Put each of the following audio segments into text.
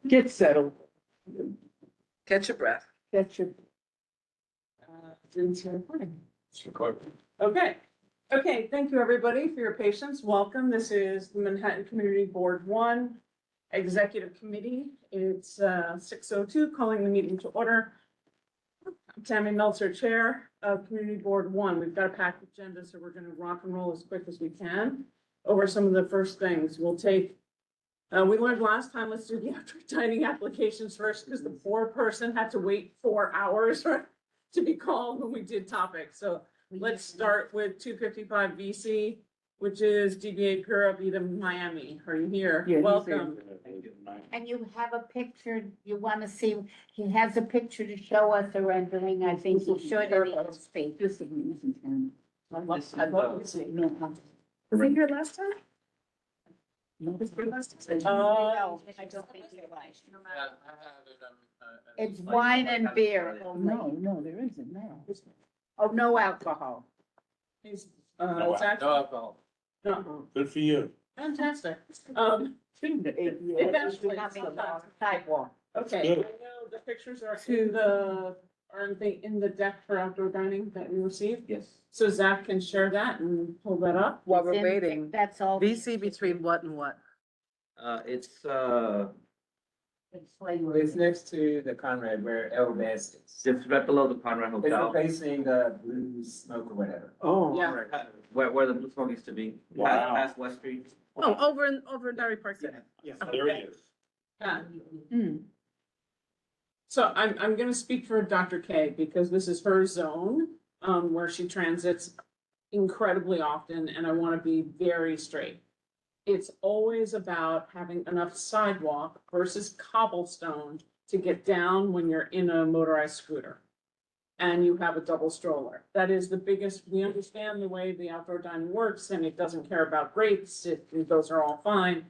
Get settled. Catch your breath. Get your. It's recording. Okay. Okay, thank you, everybody, for your patience. Welcome. This is the Manhattan Community Board 1 Executive Committee. It's 6:02, calling the meeting to order. I'm Tammy Meltzer, Chair of Community Board 1. We've got a packed agenda, so we're going to rock and roll as quick as we can over some of the first things. We'll take, we learned last time, let's do the outdoor dining applications first, because the poor person had to wait 4 hours to be called when we did topics. So let's start with 255 VC, which is DBA Pura Vida Miami. Are you here? Yeah, he's Welcome. And you have a picture, you want to see, he has a picture to show us the rendering, I think he should in his speak. This is me, isn't Tammy. I'd love to see. No, Was he here last time? no. Was he here last No, time? I don't think you're right. It's wine and beer only. No, there isn't, no. Oh, no alcohol. He's, No it's actually, alcohol. no, Good for you. fantastic. Eventually, coming on the sidewalk. Okay, I know the pictures are aren't they in the deck for outdoor dining that we received? Yes. So Zach can share that and pull that up. While It's we're in- waiting, That's all. VC between what and what? It's It's flavor. It's next to the Conrad where Elvez is. it's right below the Conrad It's Hotel, replacing the Blue Smoke or whatever. Oh. Yeah. where the Blue Smoke used to be, Wow. past West Street. Oh, over in Derry Park Center. Yes, there it is. Yeah. Hmm. So I'm gonna speak for Dr. K because this is her zone, where she transits incredibly often, and I wanna be very straight. It's always about having enough sidewalk versus cobblestone to get down when you're in a motorized scooter. And you have a double stroller. That is the biggest, we understand the way the outdoor dining works, and it doesn't care about rates, those are all fine.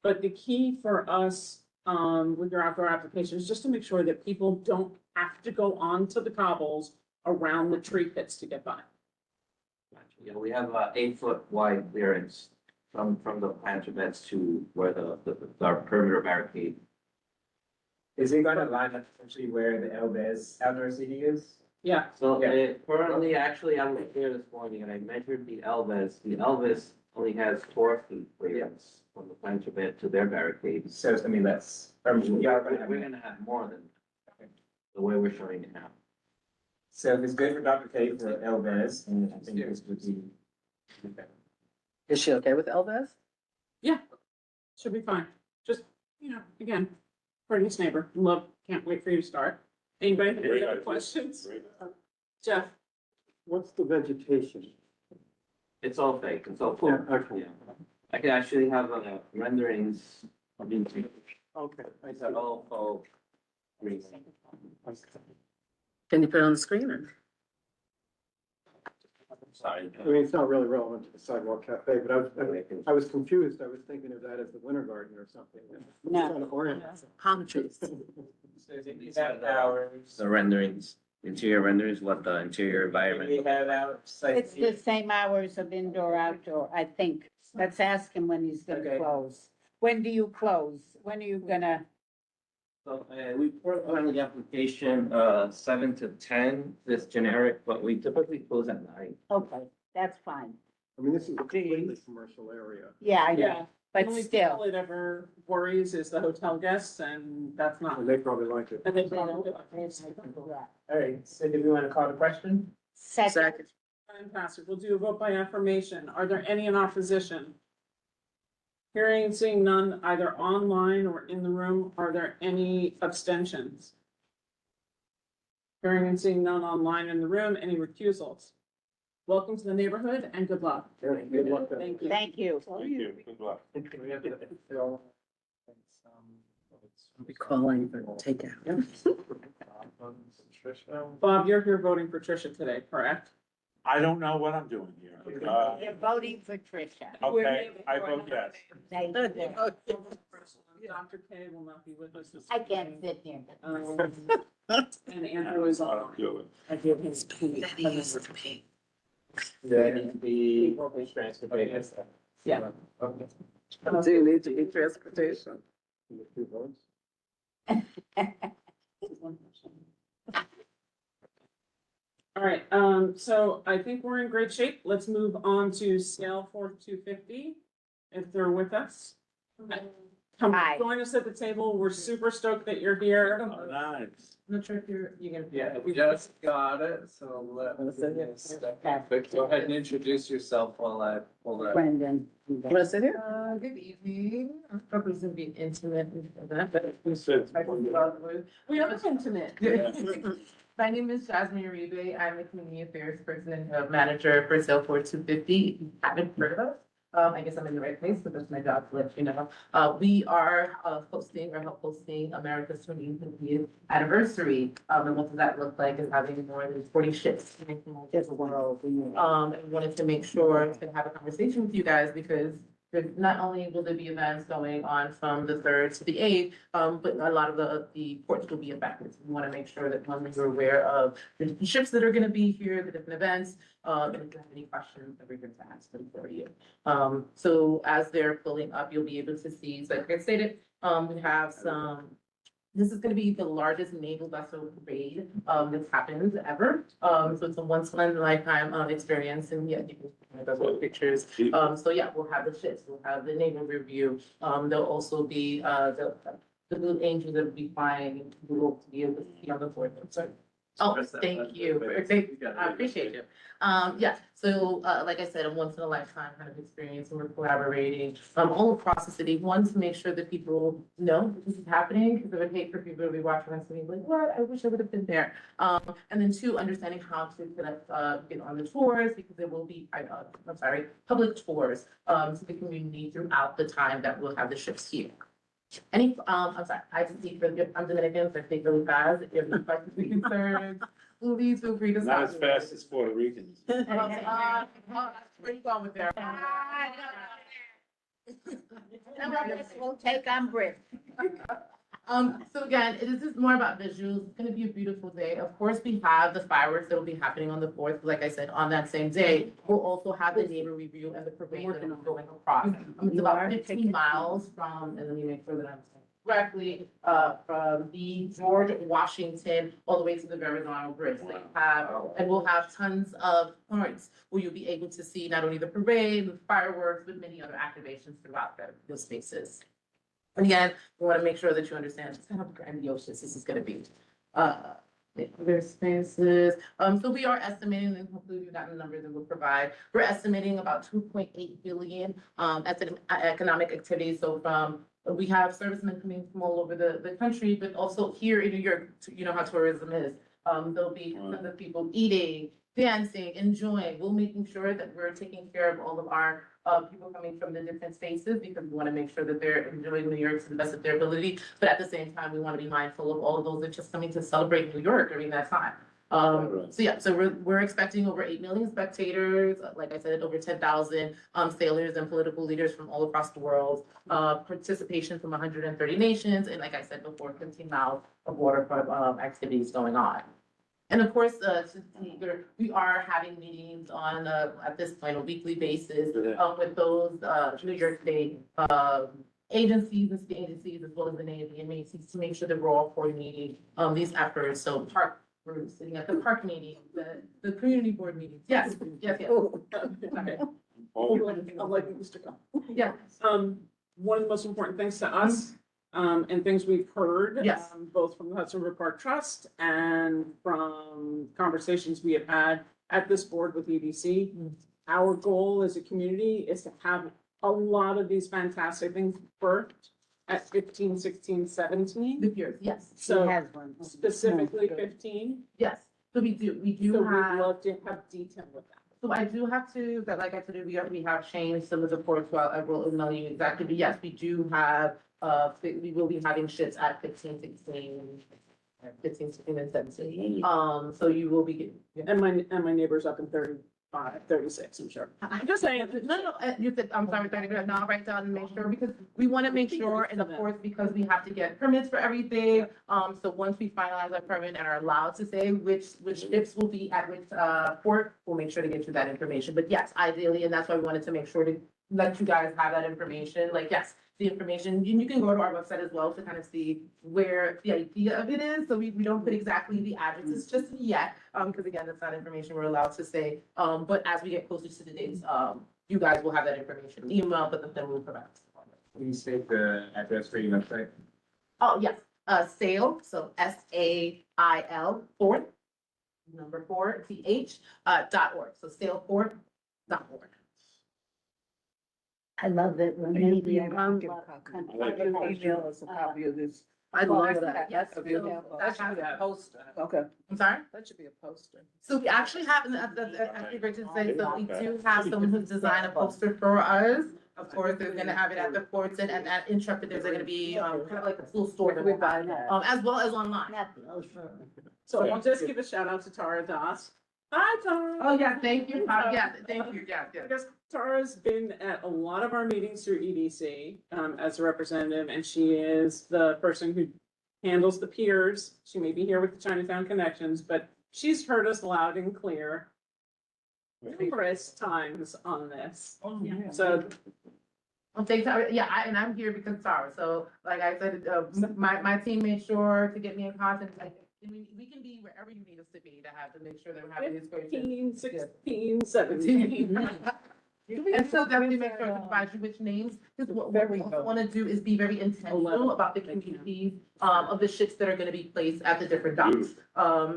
But the key for us, with your outdoor application is just to make sure that people don't have to go onto the cobbles around the tree pits to get by. Yeah, we have 8 foot wide clearance from the planter beds to where our perimeter barricade. Is it gonna line up essentially where the Elvez outdoor seating is? Yeah, So Yeah. currently, actually, I was there this morning and I measured the Elvis. The Elvis only has 4 feet clearance from the planter bed to their barricade. So, I mean, that's, you are gonna have. We're gonna have more than the way we're showing it now. So if it's good for Dr. K for Elvez, and I think this would be. Is she okay with Elvez? should be fine. Just, again, courteous neighbor, can't wait for you to start. Anybody have any other questions? Jeff? What's the vegetation? It's all fake, it's all full. Yeah, okay. Yeah. I can actually have renderings of the interior. Okay. I It's all faux green. Can you put it on the screen or? Sorry. I mean, it's not really relevant to the sidewalk cafe, but I was confused. I was thinking of that as the winter garden or something. No. Kind of orient. Palm trees. So you have hours. The renderings, interior renderings, what the interior We environment. have out. It's the same hours of indoor, outdoor, I think. Let's ask him when he's gonna Okay. close. When do you close? When are you gonna? So, we put on the application, 7 to 10, this generic, but we typically close at 9. Okay, that's fine. I mean, this is a completely commercial area. Yeah, I know, Yeah. The but only still. people it ever worries is the hotel guests, and that's not. And they probably like it. And they All right, so do we want to call the question? Second, Fantastic. We'll do a vote by affirmation. Are there any in opposition? Hearing and seeing none, either online or in the room, are there any abstentions? Hearing and seeing none online in the room, any recusals? Welcome to the neighborhood and good luck. Good luck. Thank you. thank you. Thank you, good luck. I'll be calling for takeout. Bob, you're here voting for Tricia today, correct? I don't know what I'm doing here. You're voting for Tricia. Okay, I vote yes. Thank you. Dr. K will not be with us this. I can't sit here. And Andrew is I on. don't do it. I give his pink. The transportation. Yeah. Okay. Do you need to be transportation? Two votes. So I think we're in great shape. Let's move on to CL 4250, if they're with us. Come Hi. join us at the table. We're super stoked that you're here. Oh, nice. I'm not sure if you're gonna. Yeah, we just got it, so let me but go ahead and introduce yourself while I pull that. Brendan. Was it here? Good evening. I'm probably gonna be intimate with that, but Who said- We are intimate. my name is Jasmine Uribe. I'm the community affairs person and manager for Sale 4250. You haven't heard of us? I guess I'm in the right place, but that's my job to let you know. We are hosting or help hosting America's 20th anniversary. And what does that look like is having more than 40 ships coming from all over the world. And wanted to make sure to have a conversation with you guys because not only will there be events going on from the 3rd to the 8th, but a lot of the ports will be affected. So we want to make sure that you're aware of the ships that are going to be here, the different events, and if you have any questions, we're here to answer them for you. So as they're pulling up, you'll be able to see, so like I stated, we have some. This is gonna be the largest naval vessel parade that's happened ever. So it's a once in a lifetime experience and yeah, you can those little pictures. So yeah, we'll have the ships, we'll have the naval review. There'll also be the Blue Angels that will be flying, we will be able to see on the board. So oh, thank you. I appreciate you. Yeah, so, like I said, a once in a lifetime kind of experience and we're collaborating, all across the city. One, to make sure that people know that this is happening, because I would hate for people to be watching us and be like, what? I wish I would have been there. And then two, understanding how to get on the tours, because there will be, public tours, to the community throughout the time that we'll have the ships here. I'm sorry, I speak for, I'm Dominican, so I speak really fast. If you have any questions or concerns, please feel free to stop. Not as fast as Puerto Ricans. Where you going with that? We'll take on Brit. So again, it is just more about visuals. It's gonna be a beautiful day. Of course, we have the fireworks that will be happening on the 4th. Like I said, on that same day, we'll also have the neighbor review and the parade that will be going across. It's about 15 miles from, and let me make sure that I'm saying correctly, from the George Washington all the way to the Verrazano Bridge. They have, and we'll have tons of points where you'll be able to see not only the parade, the fireworks, but many other activations throughout those spaces. And again, we want to make sure that you understand just how grandiose this is going to be. Other spaces. So we are estimating, and hopefully we've gotten the numbers that we'll provide. We're estimating about 2.8 billion economic activity. So from we have servicemen coming from all over the country, but also here in New York, you know how tourism is. There'll be tons of people eating, dancing, enjoying. We're making sure that we're taking care of all of our people coming from the different spaces because we want to make sure that they're enjoying New York to the best of their ability. But at the same time, we want to be mindful of all of those that are just coming to celebrate New York during that time. So yeah, so we're expecting over 8 million spectators, like I said, over 10,000 sailors and political leaders from all across the world, participation from 130 nations, and like I said before, 15 miles of waterfront activities going on. And of course, we are having meetings on, at this point, a weekly basis with those New York State agencies and state agencies, as well as the Navy and Macy's, to make sure that we're all coordinating these efforts. So we're sitting at the park meeting, the community board meetings. Yes, yes, yes. Sorry. I'm like, Mr. Come. Yeah. One of the most important things to us, and things we've heard. Yes. Both from the Hudson River Park Trust and from conversations we have had at this board with EDC. Our goal as a community is to have a lot of these fantastic things birthed at 15, 16, 17. The peers, yes, She So has one. specifically 15. yes. So we So do we'd have. love to have detail with that. So I do have to, that like I said, we have changed some of the ports, so I will email you exactly, but yes, we do have, we will be having ships at 15, 16, 16 and 17. So you will be getting. And my neighbor's up in 35, 36, I'm sure. I'm just saying, no, you said, I'm sorry, 30 minutes, no, I'll write down and make sure, because we want to make sure, and of course, because we have to get permits for everything. So once we finalize our permit and are allowed to say which ships will be at which, port, we'll make sure to get you that information. But yes, ideally, and that's why we wanted to make sure to let you guys have that information. Like, yes, the information. You can go to our website as well to kind of see where the idea of it is. So we don't put exactly the addresses just yet, because again, that's not information we're allowed to say. But as we get closer to the dates, you guys will have that information, email, but then we'll provide. Can you state the address for your website? Oh, yes, SAIL, so SAIL, fourth, number 4, TH, .org, so sailport.org. I love it when maybe Yeah, around. give email us a copy of this. I love that. Yes, Of your so mailbox. that That should be has- a poster. Okay. I'm sorry? That should be a poster. So we actually have, I think Richard said, so we do have someone who's designed a poster for us. Of course, they're gonna have it at the ports and at Intrepid, there's gonna be, kind of like a full store that We we'll buy have, that. as well as online. Not the ocean. So I'll just give a shout out to Tara Das. Hi, Tara. Oh, yeah, thank you, yeah, thank you, yeah, yeah. Because Tara's been at a lot of our meetings through EDC, as a representative, and she is the person who handles the peers. She may be here with the Chinatown Connections, but she's heard us loud and clear numerous times on this. Oh, yeah. So Well, thanks, and I'm here because of Tara, so like I said, my team made sure to get me in contact, like, I mean, we can be wherever you need us to be to make sure that we're having this great. 15, 16, 17. And so definitely make sure to provide you with names, because what we also wanna do is be very intentional about the communities, of the ships that are gonna be placed at the different docks.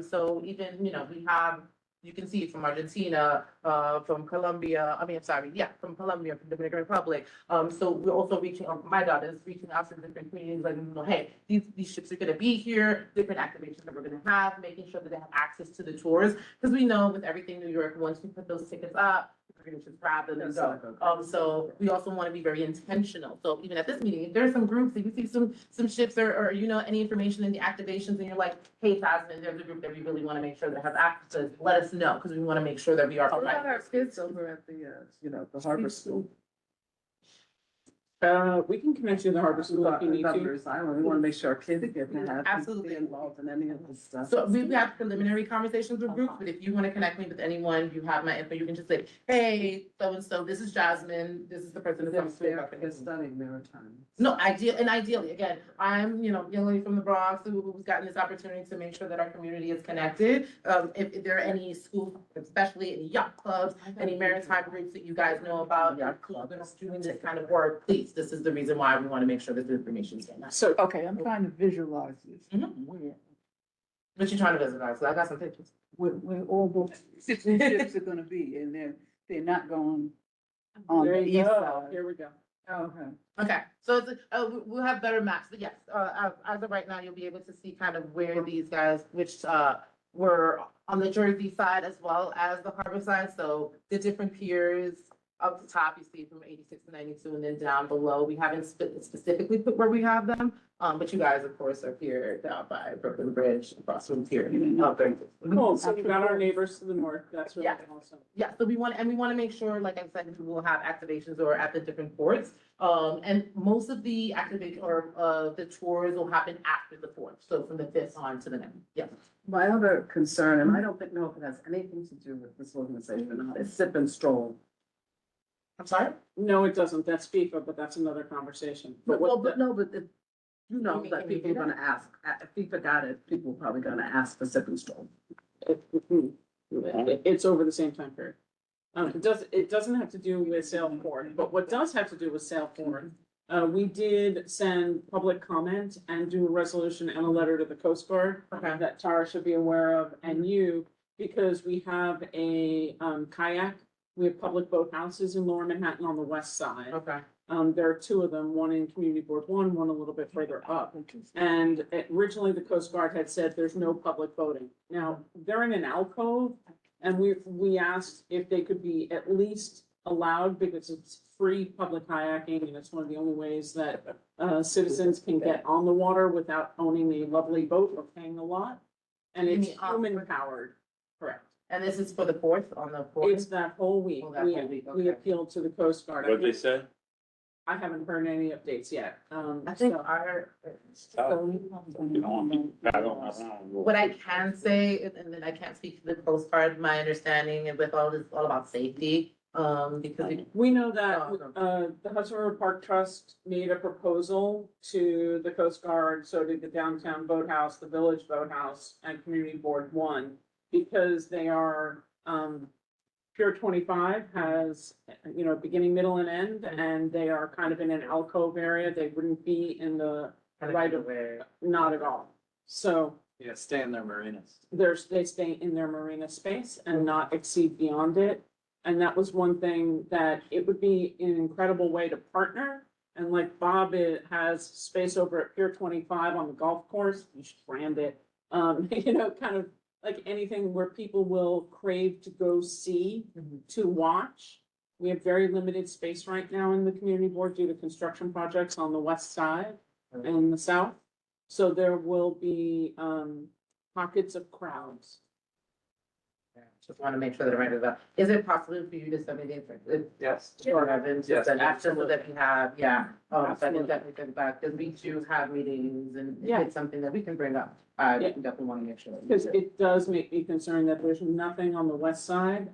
So even, we have, you can see from Argentina, from Colombia, from Colombia, from Dominican Republic. So we're also reaching, my daughter is reaching out to different communities, letting them know, hey, these ships are gonna be here, different activations that we're gonna have, making sure that they have access to the tours. Because we know with everything New York, once we put those tickets up, we're gonna just grab them and go. So we also wanna be very intentional. So even at this meeting, if there's some groups, if you see some ships or any information in the activations and you're like, hey, Tasman, there's a group that we really wanna make sure that has access, let us know, because we wanna make sure that we are. What about our kids over at the harbor school? We can connect you to the Harbor School if you need to. Governor's Island, we want to make sure our kids get to have. Absolutely. Be involved in any of this stuff. So we have preliminary conversations with groups, but if you want to connect me with anyone, you have my info, you can just say, hey, so-and-so, this is Jasmine, this is the person who comes to They're studying maritime. No, ideally, again, I'm, young lady from the Bronx who's gotten this opportunity to make sure that our community is connected. If there are any schools, especially any yacht clubs, any maritime groups that you guys know about, that's doing this kind of work, please, this is the reason why we want to make sure that the information is getting out. So Okay, I'm trying to visualize this. Mhm. Where, What you trying to visualize? 'Cause I got some pictures. where all the ships are gonna be, and they're not going on there the you east go. side. Here we go. Okay. Okay, so it's, we'll have better maps, but yes, as of right now, you'll be able to see kind of where these guys, which, were on the Jersey side as well as the harbor side, so the different piers. Up the top, you see from 86 to 92, and then down below, we haven't specifically put where we have them. But you guys, of course, are here down by Brooklyn Bridge, across from here. Cool, so we've got our neighbors to the north. That's really Yeah. awesome. Yeah, so we want to make sure, like I said, we will have activations or at the different ports. And most of the activation or, the tours will happen after the fourth, so from the 5th on to the 9th. Yeah. My other concern, and I don't know if it has anything to do with this organization or not, is sip and stroll. I'm sorry? No, it doesn't. That's FIFA, but that's another conversation. But Well, what, but no, but if, You that people are gonna ask, if FIFA got it, people are probably gonna ask for sip and stroll. it's over the same time period. It doesn't have to do with Sailport, but what does have to do with Sailport, we did send public comment and do a resolution and a letter to the Coast Guard Okay. that Tara should be aware of, and you, because we have a kayak, we have public boathouses in Lower Manhattan on the west side. Okay. There are two of them, one in Community Board One a little bit further up. And originally, the Coast Guard had said there's no public boating. Now, they're in an alcove, and we asked if they could be at least allowed, because it's free public kayaking, and it's one of the only ways that citizens can get on the water without owning a lovely boat or paying a lot. And You it's mean human powered, correct? And this is for the 4th, on the 4th? It's that whole week. Oh, that whole week, We okay. appealed to the Coast Guard. What'd they say? I haven't heard any updates yet. I think so- our, What what I can say, and then I can't speak to the Coast Guard, my understanding and with all about safety, Because it- We know that, Oh, the Hudson River Park Trust made a proposal to the Coast Guard, so did the Downtown Boathouse, the Village Boathouse, and Community Board One. Because they are, Pier 25 has, you know, beginning, middle, and end, and they are kind of in an alcove area, they wouldn't be in the kind right of of, way. not at all. So Yeah, stay in their marinas. they stay in their marina space and not exceed beyond it. And that was one thing that it would be an incredible way to partner. And like Bob, it has space over at Pier 25 on the golf course, you should brand it. You know, kind of like anything where people will crave to go see, to watch. We have very limited space right now in the community board due to construction projects on the west side and the south. So there will be, pockets of crowds. Just want to make sure that I write it up. Is it possible for you to send me the information? Yes. Sure, Evans, Yes, just after so that we have, yeah, so I can Absolutely. definitely think about, because we do have meetings and if Yeah. it's something that we can bring up. I Yeah. definitely want to make sure. that we Because do. it does make me concerned that there's nothing on the west side,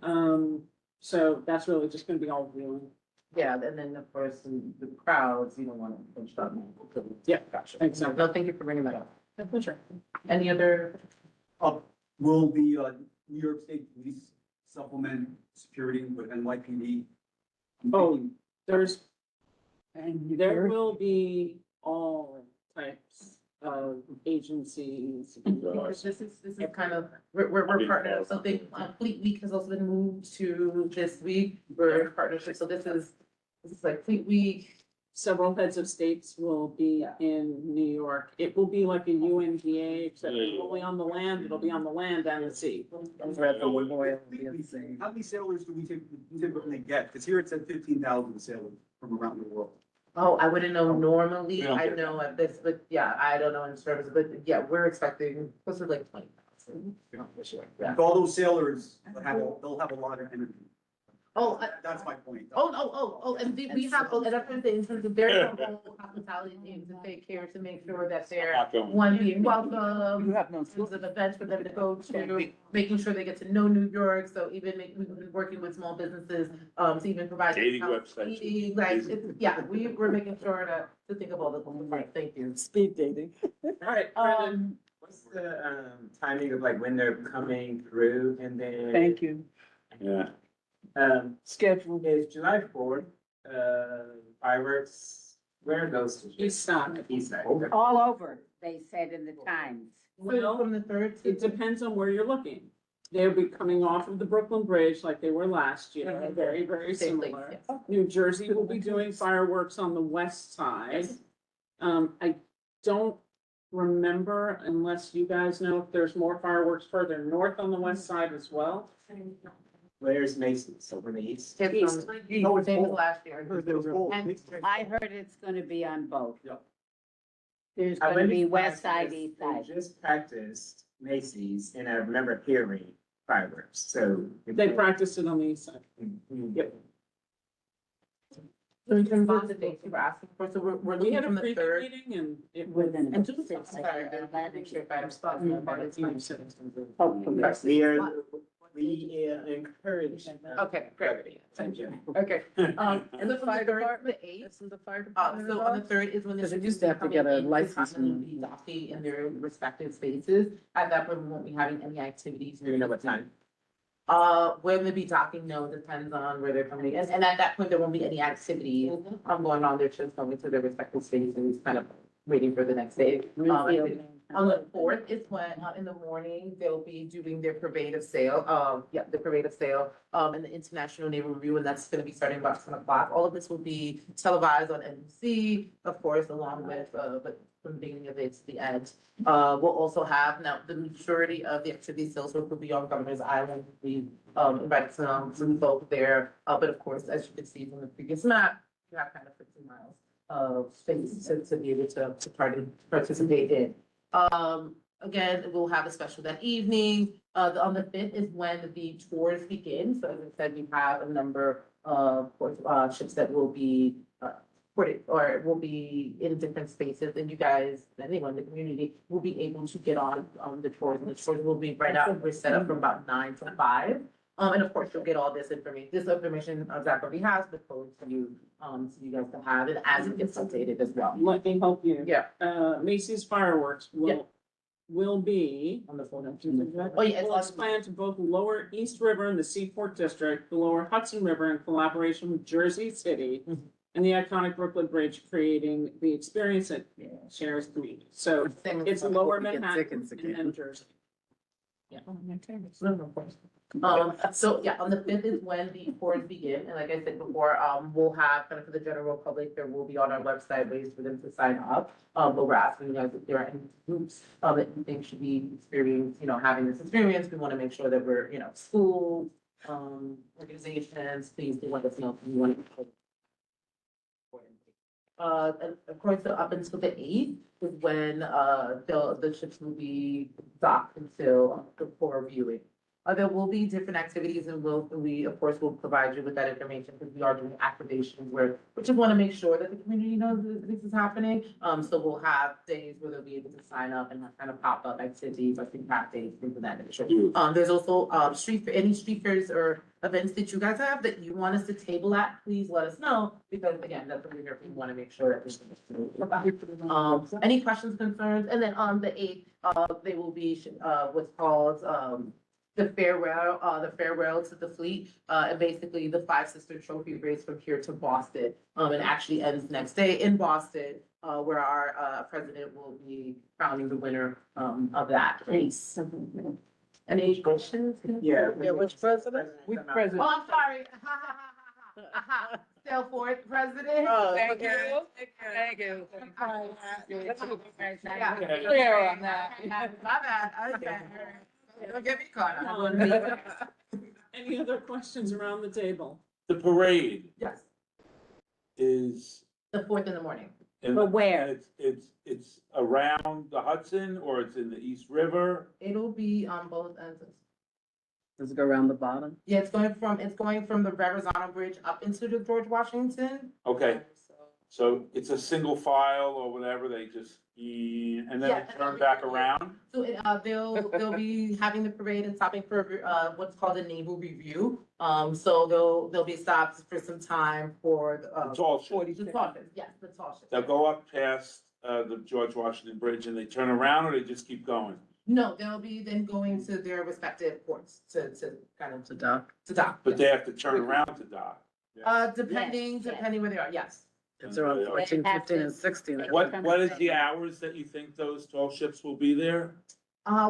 so that's really just gonna be all viewing. Yeah, and then of course, the crowds, you don't want to push them. Yeah, Gotcha. exactly. No, thank you for bringing that up. My pleasure. Any other? Will the New York State Police supplement security with NYPD? Oh, there's, And there you're- will be all types of agencies. Because this is kind of, we're partnering with something, Fleet Week has also been moved to this week, we're in partnership, so this is like Fleet Week. Several heads of states will be in New York. It will be like a UNGA, except it's only on the land, it'll be on the land and the sea. How many sailors do we typically get? Because here it said 15,000 sailors from around the world. Oh, I wouldn't know normally, We don't I get know at this, but yeah, I don't know in terms, but yeah, we're expecting close to like 20,000. Yeah. All those sailors they'll have a lot of energy. Oh, That's my point. and we have, and that's the thing, in terms of their whole hospitality teams to take care to make sure that they're Not going. one being You welcome. have no. Tools of events for them to go to, making sure they get to know New York, so even we've been working with small businesses, to even provide. Dating discounts, websites. eating, like, yeah, we're making sure to think of all the things, right, thank you. Speed dating. All right, Brendan, What's the timing of like when they're coming through and then? Thank you. Yeah. Schedule. Is July 4th, fireworks, where are those? to? East side. East side. All over, they said in the Times. Well, From the third it depends on where you're looking. They'll be coming off of the Brooklyn Bridge like they were last year, Mhm. very, very Same thing, similar. yes. New Jersey will be doing fireworks on the west side. Yes. I don't remember unless you guys know if there's more fireworks further north on the west side as well. Where's Macy's? Over the east? It's No, it's same as both. last I year. heard there was both. And I heard it's gonna be on both. Yep. There's I gonna went be to west practice- side, east they side. Just practiced Macy's and I remember hearing fireworks, so. They practiced it on the east side. Yep. So in terms of the dates you were asking for, so we're We looking had a from the preview third. meeting and it was. Within. And just, sorry, I'm sure if I'm spot on, but it's fine. Hopefully. We encourage. Okay, great. Thank you. Okay, and And so the from fire the third to department, the eighth. isn't the fire So department on the involved? third is when the. Because it used to have to get a coming in, license coming from- be docking in their respective spaces. At that point, we won't be having any activities. Do you know what time? When they be docking, no, it depends on where they're coming in, and at that point, there won't be any activities. Going on, they're just going to their respective spaces, kind of waiting for the next day. On the fourth is when, in the morning, they'll be doing their parade of sale, the parade of sale, and the International Naval Review, and that's gonna be starting about 10 o'clock. All of this will be televised on NBC, of course, along with, but from the beginning of it to the end. We'll also have, now, the majority of the activity sales will be on Governor's Island. We, invited some folks there, but of course, as you can see from the previous map, you have kind of 50 miles of space to be able to participate in. Again, we'll have a special that evening. On the fifth is when the tours begin. So as I said, we have a number of ships that will be ported or will be in different spaces. And you guys, anyone in the community will be able to get on the tours. And the tours will be right now, we're set up from about 9 to 5. And of course, you'll get all this information Zach already has, but forward to you guys to have it as it gets updated as well. Let me help you. Yeah. Macy's fireworks Yeah. will be. On the phone. Oh, yeah, it's Will on- expand to both the Lower East River and the Seaport District, the Lower Hudson River in collaboration with Jersey City, and the iconic Brooklyn Bridge, creating the experience that shares community. So it's Lower Get Manhattan tickets and again. then Jersey. Yeah. So yeah, on the 5th is when the tours begin, and like I said before, we'll have kind of for the general public, there will be on our website ways for them to sign up. But we're asking you guys if there are any groups, that you think should be having this experience, we want to make sure that we're, schools, organizations, please do let us know if you want to. And of course, up until the 8th is when, the ships will be docked until for viewing. There will be different activities and we of course will provide you with that information because we are doing activations where we just want to make sure that the community knows that this is happening. So we'll have days where they'll be able to sign up and kind of pop up activities, like impact days, things of that nature. There's also, any street fairs or events that you guys have that you want us to table at, please let us know, because again, that's what we're here for. We want to make sure that this is. Any questions, concerns? And then on the 8th, they will be, what's called, the farewell to the fleet, and basically the Five Sister Trophy race from here to Boston. And actually ends next day in Boston, where our president will be crowning the winner, of that race. Any questions? Yeah. Which president? Which president? Oh, I'm sorry. Salesforce president. Oh, Thank you. okay. Thank you. Yeah. Clear on that. My bad. Okay. Don't get me caught up. Any other questions around the table? The parade Yes, is. the 4th in the morning. But where? It's around the Hudson or it's in the East River? It'll be on both ends. Does it go around the bottom? Yeah, it's going from the Verrazano Bridge up into the George Washington. Okay, so it's a single file or whatever, they just, and then Yeah, they turn back around? So they'll be having the parade and stopping for what's called a naval review. So they'll be stopped for some time for The tall ships. the tall ships. Yes, the tall ships. They'll go up past, the George Washington Bridge and they turn around or they just keep going? No, they'll be then going to their respective ports to kind of To dock? to dock. But they have to turn around to dock. Depending where they are, yes. It's around 14, 15, and 16. What is the hours that you think those tall ships will be there?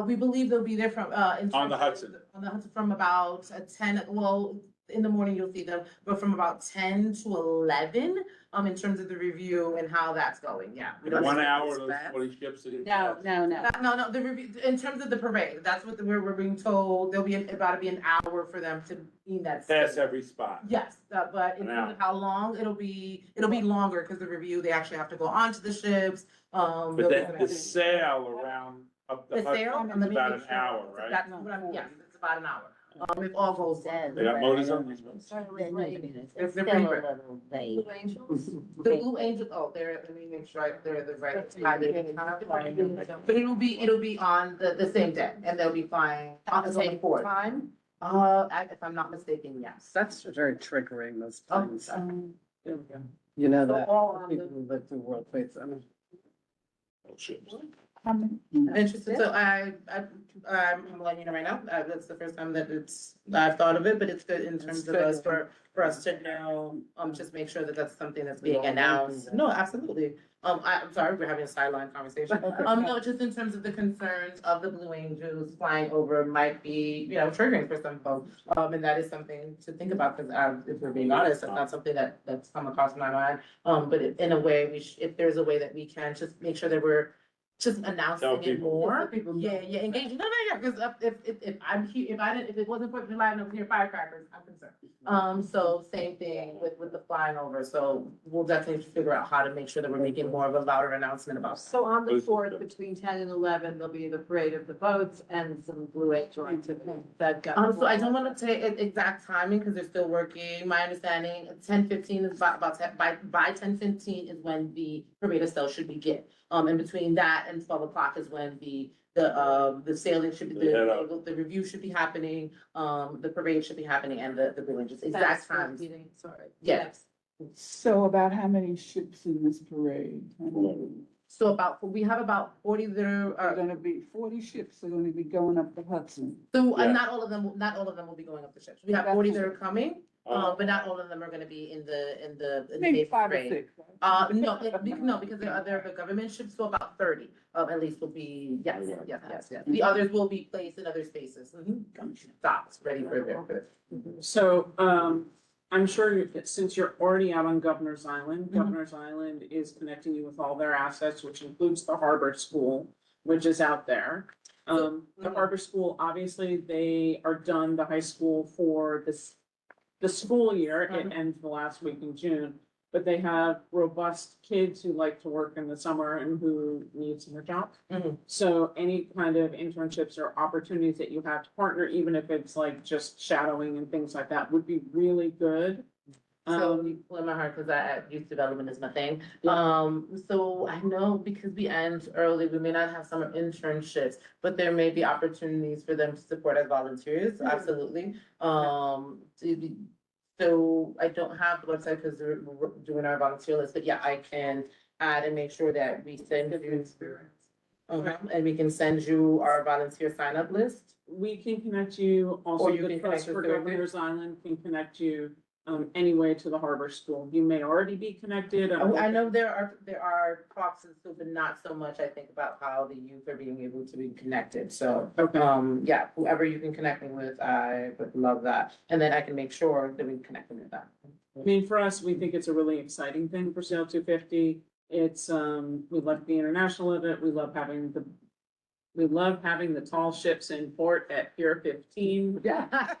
We believe they'll be there from, in On the terms of- Hudson. On the Hudson from about 10, well, in the morning you'll see them, but from about 10 to 11, in terms of the review and how that's going, yeah. We don't- 1 hour, it's those fast. 40 ships? that- No, the review, in terms of the parade, that's what we're being told, there'll be about to be an hour for them to be in that. Pass state. every spot. Yes, but in terms of how long, it'll be longer, because the review, they actually have to go onto the ships, But then the sail around up the The sail, Hudson and is let me about make an sure. hour, right? That's what I'm, yes, it's about an hour. If all goes well. They got motors on these? It's still a pretty great. little vague. The Blue Angels, let me make sure they're the right time. But it'll be on the same day, and they'll be flying on the same port. Time? If I'm not mistaken, yes. That's very triggering, those Oh, things. okay. You know So that, all on people who live through World Trade Center. Oh, ships. Interesting, so I'm letting you know right now, that's the first time that I've thought of it, but it's good in terms of us, for us to know, just make sure that that's something that's being announced. No, absolutely. I'm sorry, we're having a sideline conversation. No, just in terms of the concerns of the Blue Angels flying over might be, triggering for some folks. And that is something to think about, because if we're being honest, that's not something that's come across my mind. But in a way, if there's a way that we can just make sure that we're just announcing it people. more. Yeah, engaging. No, because if it wasn't for July and nuclear firecrackers, I'm concerned. So same thing with the flying over. So we'll definitely figure out how to make sure that we're making more of a louder announcement about. So on the 4th, between 10 and 11, there'll be the parade of the boats and some Blue Angel activity. That got. So I don't want to say exact timing because they're still working. My understanding, 10:15 is by 10:15 is when the parade itself should begin. And between that and 12 o'clock is when the sailing should be, Head out. the review should be happening, the parade should be happening, and the billing, just exact times. Sorry. Yes. So about how many ships in this parade? So we have about 40 that are, Gonna be 40 ships are gonna be going up the Hudson. so, Yeah. not all of them will be going up the ships. We have 40 that are coming, but not all of them are gonna be in the Maybe Navy 5 or parade. 6. No, because there are the government ships, so about 30, at least will be, yes. The others will be placed in other spaces, docks, ready for their. So, I'm sure since you're already out on Governor's Island, Mhm. Governor's Island is connecting you with all their assets, which includes the harbor school, which is out there. The mhm. harbor school, obviously, they are done the high school for the school year. It Mhm. ends the last week in June. But they have robust kids who like to work in the summer and who need summer jobs. Mhm. So any kind of internships or opportunities that you have to partner, even if it's like just shadowing and things like that, would be really good. So, well, my heart, because youth development is my thing. Yeah. So I know because we end early, we may not have summer internships, but there may be opportunities for them to support as volunteers, absolutely. So I don't have the website because we're doing our volunteer list, but yeah, I can add and make sure that we send you. And we can send you our volunteer sign up list. We can connect you, also Or you the can Trust connect for us through- Governor's Island can connect you anyway to the harbor school. You may already be connected. I know there are talks and stuff, but not so much, I think, about how the youth are being able to be connected, so. Okay. Yeah, whoever you can connect me with, I would love that, and then I can make sure that we connect them with that. I mean, for us, we think it's a really exciting thing for Sail 250. It's, we like the international of it. We love having the tall ships in port at Pier 15. Yeah.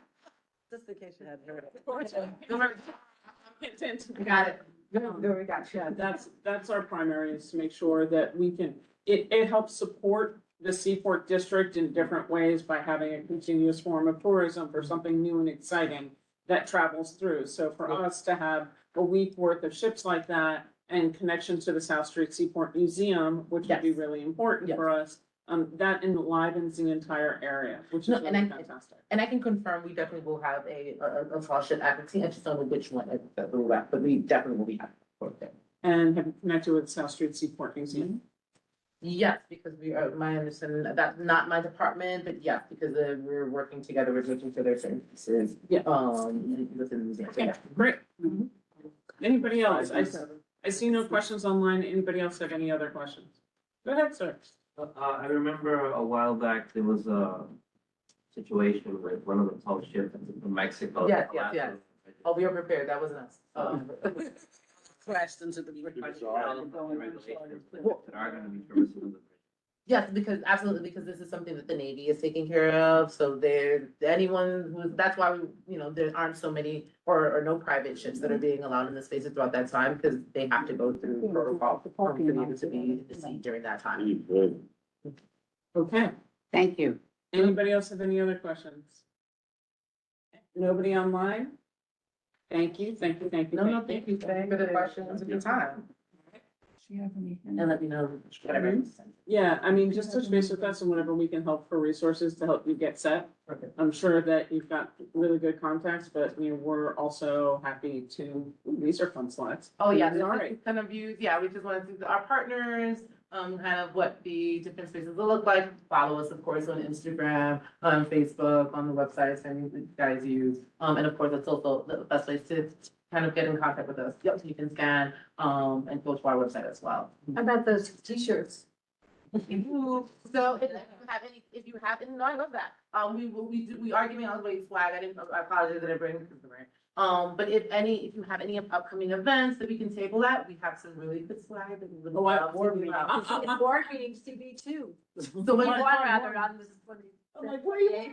Just in case you hadn't heard. Got it. Yeah, that's our primary, is to make sure that we can, it helps support the Seaport District in different ways by having a continuous form of tourism for something new and exciting that travels through. So for us to have a week worth of ships like that and connection to the South Street Seaport Museum, which would be Yes. really important Yes. for us, that enlivens the entire area, which is No, and really I- fantastic. And I can confirm, we definitely will have a tall ship at the team, I just don't know which one, but we definitely will be having. it. And have you connected with the South Street Seaport Museum? Yes, because we are, my understanding, that's not my department, but yes, because we're working together, we're looking for their services. Yeah. Within the museum, so Okay, yeah. great. Anybody else? I see no questions online. Anybody else have any other questions? Go ahead, sir. I remember a while back, there was a situation with one of the tall ships from Mexico. Yes. Oh, we are prepared, that wasn't us. Crashed into the. Regulations that are gonna be permissible. in the Yes, because, absolutely, because this is something that the Navy is taking care of, so anyone who, that's why there aren't so many or no private ships that are being allowed in the spaces throughout that time, because they have to go through protocol to be able to be in the sea during that time. Okay. Thank you. Anybody else have any other questions? Nobody online? Thank you. Thank you for the questions and the time, and let me know whatever. Yeah, I mean, just touch base with us and whenever we can help for resources to help you get set. Perfect. I'm sure that you've got really good contacts, but we're also happy to, these are fun slides. Oh, yeah, All this right. is kind of views, yeah, we just want to see our partners, kind of what the different spaces will look like. Follow us, of course, on Instagram, on Facebook, on the websites, and you guys use. And of course, that's also the best place to kind of get in contact with us. Yep, you can scan, and go to our website as well. How about those t-shirts? So if you have any, no, I love that. We are giving out away swag. I apologize that I bring. But if you have any upcoming events that we can table at, we have some really good swag that we would love to give out. It's board meetings TV too. So when One you rather on this one. I'm like, what are you?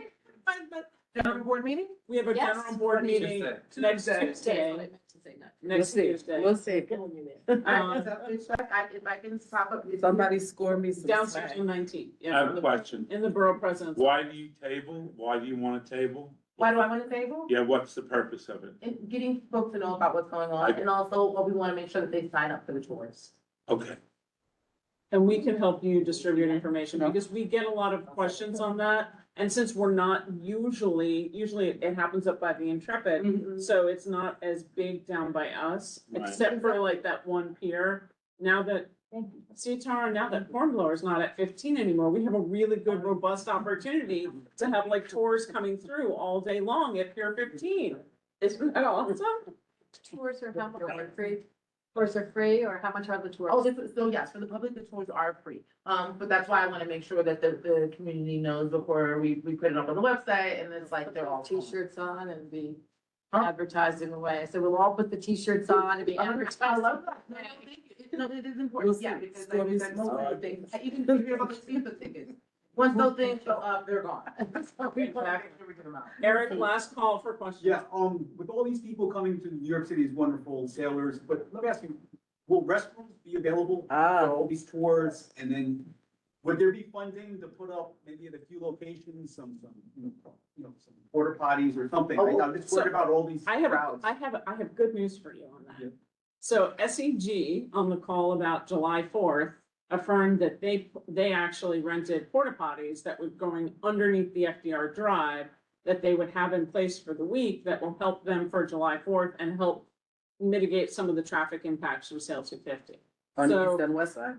general board meeting? We have a Yes. general board meeting next Tuesday. Next Tuesday. We'll see. If I can stop up. Somebody score me some. Downstairs swag. on 19th. I Yeah, have a question. in the borough president's. Why do you table? Why do you want to table? Why do I want to table? Yeah, what's the purpose of it? And getting folks to know about what's going on, and also what we want to make sure that they sign up for the tours. Okay. And we can help you distribute information because we get a lot of questions on that. And since we're not usually it happens up by the Intrepid, so it's not as big down by us, Right. except for like that one pier. Now that, see Tara, now that Hornblower is not at 15 anymore, we have a really good robust opportunity to have like tours coming through all day long at Pier 15. Isn't that awesome? Tours are how much are free? Tours are free, or how much are the tours? Oh, so yes, for the public, the tours are free. But that's why I want to make sure that the community knows before we put it up on the website and it's like they're all. T-shirts on and be advertising away. So we'll all put the T-shirts on and be I advertising. love that. No, thank you. No, it is important, yeah, because like we said, most of the things, even if you're about to see the tickets, once those things show up, they're gone. So we want to make sure we get them out. Eric, last call for questions. Yeah, with all these people coming to New York City is wonderful, sailors, but let me ask you, will restrooms be available for all these tours? And then would there be funding to put up maybe at a few locations, some some porta potties or something? I'm just worried about all these I have crowds. good news for you on Yeah. that. So SEG on the call about July 4th affirmed that they actually rented porta potties that were going underneath the FDR Drive that they would have in place for the week that will help them for July 4th and help mitigate some of the traffic impacts from Sail 250. On the So- east and west side?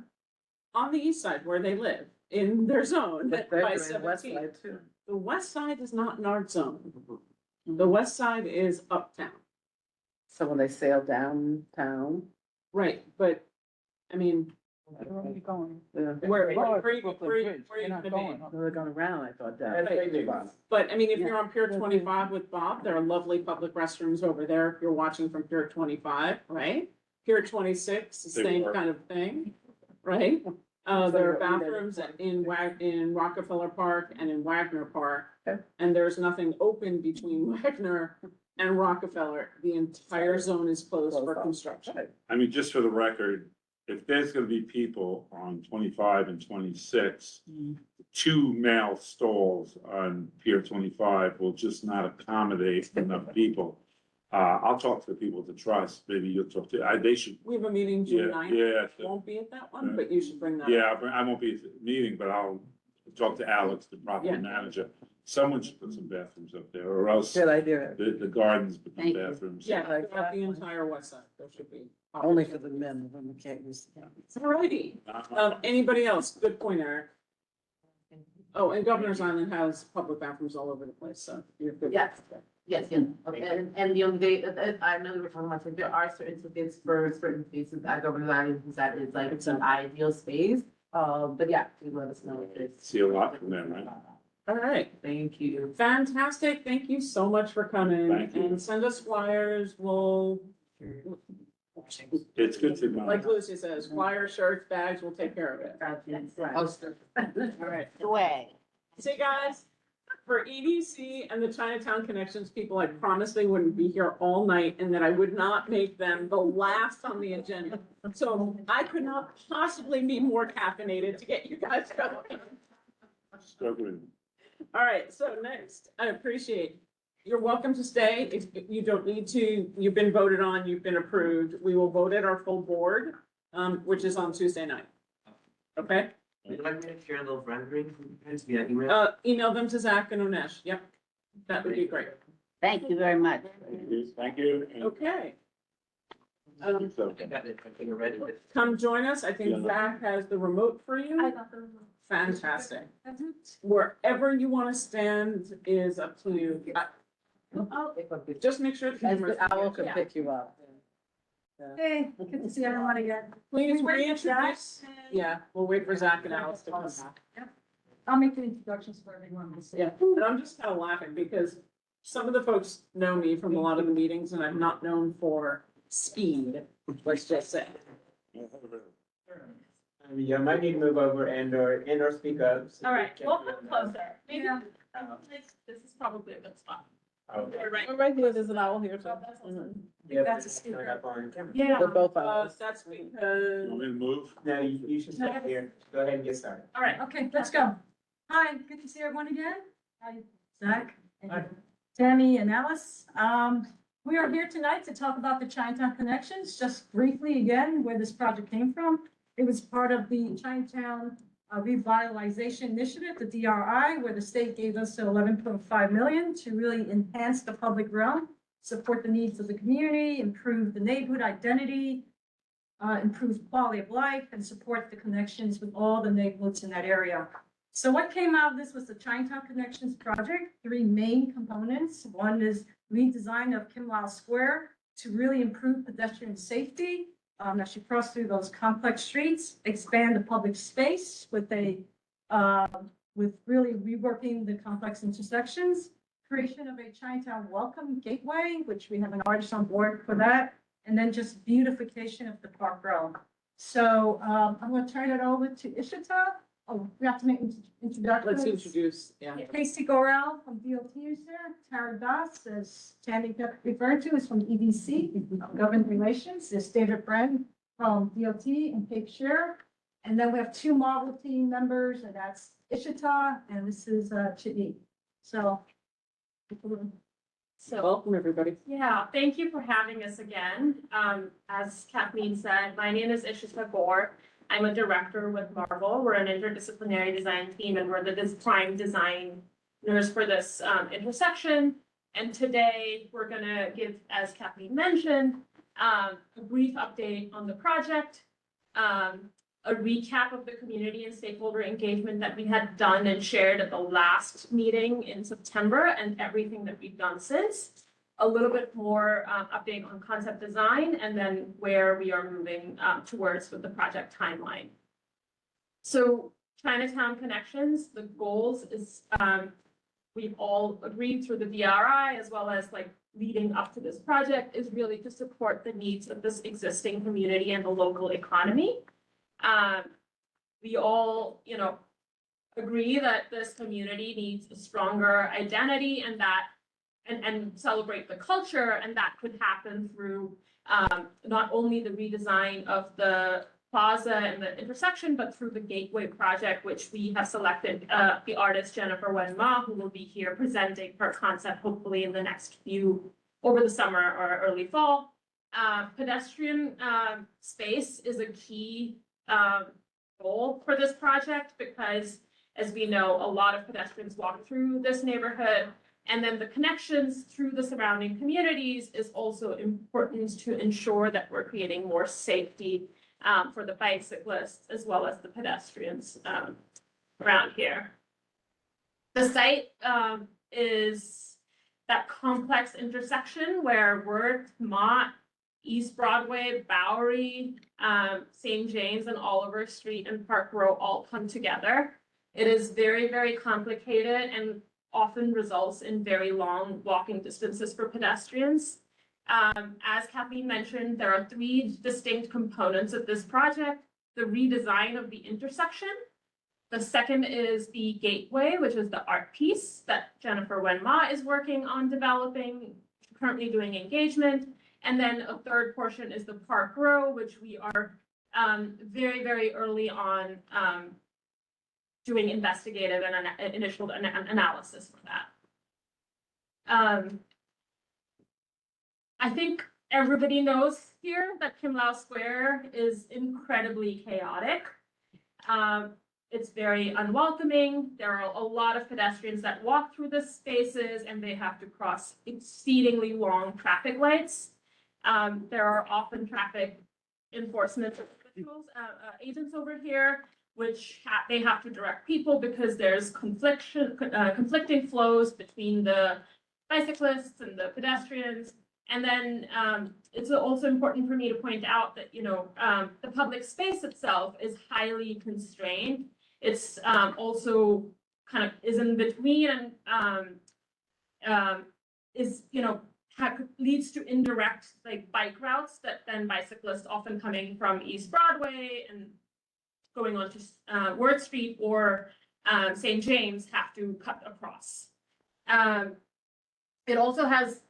On the east side where they live, in their zone But by they're doing west 17. side too. The west side is not in our zone. The west side is uptown. So when they sail downtown, Right, but, I mean, where are you going? where you gonna be? They're going around, I thought And that. they do that. But, I mean, if you're on Pier 25 with Bob, there are lovely public restrooms over there if you're watching from Pier 25, right? Pier 26, the They same work. kind of thing, right? There are bathrooms in Rockefeller Park and in Wagner Park. Okay. And there's nothing open between Wagner and Rockefeller. The entire zone is closed for construction. I mean, just for the record, if there's gonna be people on 25 and 26, two male stalls on Pier 25 will just not accommodate enough people. I'll talk to the people to trust, maybe you'll talk to, they should, We have a meeting June yeah, 9th. yeah. Won't be at that one, but you should bring that up. Yeah, I won't be at the meeting, but I'll talk to Alex, the property Yeah. manager. Someone should put some bathrooms up there, or else Good idea. the gardens become Thank you. bathrooms. Yeah, throughout the entire west side, there should be. Only for the men, the women can't use it. Alrighty, anybody else? Good point, Eric. Oh, and Governor's Island has public bathrooms all over the place, so you're good. Yes. Yes, and the only day, I know we were talking about, like, there are certain tickets for certain spaces at Governor's Island, because that is like an ideal space. But yeah, do let us know if it's. See a lot from them, right? All right, Thank you. fantastic. Thank you so much for coming. Thank you. And send us flyers. We'll, It's good to know. like Lucy says, flyers, shirts, bags, we'll take care of it. Poster. All right. Way. See, guys, for EDC and the Chinatown Connections people, I promised they wouldn't be here all night and that I would not make them the last on the agenda. So I could not possibly be more caffeinated to get you guys going. Struggling. All right, so next, I appreciate, you're welcome to stay. If you don't need to, you've been voted on, you've been approved. We will vote at our full board, which is on Tuesday night. Okay? Would you like me to share those renderings via email? Email them to Zach and Onesh. Yep, that would be great. Thank you very much. Thank you. And Okay. so, I got it, I think you're ready. Come join us. I think Zach has the remote for you. Fantastic. Wherever you want to stand is up to you. Just make sure. the As camera's- the owl can Yeah. pick you up. Hey, good to see everyone again. Please Wait, reintroduce. Yeah, we'll wait for Zach and Alice to come back. I'll make the introductions for everyone. Yeah, and I'm just kind of laughing because some of the folks know me from a lot of the meetings and I'm not known for speed, let's just say. You might need to move over and or speak up. All right, welcome closer. Maybe, this is probably a good spot. Okay. Right. Right here, there's an owl here too. Yep, That's a it's speaker. coming up on camera. Yeah. They're both owls. That's you because, want me to move? No, you should stay here. Go ahead and get started. All right, okay, let's go. Hi, good to see everyone again. Hi, Zach, and Tammy and Alice. We are here tonight to talk about the Chinatown Connections, just briefly again, where this project came from. It was part of the Chinatown Revitalization Initiative, the DRI, where the state gave us 11.5 million to really enhance the public realm, support the needs of the community, improve the neighborhood identity, improve quality of life, and support the connections with all the neighborhoods in that area. So what came out of this was the Chinatown Connections Project, 3 main components. One is redesign of Kim Lau Square to really improve pedestrian safety as you cross through those complex streets, expand the public space with really reworking the complex intersections, creation of a Chinatown Welcome Gateway, which we have an artist on board for that, and then just beautification of the Park Row. So I'm going to turn it over to Ishita. Oh, we have to make introductions. Let's introduce, yeah. Casey Gorel from DOT is here. Tara Das, as Tammy kept referring to, is from EDC, Government Relations. There's David Bren from DOT and Cape Share. And then we have 2 Marvel team members, and that's Ishita, and this is Chidi. So. Welcome, everybody. Yeah, thank you for having us again. As Kathleen said, my name is Ishita Gore. I'm a director with Marvel. We're an interdisciplinary design team, and we're the prime designers for this intersection. And today we're gonna give, as Kathleen mentioned, a brief update on the project, a recap of the community and stakeholder engagement that we had done and shared at the last meeting in September, and everything that we've done since. A little bit more update on concept design, and then where we are moving towards with the project timeline. So Chinatown Connections, the goals is we've all agreed through the DRI, as well as like leading up to this project, is really to support the needs of this existing community and the local economy. We all, agree that this community needs a stronger identity, and that and celebrate the culture, and that could happen through not only the redesign of the plaza and the intersection, but through the Gateway project, which we have selected the artist Jennifer Wen Ma, who will be here presenting her concept hopefully in the next over the summer or early fall. Pedestrian space is a key goal for this project because, as we know, a lot of pedestrians walk through this neighborhood. And then the connections through the surrounding communities is also important to ensure that we're creating more safety for the bicyclists as well as the pedestrians around here. The site is that complex intersection where Worth, Mott, East Broadway, Bowery, St. James, and Oliver Street and Park Row all come together. It is very, very complicated and often results in very long walking distances for pedestrians. As Kathleen mentioned, there are 3 distinct components of this project: the redesign of the intersection. The second is the Gateway, which is the art piece that Jennifer Wen Ma is working on developing, currently doing engagement. And then a third portion is the Park Row, which we are very, very early on doing investigative and initial analysis for that. I think everybody knows here that Kim Lau Square is incredibly chaotic. It's very unwelcoming. There are a lot of pedestrians that walk through the spaces, and they have to cross exceedingly long traffic lights. There are often traffic enforcement agents over here, which they have to direct people because there's conflicting flows between the bicyclists and the pedestrians. And then it's also important for me to point out that, the public space itself is highly constrained. It's also kind of is in between and leads to indirect bike routes that then bicyclists often coming from East Broadway and going on to Worth Street or St. James have to cut across. It also has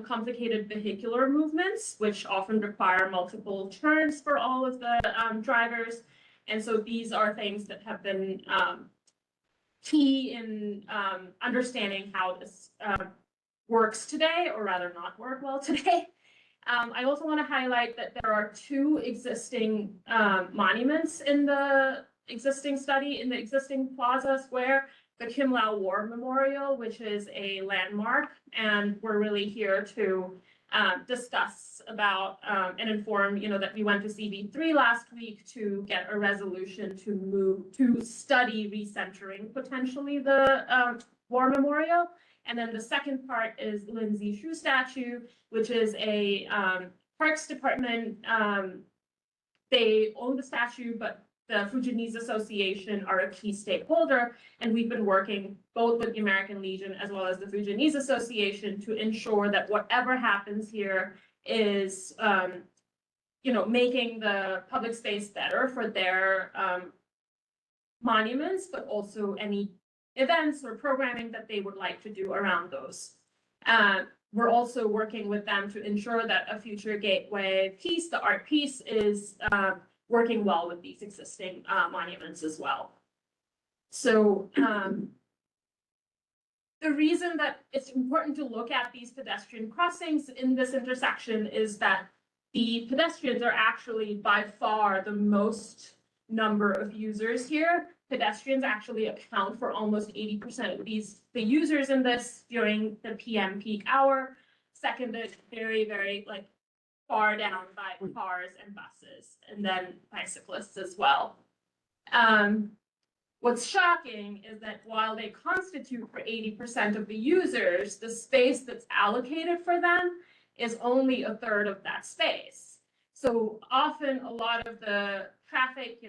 complicated vehicular movements, which often require multiple turns for all of the drivers. And so these are things that have been key in understanding how this works today, or rather not work well today. I also want to highlight that there are two existing monuments in the existing study, in the existing Plaza Square. The Kim Lau War Memorial, which is a landmark, and we're really here to discuss about and inform, that we went to CB3 last week to get a resolution to move to study recentering potentially the War Memorial. And then the second part is Lindsay Shu statue, which is a Parks Department. They own the statue, but the Fujianese Association are a key stakeholder, and we've been working both with the American Legion as well as the Fujianese Association to ensure that whatever happens here is, making the public space better for their monuments, but also any events or programming that they would like to do around those. We're also working with them to ensure that a future gateway piece, the art piece, is working well with these existing monuments as well. So the reason that it's important to look at these pedestrian crossings in this intersection is that the pedestrians are actually by far the most number of users here. Pedestrians actually account for almost 80% of the users in this during the PM peak hour, seconded very, very far down by cars and buses, and then bicyclists as well. What's shocking is that while they constitute for 80% of the users, the space that's allocated for them is only a third of that space. So often a lot of the traffic,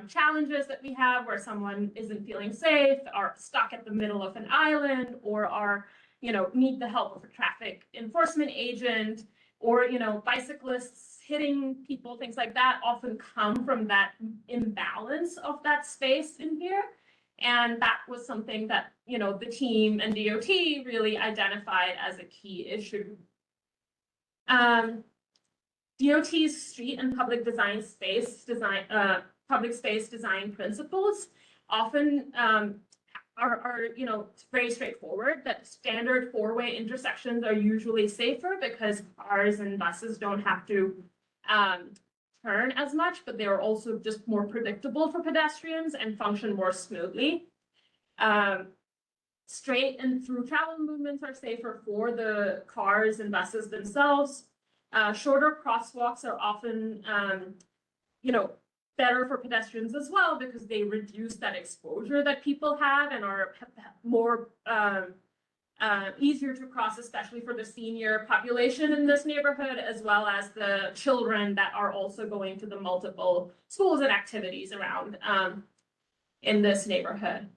challenges that we have where someone isn't feeling safe, are stuck at the middle of an island, or are, need the help of a traffic enforcement agent, or, bicyclists hitting people, things like that, often come from that imbalance of that space in here. And that was something that, the team and DOT really identified as a key issue. DOT's street and public space design principles often are very straightforward, that standard four-way intersections are usually safer because cars and buses don't have to turn as much, but they're also just more predictable for pedestrians and function more smoothly. Straight and through travel movements are safer for the cars and buses themselves. Shorter crosswalks are often, better for pedestrians as well because they reduce that exposure that people have and are more easier to cross, especially for the senior population in this neighborhood, as well as the children that are also going to the multiple schools and activities around in this neighborhood.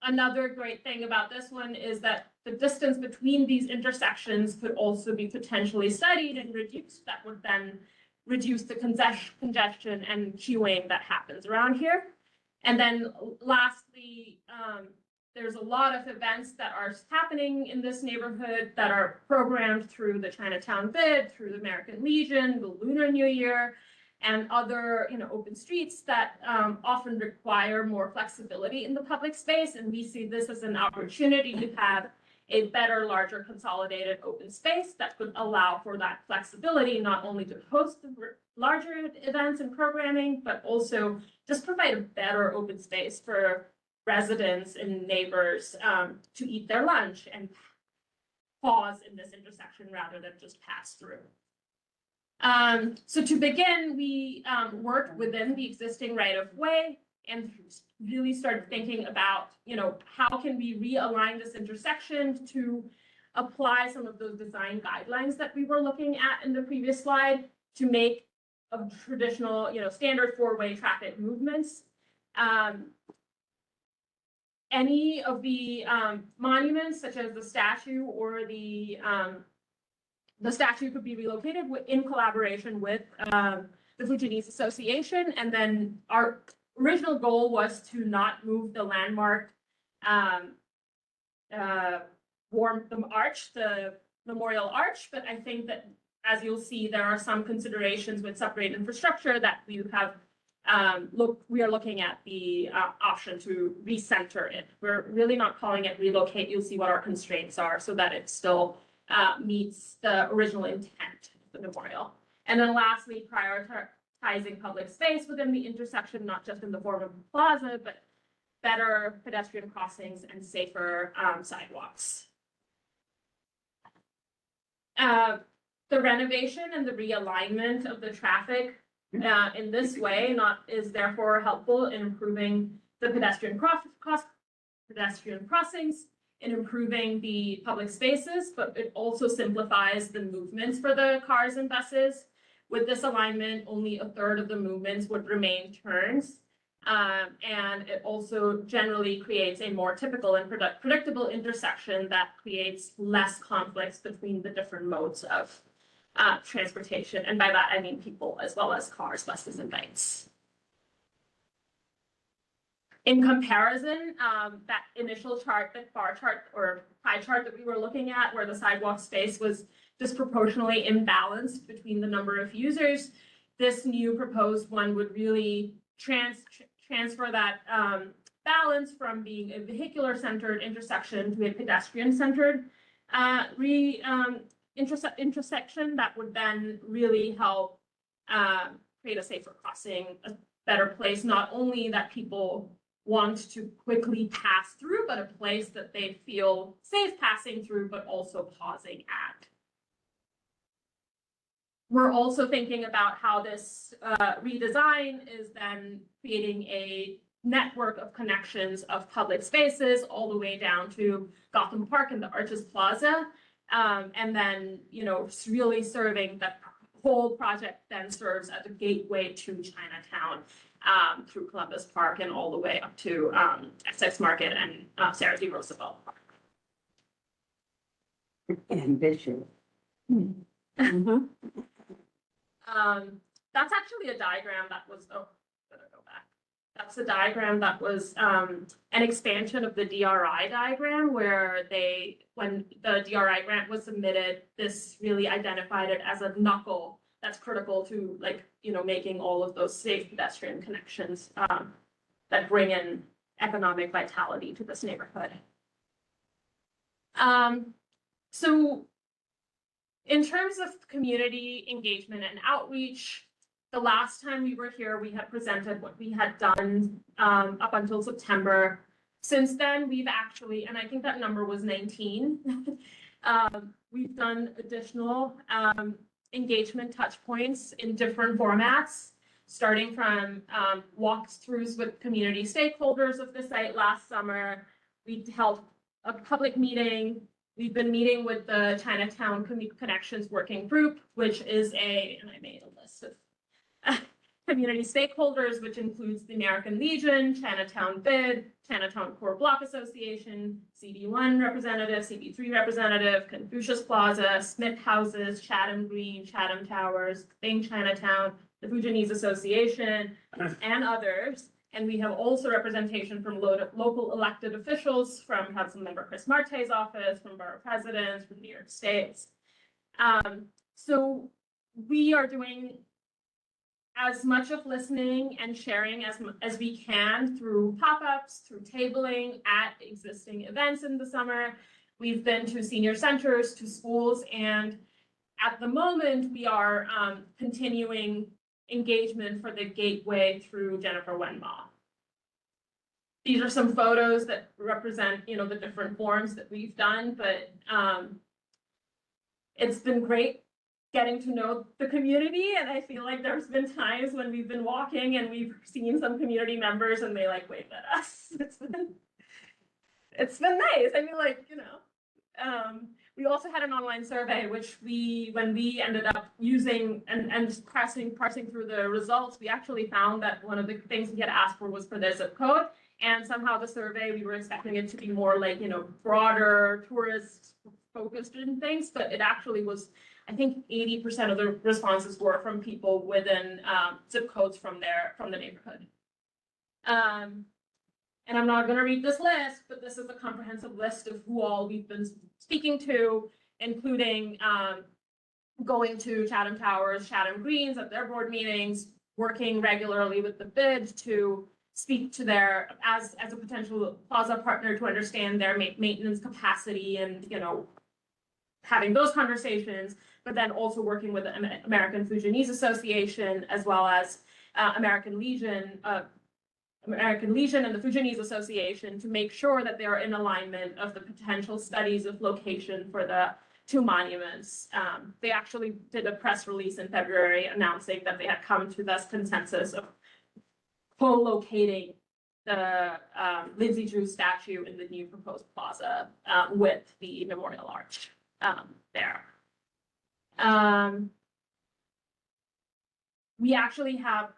Another great thing about this one is that the distance between these intersections could also be potentially studied and reduced. That would then reduce the congestion and queuing that happens around here. And then lastly, there's a lot of events that are happening in this neighborhood that are programmed through the Chinatown Bid, through the American Legion, the Lunar New Year, and other open streets that often require more flexibility in the public space. And we see this as an opportunity to have a better, larger, consolidated open space that could allow for that flexibility, not only to host the larger events and programming, but also just provide a better open space for residents and neighbors to eat their lunch and pause in this intersection rather than just pass through. So to begin, we worked within the existing right-of-way and really started thinking about, how can we realign this intersection to apply some of those design guidelines that we were looking at in the previous slide to make a traditional, standard four-way traffic movements. Any of the monuments, such as the statue or the statue, could be relocated in collaboration with the Fujianese Association. And then our original goal was to not move the landmark the memorial arch, but I think that, as you'll see, there are some considerations with separate infrastructure that we have we are looking at the option to recenter it. We're really not calling it relocate. You'll see what our constraints are so that it still meets the original intent of the memorial. And then lastly, prioritizing public space within the intersection, not just in the form of a plaza, but better pedestrian crossings and safer sidewalks. The renovation and the realignment of the traffic in this way is therefore helpful in improving the pedestrian crossings, in improving the public spaces, but it also simplifies the movements for the cars and buses. With this alignment, only a third of the movements would remain turns. And it also generally creates a more typical and predictable intersection that creates less conflicts between the different modes of transportation. And by that, I mean people as well as cars, buses, and bikes. In comparison, that initial chart, that bar chart or pie chart that we were looking at, where the sidewalk space was disproportionately imbalanced between the number of users, this new proposed one would really transfer that balance from being a vehicular-centered intersection to a pedestrian-centered intersection that would then really help create a safer crossing, a better place, not only that people want to quickly pass through, but a place that they feel safe passing through, but also pausing at. We're also thinking about how this redesign is then creating a network of connections of public spaces all the way down to Gotham Park and the Arches Plaza. And then, you know, really serving that whole project then serves as a gateway to Chinatown through Columbus Park and all the way up to Essex Market and Sarah T. Roosevelt Park. Ambitious. That's actually a diagram that was, oh, better go back. That's a diagram that was an expansion of the DRI diagram where when the DRI grant was submitted, this really identified it as a knuckle that's critical to, like, you know, making all of those safe pedestrian connections that bring in economic vitality to this neighborhood. So in terms of community engagement and outreach, the last time we were here, we had presented what we had done up until September. Since then, we've actually, and I think that number was 19, we've done additional engagement touch points in different formats, starting from walkthroughs with community stakeholders of the site last summer. We held a public meeting. We've been meeting with the Chinatown Connections Working Group, which is and I made a list of community stakeholders, which includes the American Legion, Chinatown BID, Chinatown Core Block Association, CD1 representative, CD3 representative, Confucius Plaza, Smith Houses, Chatham Green, Chatham Towers, Bing Chinatown, the Fujianese Association, and others. And we have also representation from local elected officials, from Councilmember Chris Marte's office, from borough presidents, from New York State. So we are doing as much of listening and sharing as we can through pop-ups, through tabling at existing events in the summer. We've been to senior centers, to schools, and at the moment we are continuing engagement for the gateway through Jennifer Wenma. These are some photos that represent, you know, the different forms that we've done, but it's been great getting to know the community, and I feel like there's been times when we've been walking and we've seen some community members and they like waved at us. It's been nice. I mean, like, you know, we also had an online survey, which when we ended up using and just parsing through the results, we actually found that one of the things we had asked for was for their zip code. And somehow the survey, we were expecting it to be more like, you know, broader tourist focused and things, but it actually was, I think 80% of the responses were from people within zip codes from the neighborhood. And I'm not going to read this list, but this is a comprehensive list of who all we've been speaking to, including going to Chatham Towers, Chatham Greens at their board meetings, working regularly with the BID to speak to their, as a potential plaza partner to understand their maintenance capacity and, you know, having those conversations, but then also working with the American Fujianese Association as well as American Legion and the Fujianese Association to make sure that they are in alignment of the potential studies of location for the two monuments. They actually did a press release in February announcing that they had come to this consensus of co-locating the Lindsay Drew statue in the new proposed plaza with the memorial arch there. We actually have,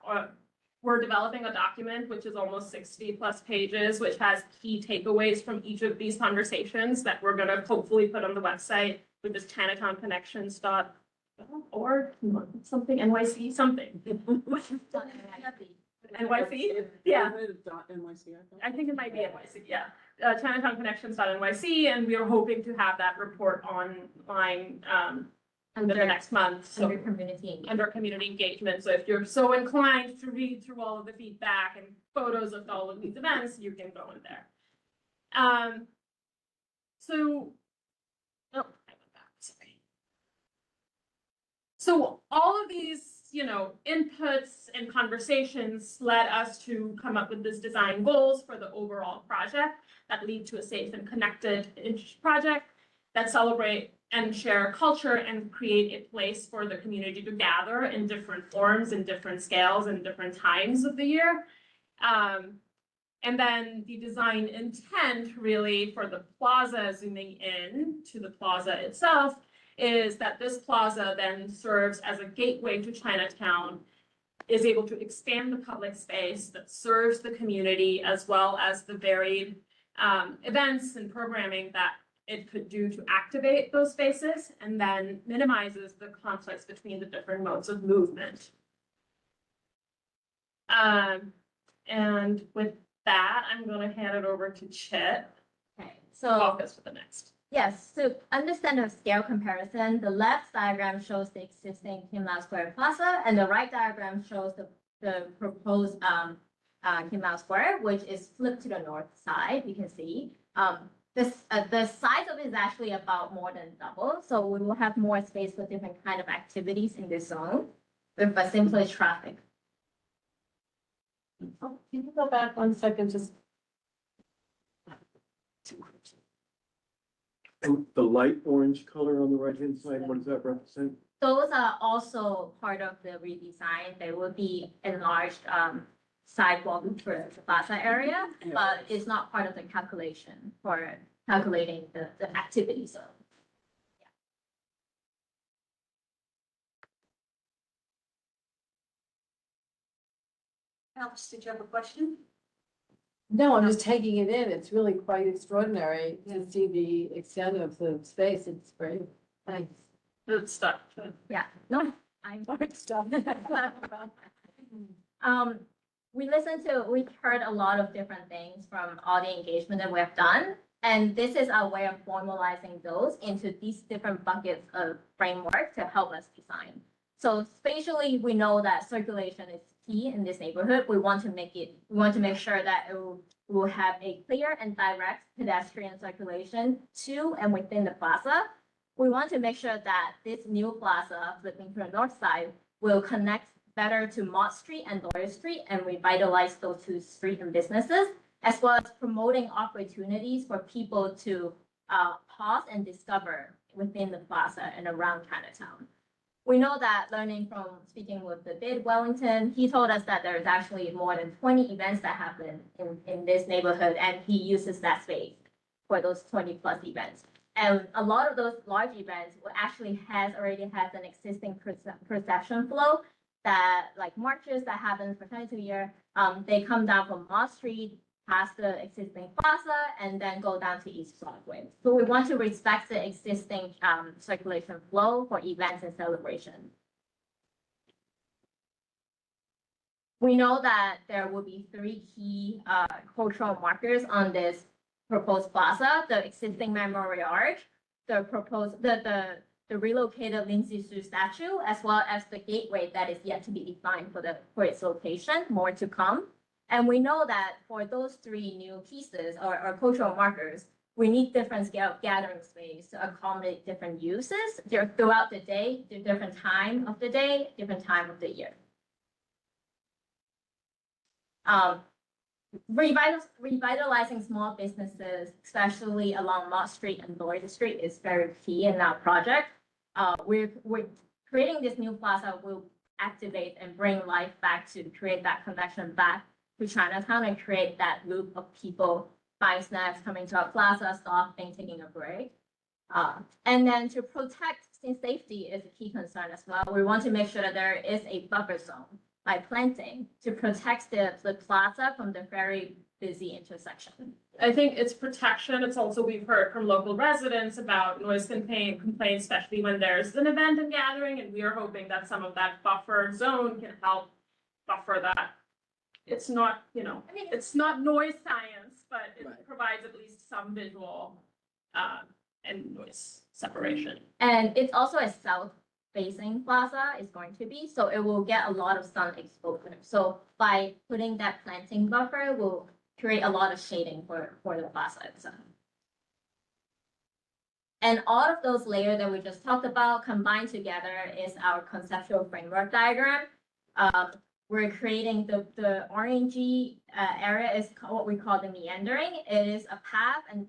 we're developing a document which is almost 60+ pages, which has key takeaways from each of these conversations that we're gonna hopefully put on the website, which is ChinaTownConnections.org, something, NYC, something. NYC? Yeah. I think it might be NYC, yeah. ChinaTownConnections.nyc, and we are hoping to have that report online in the next month. So under community engagement. So if you're so inclined to read through all of the feedback and photos of all of these events, you can go in there. So all of these, inputs and conversations led us to come up with this design goals for the overall project that lead to a safe and connected project that celebrate and share culture and create a place for the community to gather in different forms and different scales and different times of the year. And then the design intent really for the plaza, zooming in to the plaza itself, is that this plaza then serves as a gateway to Chinatown, is able to expand the public space that serves the community as well as the varied events and programming that it could do to activate those spaces, and then minimizes the conflicts between the different modes of movement. And with that, I'm going to hand it over to Chit. Okay, to so walk us for the next. yes, to understand the scale comparison, the left diagram shows the existing Kim Lau Square Plaza, and the right diagram shows the proposed Kim Lau Square, which is flipped to the north side. You can see the size of it is actually about more than double, so we will have more space for different kind of activities in this zone with a simpler traffic. Oh, can you go back 1 second, just. And the light orange color on the right-hand side, what does that represent? Those are also part of the redesign. There will be enlarged sidewalk for the plaza area, but it's not part of the calculation for calculating the activity zone. Alex, did you have a question? No, I'm just taking it in. It's really quite extraordinary to see the extent of the space. It's great. Thanks. Good stuff. Yeah, no, I'm Good stuff. we've heard a lot of different things from all the engagement that we have done. And this is our way of formalizing those into these different buckets of framework to help us design. So spatially, we know that circulation is key in this neighborhood. We want to make sure that it will have a clear and direct pedestrian circulation to and within the plaza. We want to make sure that this new plaza, flipping to the north side, will connect better to Mott Street and Doyer Street and revitalize those two streets and businesses, as well as promoting opportunities for people to pause and discover within the plaza and around Chinatown. We know that learning from speaking with the Bid Wellington, he told us that there is actually more than 20 events that happen in this neighborhood, and he uses that space for those 20+ events. And a lot of those large events actually already has an existing perception flow that, like marches that happens for 22 years, they come down from Mott Street, past the existing plaza, and then go down to East Broadway. So we want to respect the existing circulation flow for events and celebrations. We know that there will be 3 key cultural markers on this proposed plaza: the existing memorial arch, the relocated Lindsay Drew statue, as well as the gateway that is yet to be defined for its location. More to come. And we know that for those 3 new pieces or cultural markers, we need different scale gathering space to accommodate different uses throughout the day, the different time of the day, different time of the year. Revitalizing small businesses, especially along Mott Street and Lloyd Street, is very key in our project. We're creating this new plaza will activate and bring life back to create that connection back to Chinatown and create that loop of people buying snacks, coming to our plaza, stopping, taking a break. And then to protect, since safety is a key concern as well, we want to make sure that there is a buffer zone by planting to protect the plaza from the very busy intersection. I think it's protection. It's also, we've heard from local residents about noise complaints, especially when there's an event and gathering, and we are hoping that some of that buffer zone can help buffer that. It's not, you know, it's not noise science, but it provides at least some visual and noise separation. And it's also a south-facing plaza is going to be, so it will get a lot of sun exposure. So by putting that planting buffer, will create a lot of shading for the plaza itself. And all of those layers that we just talked about combined together is our conceptual framework diagram. We're creating the orangey area is what we call the meandering. It is a path and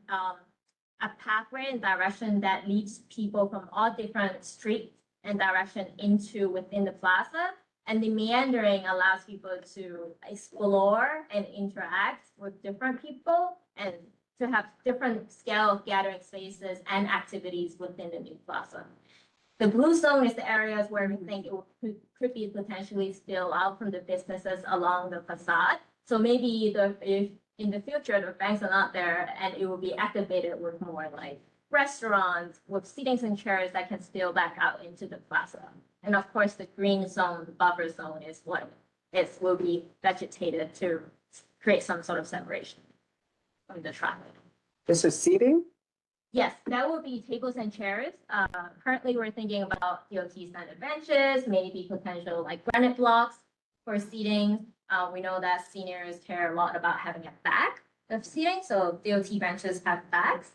a pathway and direction that leads people from all different streets and direction into within the plaza. And the meandering allows people to explore and interact with different people and to have different scale of gathering spaces and activities within the new plaza. The blue zone is the areas where we think it could be potentially spill out from the businesses along the facade. So maybe if in the future, the banks are not there and it will be activated with more like restaurants with seatings and chairs that can spill back out into the plaza. And of course, the green zone, the buffer zone is what will be vegetated to create some sort of separation from the traffic. Is there seating? Yes, that would be tables and chairs. Currently, we're thinking about DOT standard benches, maybe potential like granite blocks for seating. We know that seniors care a lot about having a back of seating, so DOT benches have backs.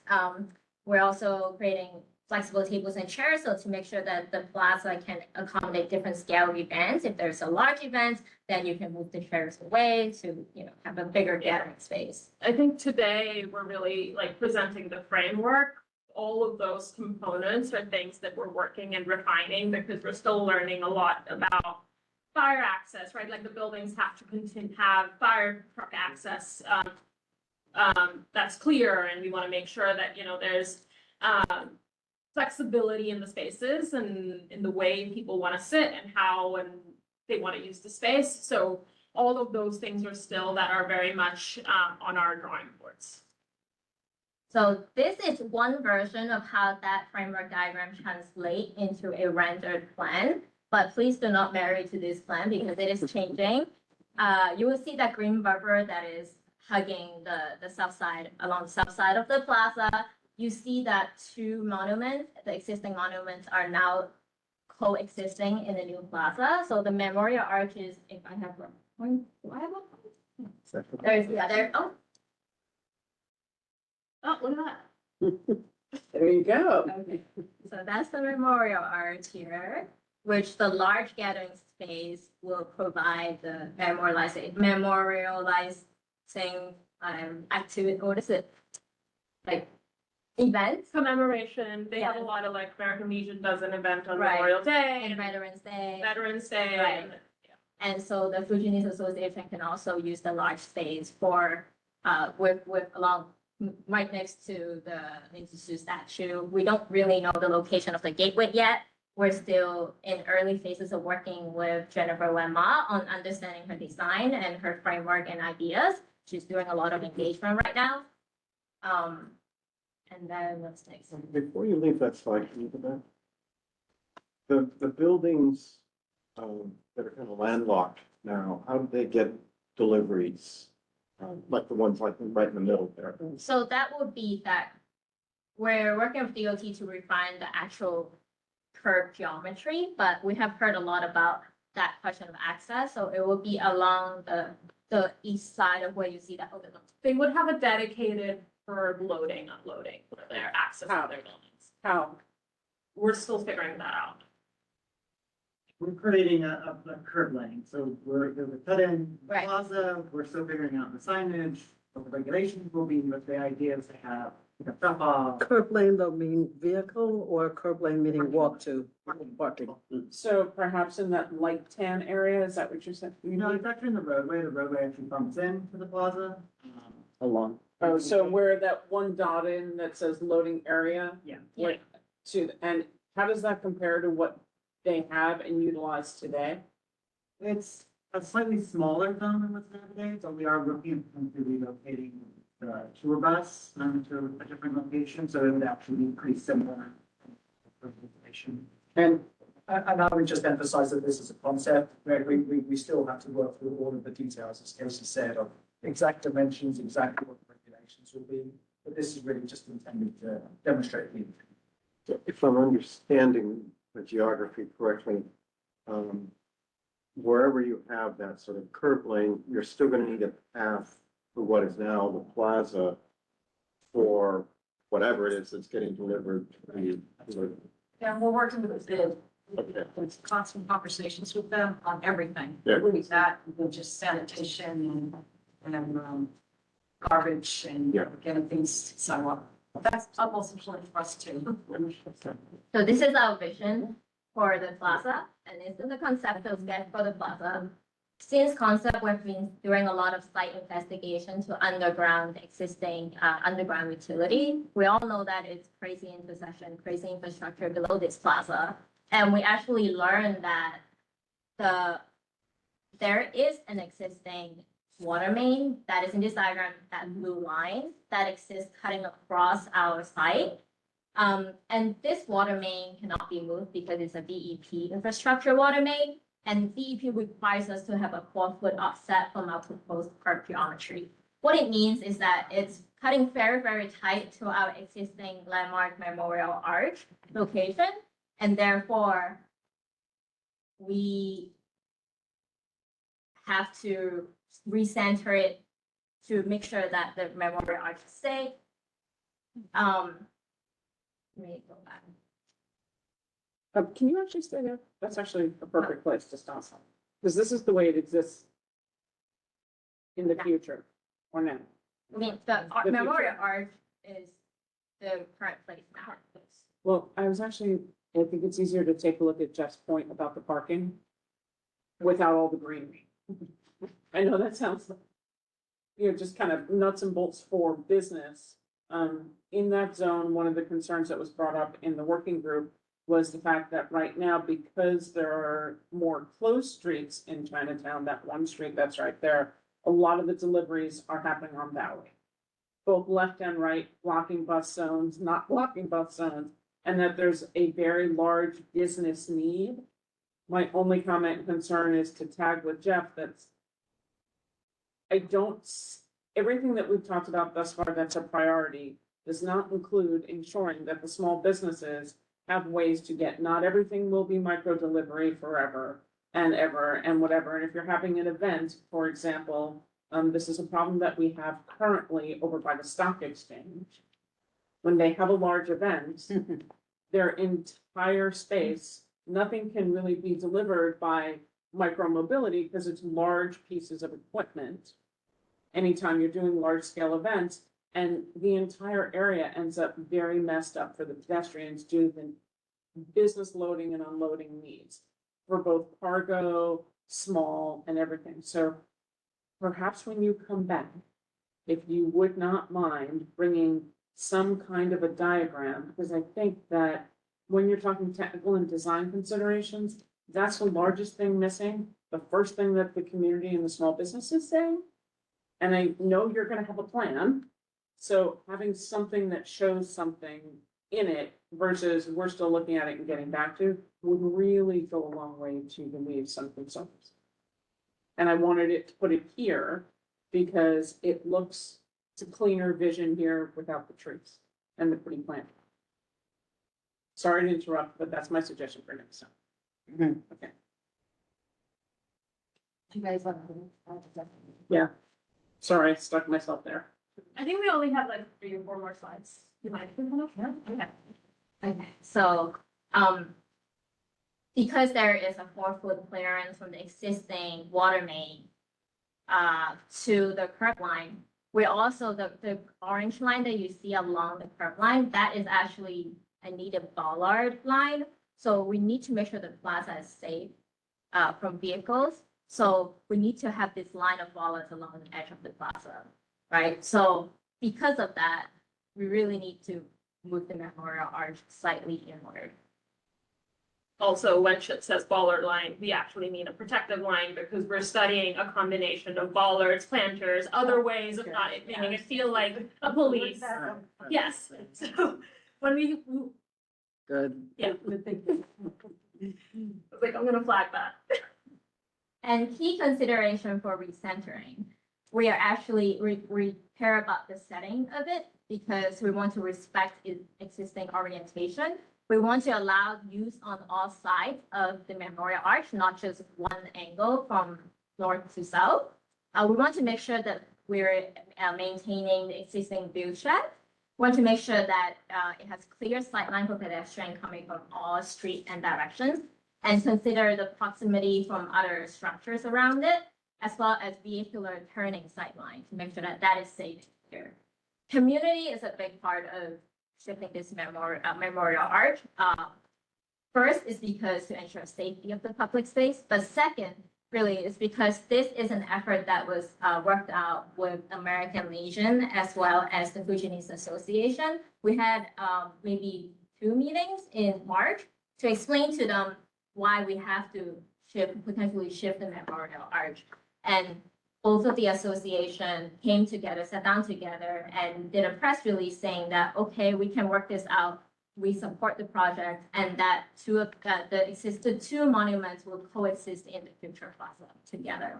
We're also creating flexible tables and chairs, so to make sure that the plaza can accommodate different scale events. If there's a large event, then you can move the chairs away to, you know, have a bigger gathering space. I think today we're really like presenting the framework. All of those components are things that we're working and refining because we're still learning a lot about fire access, right? Like the buildings have to have fire truck access. That's clear, and we want to make sure that, you know, there's flexibility in the spaces and in the way people want to sit and how and they want to use the space. So all of those things are still that are very much on our drawing boards. So this is one version of how that framework diagram translates into a rendered plan, but please do not marry to this plan because it is changing. You will see that green buffer that is hugging the south side, along the south side of the plaza. You see that two monuments, the existing monuments, are now coexisting in the new plaza. So the memorial arches, if I have one, do I have one? There's the other. Oh, look at that. There you go. Okay, so that's the memorial arch here, which the large gathering space will provide the memorializing activity. What is it? Like events? Commemoration. They have a Yes. lot of like American Legion does an event on Right. Memorial Day And Veterans Day. Veterans Day. Right. and- And so the Fujianese Association can also use the large space for, with along right next to the Institute statue. We don't really know the location of the gateway yet. We're still in early phases of working with Jennifer Wenma on understanding her design and her framework and ideas. She's doing a lot of engagement right now. And then what's next? Before you leave that slide, can you go back? The buildings, that are kind of landlocked now, how do they get deliveries? Like the ones like right in the middle there? So that would be that we're working with DOT to refine the actual curb geometry, but we have heard a lot about that question of access. So it will be along the east side of where you see that overlook. They would have a dedicated for loading, unloading, for their access to their buildings. How? We're still figuring that out. We're creating a curb lane, so we're cut in Right. plaza, we're still figuring out the signage, what the regulations will be, but the idea is to have a drop off. Curb lane though mean vehicle or curb lane meaning walk to parking? So perhaps in that light tan area, is that what you're saying? You know, it's actually in the roadway actually bumps into the plaza. Along. Oh, so where that one dot in that says loading area? Yeah. What, and how does that compare to what they have and utilize today? It's a slightly smaller zone than what's there today, so we are looking into relocating the tour bus to a different location, so it would actually be pretty similar. And I would just emphasize that this is a concept, where we still have to work through all of the details, as Casey said, of exact dimensions, exactly what the regulations will be. But this is really just intended to demonstrate the. If I'm understanding the geography correctly, wherever you have that sort of curb lane, you're still gonna need a path for what is now the plaza for whatever it is that's getting delivered to be delivered. And we're working with the, constant conversations with them on everything. Yeah. Including that, and just sanitation and garbage and Yeah. getting things sidewalk. That's almost important for us too. So this is our vision for the plaza, and this is the conceptual sketch for the plaza. Since concept, we've been doing a lot of site investigation to underground existing underground utility. We all know that it's crazy intersection, crazy infrastructure below this plaza. And we actually learned that there is an existing water main that is in this diagram, that blue line that exists cutting across our site. And this water main cannot be moved because it's a DEP infrastructure water main. And DEP requires us to have a 4-foot offset from our proposed curb geometry. What it means is that it's cutting very, very tight to our existing landmark Memorial Arch location. And therefore, we have to recenter it to make sure that the Memorial Arch is safe. Let me go back. Can you actually stay there? That's actually a perfect place to stop. Because this is the way it exists in the future, or now. I mean, the future. Memorial Arch is the current place now. Well, I think it's easier to take a look at Jeff's point about the parking without all the greenery. I know that sounds like, just kind of nuts and bolts for business. In that zone, one of the concerns that was brought up in the working group was the fact that right now, because there are more closed streets in Chinatown, that one street that's right there, a lot of the deliveries are happening on Valley. Both left and right, blocking bus zones, not blocking bus zones, and that there's a very large business need. My only comment and concern is to tag with Jeff, everything that we've talked about thus far that's a priority does not include ensuring that the small businesses have ways to get, not everything will be micro delivery forever and ever and whatever. And if you're having an event, for example, this is a problem that we have currently over by the stock exchange. When they have a large event, their entire space, nothing can really be delivered by micro mobility because it's large pieces of equipment. Anytime you're doing large scale events, and the entire area ends up very messed up for the pedestrians due to the business loading and unloading needs for both cargo, small, and everything. So perhaps when you come back, if you would not mind bringing some kind of a diagram, because I think that when you're talking technical and design considerations, that's the largest thing missing, the first thing that the community and the small businesses say. And I know you're gonna have a plan. So having something that shows something in it versus we're still looking at it and getting back to would really go a long way to relieve some concerns. And I wanted it to put it here because it looks, it's a cleaner vision here without the trees and the pretty plant. Sorry to interrupt, but that's my suggestion for next time. Okay. You guys want to? Yeah. Sorry, I stuck myself there. I think we only have like 3 or 4 more slides. You mind? Okay. Okay, so, because there is a 4-foot clearance from the existing water main to the curb line, we also, the orange line that you see along the curb line, that is actually a needed bollard line. So we need to make sure the plaza is safe from vehicles. So we need to have this line of bollards along the edge of the plaza, right? So because of that, we really need to move the memorial arch slightly inward. Also, when Chip says bollard line, we actually mean a protective line because we're studying a combination of bollards, planters, other ways of not making it feel like a police. Yes, so when we, Good. yeah, I was like, I'm gonna flag that. And key consideration for recentering, we are actually, we care about the setting of it because we want to respect its existing orientation. We want to allow use on all sides of the memorial arch, not just one angle from north to south. We want to make sure that we're maintaining the existing view shed. We want to make sure that it has clear sight line for pedestrian coming from all streets and directions, and consider the proximity from other structures around it, as well as vehicular turning sight line to make sure that that is safe here. Community is a big part of shifting this memorial arch. First is because to ensure safety of the public space, but second, really, is because this is an effort that was worked out with American Legion as well as the Fujianese Association. We had maybe 2 meetings in March to explain to them why we have to potentially shift the memorial arch. And both of the association came together, sat down together and did a press release saying that, okay, we can work this out. We support the project and that the existed 2 monuments will coexist in the future plaza together.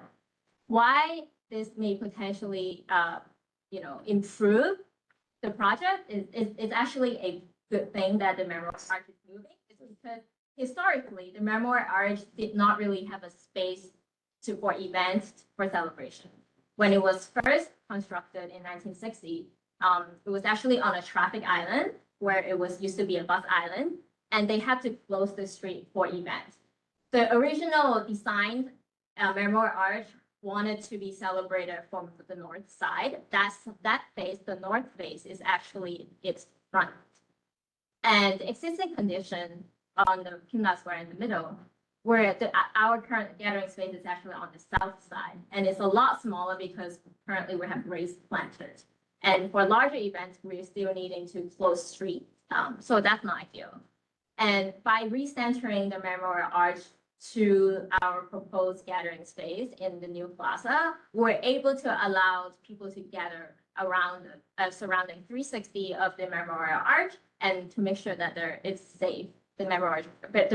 Why this may potentially, improve the project is actually a good thing that the memorial arch is moving. It's because historically, the memorial arch did not really have a space for events, for celebration. When it was first constructed in 1960, it was actually on a traffic island where it was used to be a bus island, and they had to close the street for events. The original design, memorial arch, wanted to be celebrated from the north side. That face, the north face, is actually its front. And the existing condition on the Kim-Na Square in the middle, where our current gathering space is actually on the south side. And it's a lot smaller because currently we have raised planters. And for larger events, we're still needing to close streets. So that's not ideal. And by recentering the memorial arch to our proposed gathering space in the new plaza, we're able to allow people to gather around surrounding 360 of the memorial arch and to make sure that it's safe. The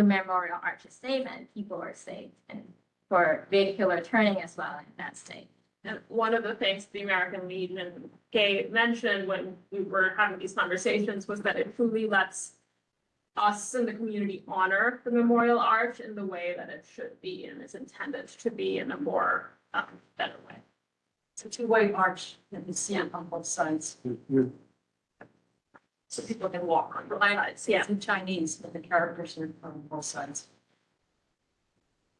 memorial arch is safe and people are safe, and for vehicular turning as well, and that's safe. And one of the things the American Legion mentioned when we were having these conversations was that it truly lets us in the community honor the memorial arch in the way that it should be and is intended to be in a more better way. It's a 2-way arch that you see on both sides. So people can walk on both sides. Yeah. It's in Chinese, but the characters are on both sides.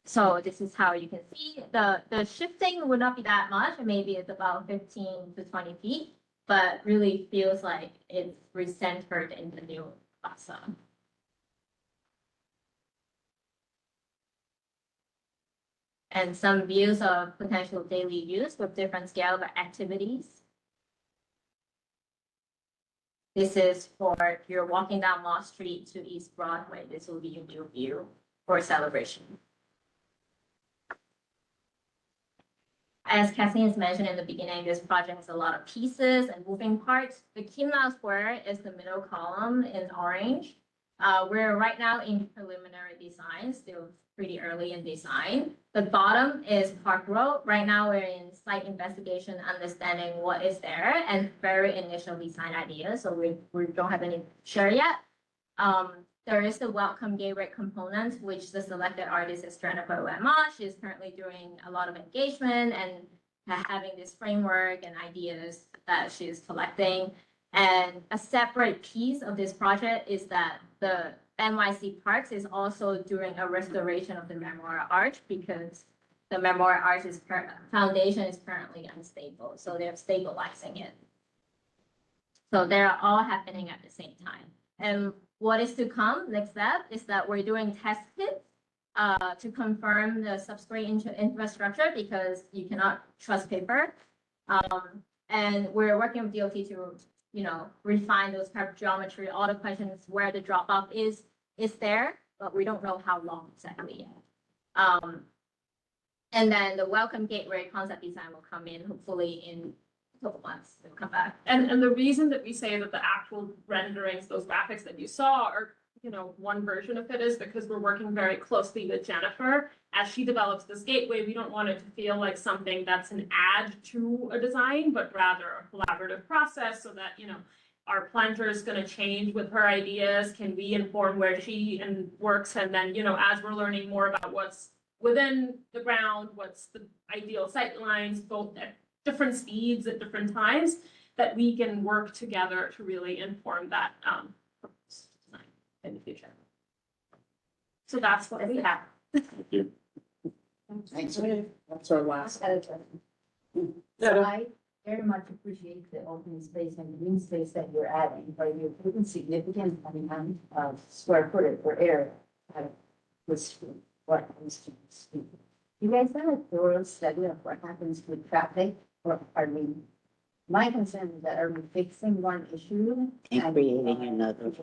So this is how you can see the shifting would not be that much. Maybe it's about 15 to 20 feet, but really feels like it's recentered in the new plaza. And some views of potential daily use with different scale of activities. This is for if you're walking down Moss Street to East Broadway, this will be your new view for celebration. As Kathleen has mentioned in the beginning, this project has a lot of pieces and moving parts. The Kim-Na Square is the middle column in orange. We're right now in preliminary design, still pretty early in design. The bottom is Park Road. Right now we're in site investigation, understanding what is there and very initial design ideas. So we don't have any share yet. There is the Welcome Gateway component, which the selected artist is Jennifer Wemma. She's currently doing a lot of engagement and having this framework and ideas that she's collecting. And a separate piece of this project is that the NYC Parks is also doing a restoration of the Memorial Arch because the Memorial Arch foundation is currently unstable, so they're stabilizing it. So they're all happening at the same time. And what is to come, next step, is that we're doing test kits to confirm the substrate infrastructure because you cannot trust paper. And we're working with DOT to, refine those type of geometry. All the questions where the drop off is there, but we don't know how long exactly yet. And then the welcome gateway concept design will come in hopefully in a couple months. It'll come back. And the reason that we say that the actual renderings, those graphics that you saw are, one version of it is because we're working very closely with Jennifer. As she develops this gateway, we don't want it to feel like something that's an add to a design, but rather a collaborative process so that, our planter is going to change with her ideas. Can we inform where she works? And then, as we're learning more about what's within the ground, what's the ideal sight lines, both at different speeds at different times, that we can work together to really inform that design in the future. So that's what we have. Thanks. That's our last. So I very much appreciate the open space and green space that you're adding, but you're putting significant amount of square footage or area out of this what comes to speak. You guys done a thorough study of what happens with traffic, or are we? My concern is that are we fixing one issue and creating another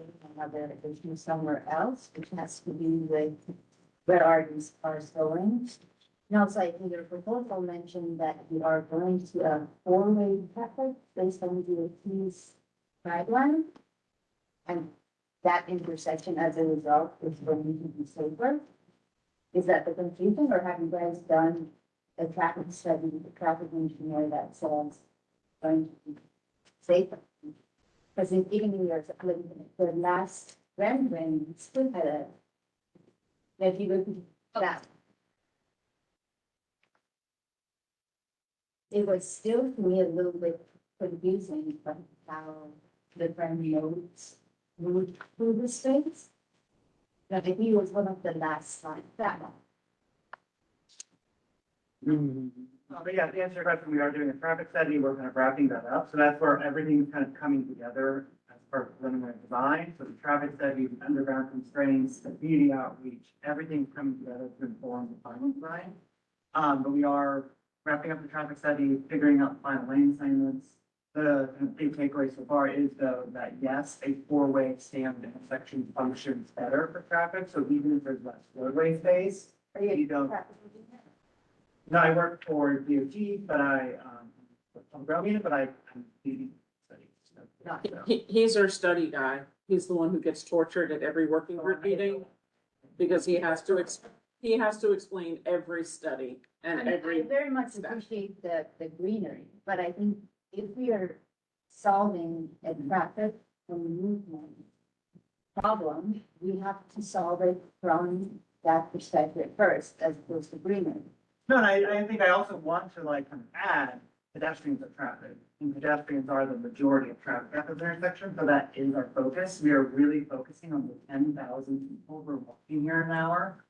issue somewhere else, which has to do with where are these cars going? And also, I think your proposal mentioned that you are going to a four-way traffic based on DOT's guideline. And that intersection as a result is going to be safer. Is that the confusion, or have you guys done a traffic study, a traffic engineer that says going to be safer? Because even in your, the last rendering, you still had a, if you look at that, it was still to me a little bit confusing, but how different nodes moved through the space. But I think it was one of the last slides, that one. But yeah, to answer your question, we are doing a traffic study, we're kind of wrapping that up, so that's where everything's kind of coming together as part of preliminary design, so the traffic study, the underground constraints, the community outreach, everything's coming together to inform the final design. But we are wrapping up the traffic study, figuring out the final lane assignments. The big takeaway so far is though that yes, a four-way stand intersection functions better for traffic, so even if there's less roadway space, you don't. No, I work for DOT, but I'm leading studies. He's our study guy. He's the one who gets tortured at every working group meeting because he has to explain every study and every. I very much appreciate the greenery, but I think if we are solving a traffic and movement problem, we have to solve it from that perspective first, as opposed to greenery. No, and I think I also want to kind of add pedestrians of traffic, and pedestrians are the majority of traffic at this intersection, so that is our focus. We are really focusing on the 10,000 people who are walking here an hour.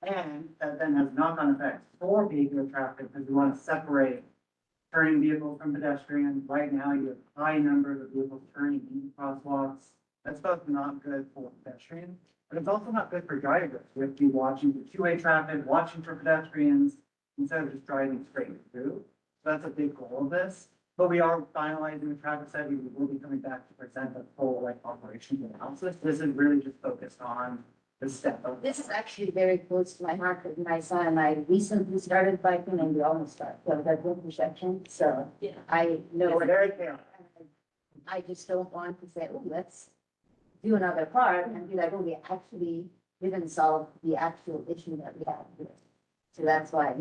And that then has knock-on effects for vehicular traffic, because we want to separate turning vehicles from pedestrians. Right now, you have high numbers of vehicles turning into crosswalks. That's both not good for pedestrians, but it's also not good for drivers. We have to be watching for two-way traffic, watching for pedestrians, instead of just driving straight through. So that's a big goal of this. But we are finalizing the traffic study. We will be coming back to present a full operations analysis. This is really just focused on the step of. This is actually very close to my heart, because my son and I recently started biking and we almost started, so that good perception, so I know. It's very chaotic. I just don't want to say, oh, let's do another part and be like, oh, we actually didn't solve the actual issue that we have here. So that's why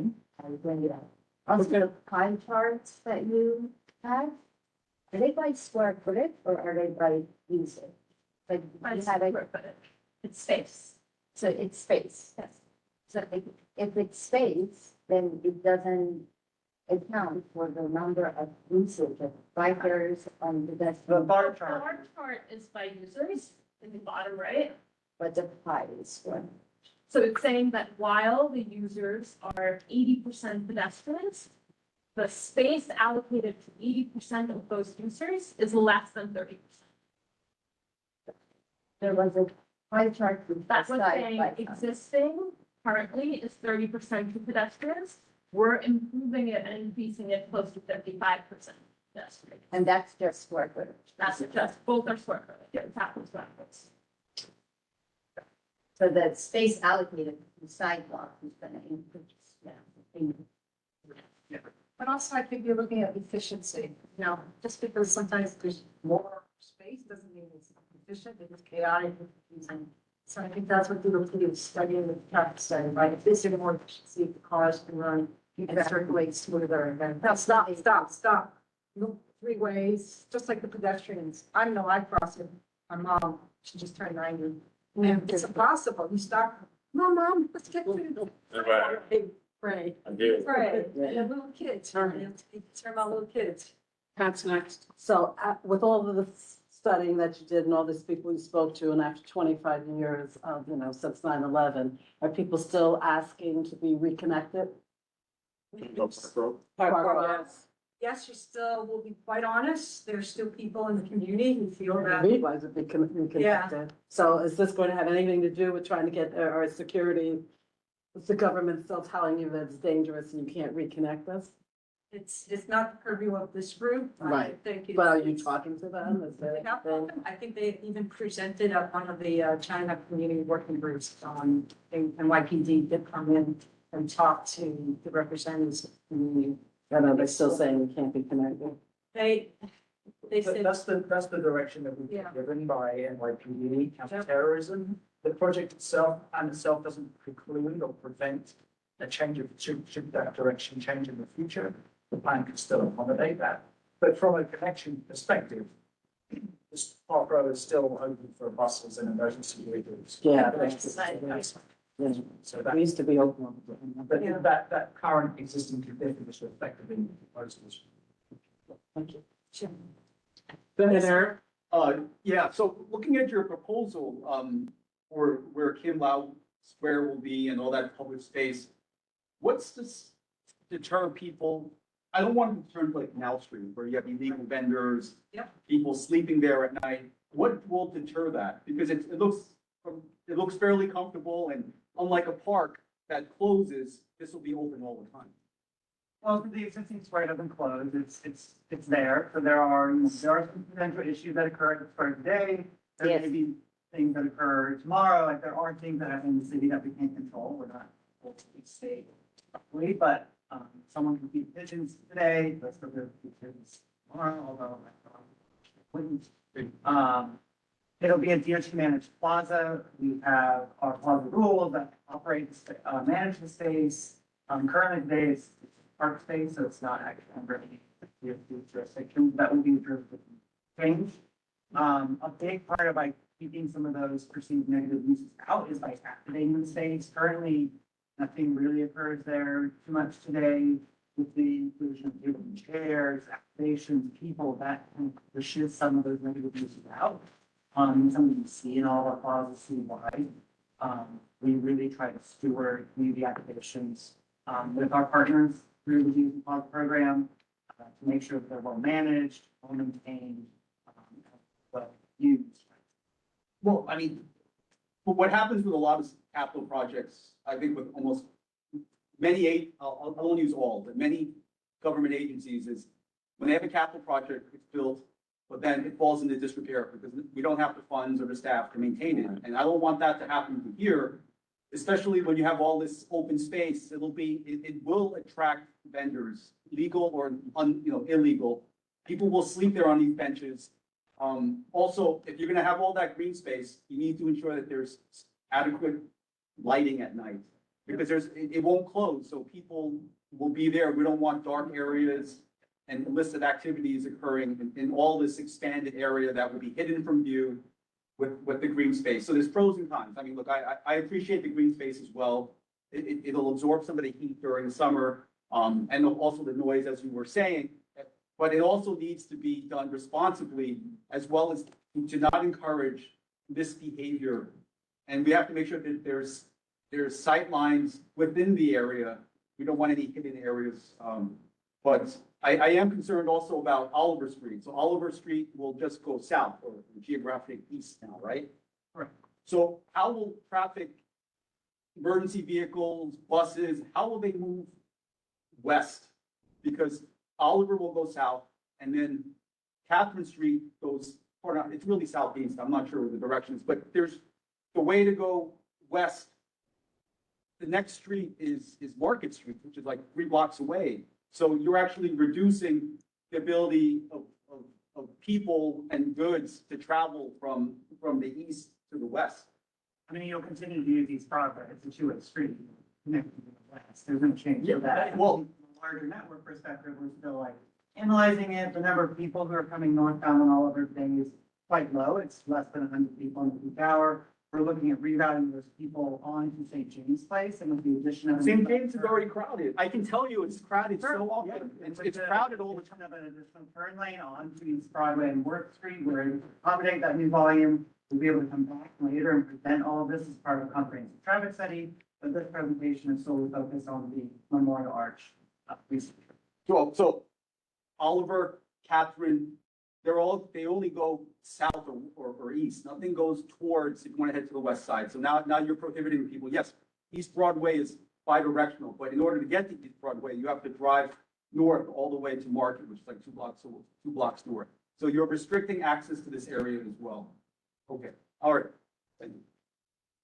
I bring it up. Also, the pie charts that you have, are they by square footage or are they by user? Like, By you had square footage. It's space. so it's space. Yes. So if it's space, then it doesn't account for the number of usage of bikers and The pedestrians, bar The chart. bar chart is by users in the bottom right. but the pie is one. So it's saying that while the users are 80% pedestrians, the space allocated to 80% of those users is less than 30%. There was a pie chart with That's what's side saying by side. existing currently is 30% to pedestrians. We're improving it and increasing it close to 55% pedestrians. And that's just square footage. That's just, both are square footage, it's apples to apples. So that space allocated to sidewalk is gonna increase, But also I think you're looking at efficiency, you know, just because sometimes there's more space doesn't mean it's efficient, it is chaotic, it's confusing. So I think that's what people do, studying the traffic study, right? If this is more efficiency, the cars can run and circulate smoother and then, now stop. No, three ways, just like the pedestrians. I know I cross it, my mom, she just turned 90. And it's impossible, you stop, mom, let's get through. Right. Big pray. I do. Pray, and little kids, turn about little kids. Pat's next. So with all of the studying that you did and all these people you spoke to, and after 25 years of, since 9/11, are people still asking to be reconnected? Yes. Yes, you still, will be quite honest, there's still people in the community who feel that. We want to be reconnected. So is this going to have anything to do with trying to get our security? Is the government still telling you that it's dangerous and you can't reconnect us? It's not the purview of this group. Right. I think But are you it's- talking to them? Is there We have anything? them. I think they even presented at one of the China community working groups on, and NYPD did come in and talk to the representatives of the community. And are they still saying we can't be connected? They said. That's the direction that we've been Yeah. given by NYPD, counterterrorism. The project itself doesn't preclude or prevent a change of, should that direction change in the future, the plan could still accommodate that. But from a connection perspective, this Park Road is still open for buses and emergency vehicles. Yeah. So It that, needs to be open. but that current existing condition is reflected in the proposals. Thank you. Go ahead, Eric. Yeah, so looking at your proposal, for where Kim Lau Square will be and all that public space, what's this deter people? I don't want it to turn like Canal Street where you have illegal vendors. Yep. People sleeping there at night. What will deter that? Because it looks fairly comfortable, and unlike a park that closes, this will be open all the time. Well, the existing square doesn't close, it's there, so there are some potential issues that occur at the start of the day. There may Yes. be things that occur tomorrow, like there are things that happen in the city that we can't control, we're not able to say properly, but, someone can feed pigeons today, let's go to feed pigeons tomorrow, although I wouldn't. It'll be a DOT managed plaza, we have our plaza rules that operate, manage the space. Currently today it's park space, so it's not actually under any DOT jurisdiction, that will be jurisdiction change. A big part of by keeping some of those perceived negative uses out is by activating the space. Currently, nothing really occurs there too much today with the inclusion of table and chairs, activations, people that kind of pushes some of those negative uses out. Something you see in all our plazas citywide. We really try to steward community activations with our partners through the Youth Plaza program to make sure that they're well managed, well maintained, well used. Well, I mean, but what happens with a lot of capital projects, I think with almost many, I won't use all, but many government agencies is when they have a capital project, it's built, but then it falls into disrepair because we don't have the funds or the staff to maintain it. And I don't want that to happen here, especially when you have all this open space. It will attract vendors, legal or illegal. People will sleep there on these benches. Also, if you're gonna have all that green space, you need to ensure that there's adequate lighting at night. Because it won't close, so people will be there. We don't want dark areas and illicit activities occurring in all this expanded area that will be hidden from view with the green space. So there's pros and cons. I mean, look, I appreciate the green space as well. It'll absorb some of the heat during the summer. and also the noise, as you were saying. But it also needs to be done responsibly, as well as to not encourage this behavior. And we have to make sure that there's sight lines within the area. We don't want any hidden areas. But I am concerned also about Oliver Street. So Oliver Street will just go south or geographic east now, right? Right. So how will traffic, emergency vehicles, buses, how will they move west? Because Oliver will go south and then Catherine Street goes, or it's really southeast. I'm not sure what the directions, but there's the way to go west. The next street is Market Street, which is like 3 blocks away. So you're actually reducing the ability of people and goods to travel from the east to the west. I mean, you'll continue to use these progress, it's a two-way street. Connecting to the west. There's no change to that. Well, From a larger network perspective, we're still like analyzing it. The number of people who are coming northbound on Oliver Day is quite low. It's less than 100 people in the peak hour. We're looking at rerouting those people onto St. James Place and with the addition of. St. James is already crowded. I can tell you it's crowded so Yeah, often. and It's with crowded all the addition time. of an additional turn lane onto East Broadway and Worth Street, where to accommodate that new volume, we'll be able to come back later and present all of this as part of a comprehensive traffic study. But this presentation is solely focused on the Memorial Arch. So Oliver, Catherine, they only go south or east. Nothing goes towards, if you want to head to the west side. So now you're prohibiting people. Yes, East Broadway is bi-directional, but in order to get to East Broadway, you have to drive north all the way to Market, which is like 2 blocks north. So you're restricting access to this area as well. Okay, all right. Thank you.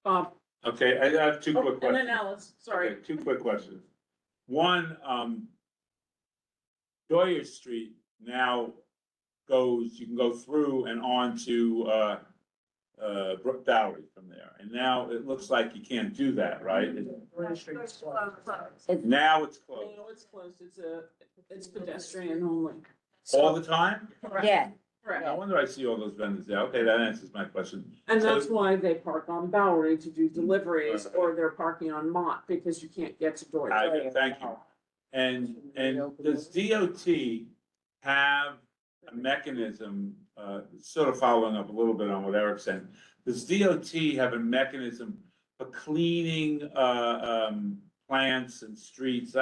Bob, Okay, I have 2 quick and questions. then Alice, sorry. Okay, 2 quick questions. One, Doyer Street now you can go through and on to, Brook Dowry from there. And now it looks like you can't do that, right? Now it's closed. No, it's closed, it's pedestrian only. All the time? Correct. Yeah. Correct. No wonder I see all those vendors there. Okay, that answers my question. And So- that's why they park on Bowery to do deliveries, or they're parking on Mott, because you can't get to Doyle. Thank you. And does DOT have a mechanism, sort of following up a little bit on what Eric said? Does DOT have a mechanism for cleaning, plants and streets?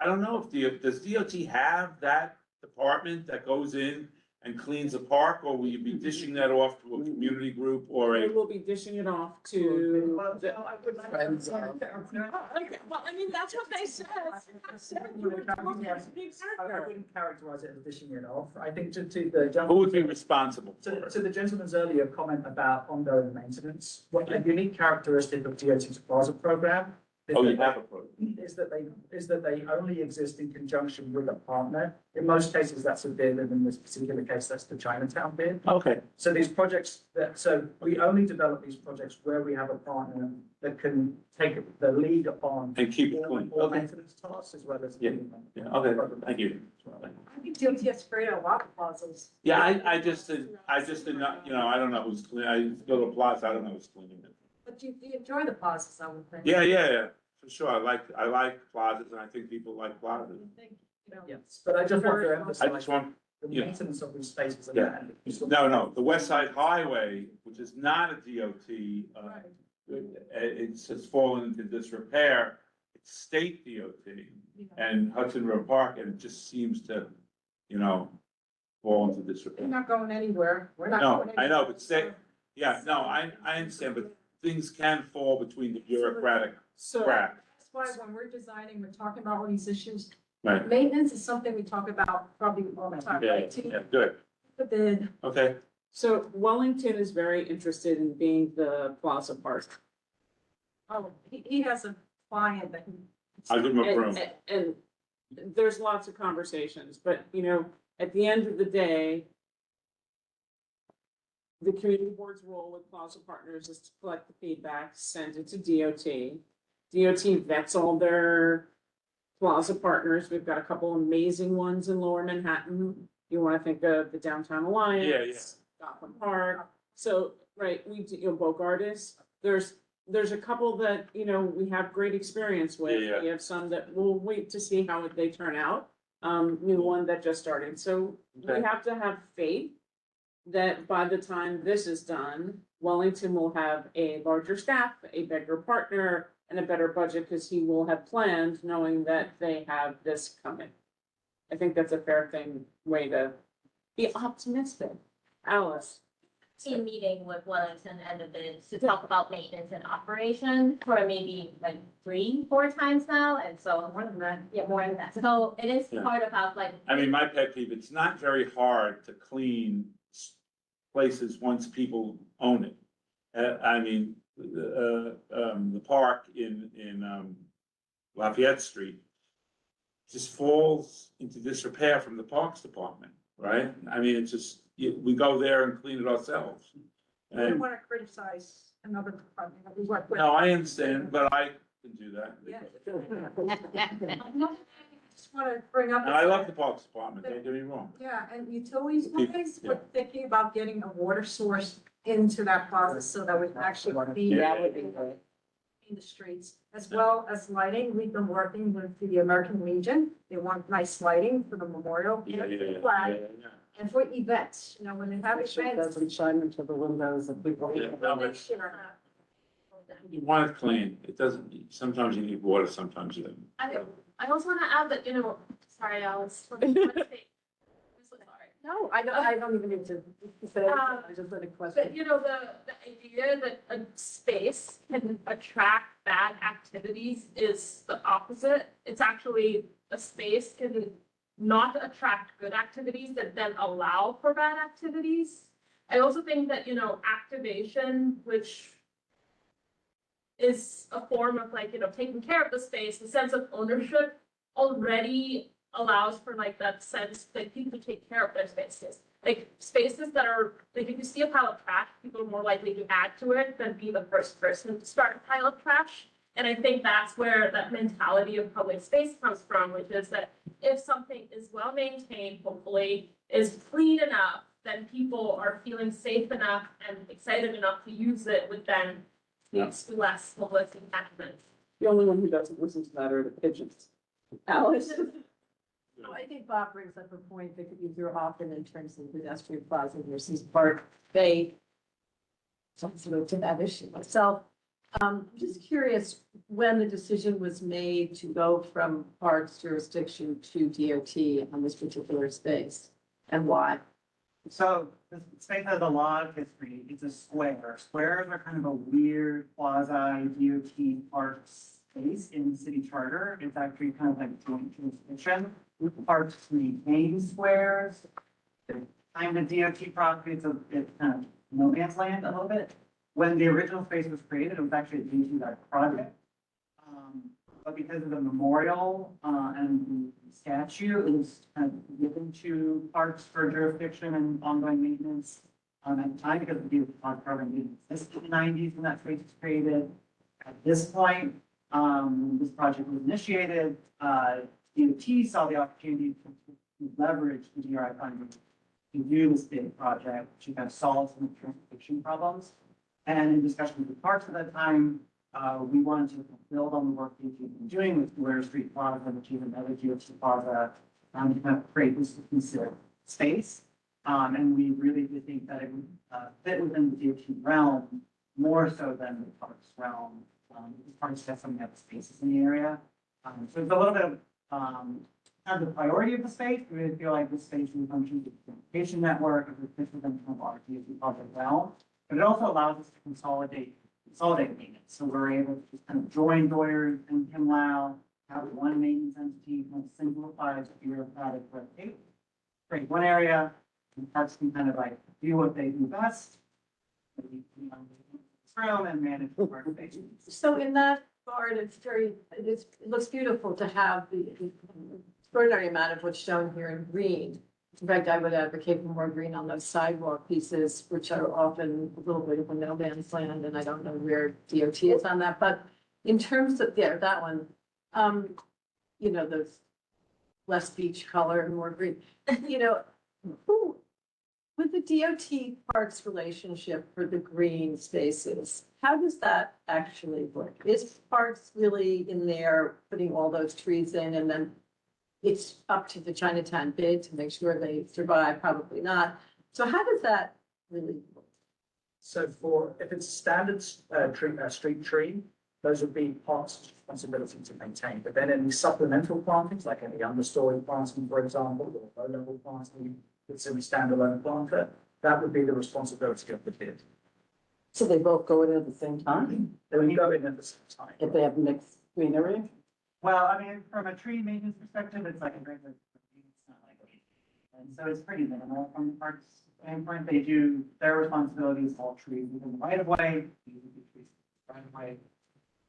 I don't know if does DOT have that department that goes in and cleans a park, or will you be dishing that off to a community group or They a? will be dishing it off to the. Friend zone. Okay, well, I mean, that's what they said. You were talking about the big I factor. wouldn't characterize it as dishing it off. I think to the Who would be responsible for it? To the gentleman's earlier comment about ongoing maintenance, what a unique characteristic of DOT's Plaza program is Oh, that you have a program. is that they only exist in conjunction with a partner. In most cases, that's a bid, and in this particular case, that's the Chinatown bid. Okay. So these projects so we only develop these projects where we have a partner that can take the lead on. And keep it clean. All Okay. maintenance tasks as well as. Yeah. Yeah, okay, thank you. I think DOT has sprayed a lot of plazas. Yeah, I just did not, I don't know who's clean, I go to Plaza, I don't know who's cleaning it. But you enjoy the plazas, I would think. Yeah, for sure, I like plazas, and I think people like plazas. Yes, but I just want to I emphasize just want, the yeah. maintenance of these spaces. and Yeah. that. No, the West Side Highway, which is not a DOT, it's fallen into disrepair, it's state DOT. And Hudson River Park, and it just seems to, fall into disrepair. We're not going anywhere. We're not No, going I know, anywhere. but I understand, but things can fall between the bureaucratic So, crack. That's why when we're designing, we're talking about all these issues. Right. Maintenance is something we talk about probably all the time, Yeah, right? yeah, good, The bid. okay. so Wellington is very interested in being the Plaza Park. Oh, he has a client that. I'll give him a room. And there's lots of conversations, but at the end of the day, the community board's role with Plaza Partners is to collect the feedback, send it to DOT. DOT vets all their Plaza Partners. We've got a couple amazing ones in Lower Manhattan. You want to think of the Downtown Alliance. Gotham Park. So, right, we do, Bogardus. There's there's a couple that, you know, we have great experience with. Yeah. We have some that we'll wait to see how they turn out. New one that just started. So we Okay. have to have faith that by the time this is done, Wellington will have a larger staff, a bigger partner, and a better budget because he will have planned knowing that they have this coming. I think that's a fair way to be optimistic. Alice. Team meeting with Wellington and the bids to talk about maintenance and operation for maybe like 3-4 times now, and so more than that, yeah, more than that. So it is Yeah. part about like. I mean, my pet peeve, it's not very hard to clean places once people own it. I mean, the park in Lafayette Street just falls into disrepair from the Parks Department, right? I mean, it's just, we go there and clean it ourselves. We don't And, want to criticize another department that we work with. no, I understand, but I can do that. Yeah. Just want to bring up. And I love the Parks Department, don't get me wrong. Yeah, and utilities People- wise, yeah. we're thinking about getting a water source into that process so that we can actually be Yeah. in the streets, as well as lighting. We've been working with the American Legion. They want nice lighting for the memorial flag and for events, you know, when they have Make sure it events. doesn't shine into the windows of people. Yeah, no, but you want it clean, it doesn't, sometimes you need water, sometimes you don't. I also wanna add that, you know, sorry, Alice. let me say- I'm so sorry. No, I don't even need to say anything. I just had a question. But you know, the idea that a space can attract bad activities is the opposite. It's actually a space can not attract good activities that then allow for bad activities. I also think that, you know, activation, which is a form of like, you know, taking care of the space, the sense of ownership already allows for like that sense that people take care of their spaces. Like spaces that are, like if you see a pile of trash, people are more likely to add to it than be the first person to start a pile of trash. And I think that's where that mentality of public space comes from, which is that if something is well maintained, hopefully is clean enough, then people are feeling safe enough and excited enough to use it, with then leads to less homeless encampment. The only one who doesn't listen to that are the pigeons. Alice? Well, I think Bob brings up a point that you hear often in terms of pedestrian plaza versus park. They sensitive to that issue myself. Just curious when the decision was made to go from parks jurisdiction to DOT on this particular space and why? So this space has a lot of history. It's a square. Squares are kind of a weird quasi DOT park space in the city charter. It's actually kind of like joint jurisdiction. Parks maintain squares. They're kind of DOT property. It's kind of no man's land a little bit. When the original space was created, it was actually a DOT project. But because of the memorial and the statute, it was kind of given to parks for jurisdiction and ongoing maintenance at the time, because the DOT program didn't exist in the 90s when that space was created. At this point, this project was initiated. DOT saw the opportunity to leverage the DRI funding to do this big project to kind of solve some of the transportation problems. And in discussions with parks at that time, we wanted to build on the work that we've been doing with Blair Street Plaza, which is another DOT plaza, to kind of create this considered space. And we really did think that it would fit within the DOT realm more so than the parks realm. Because parks definitely have spaces in the area. So it's a little bit of kind of the priority of the space. We really feel like this space will function as a transportation network, as a fits within kind of our DOT project realm. But it also allows us to consolidate maintenance. So we're able to just kind of join Doyer and Himlau, have one maintenance entity, kind of simplify the bureaucratic red tape, create one area, and parks can kind of like do what they do best. Room and manage the park space. So in that part, it looks beautiful to have the extraordinary amount of what's shown here in green. In fact, I would advocate for more green on those sidewalk pieces, which are often a little bit of a no man's land, and I don't know where DOT is on that, but in terms of, yeah, that one, you know, those less beach color and more green, you know, who, with the DOT Parks relationship for the green spaces, how does that actually work? Is Parks really in there putting all those trees in and then it's up to the Chinatown bid to make sure they survive? Probably not. So how does that really work? So if it's a standard, street tree, those would be Parks' responsibility to maintain. But then any supplemental plantings, like any understory planting, for example, or low-level planting, it's a standalone planter, that would be the responsibility of the bid. So they both go in at the same time, They would go in at the same time. if they have mixed greenery? Well, I mean, from a tree maintenance perspective, it's like a regular, it's not like, and so it's pretty minimal from the parks standpoint. They do, their responsibility is all trees within the right of way, right of way.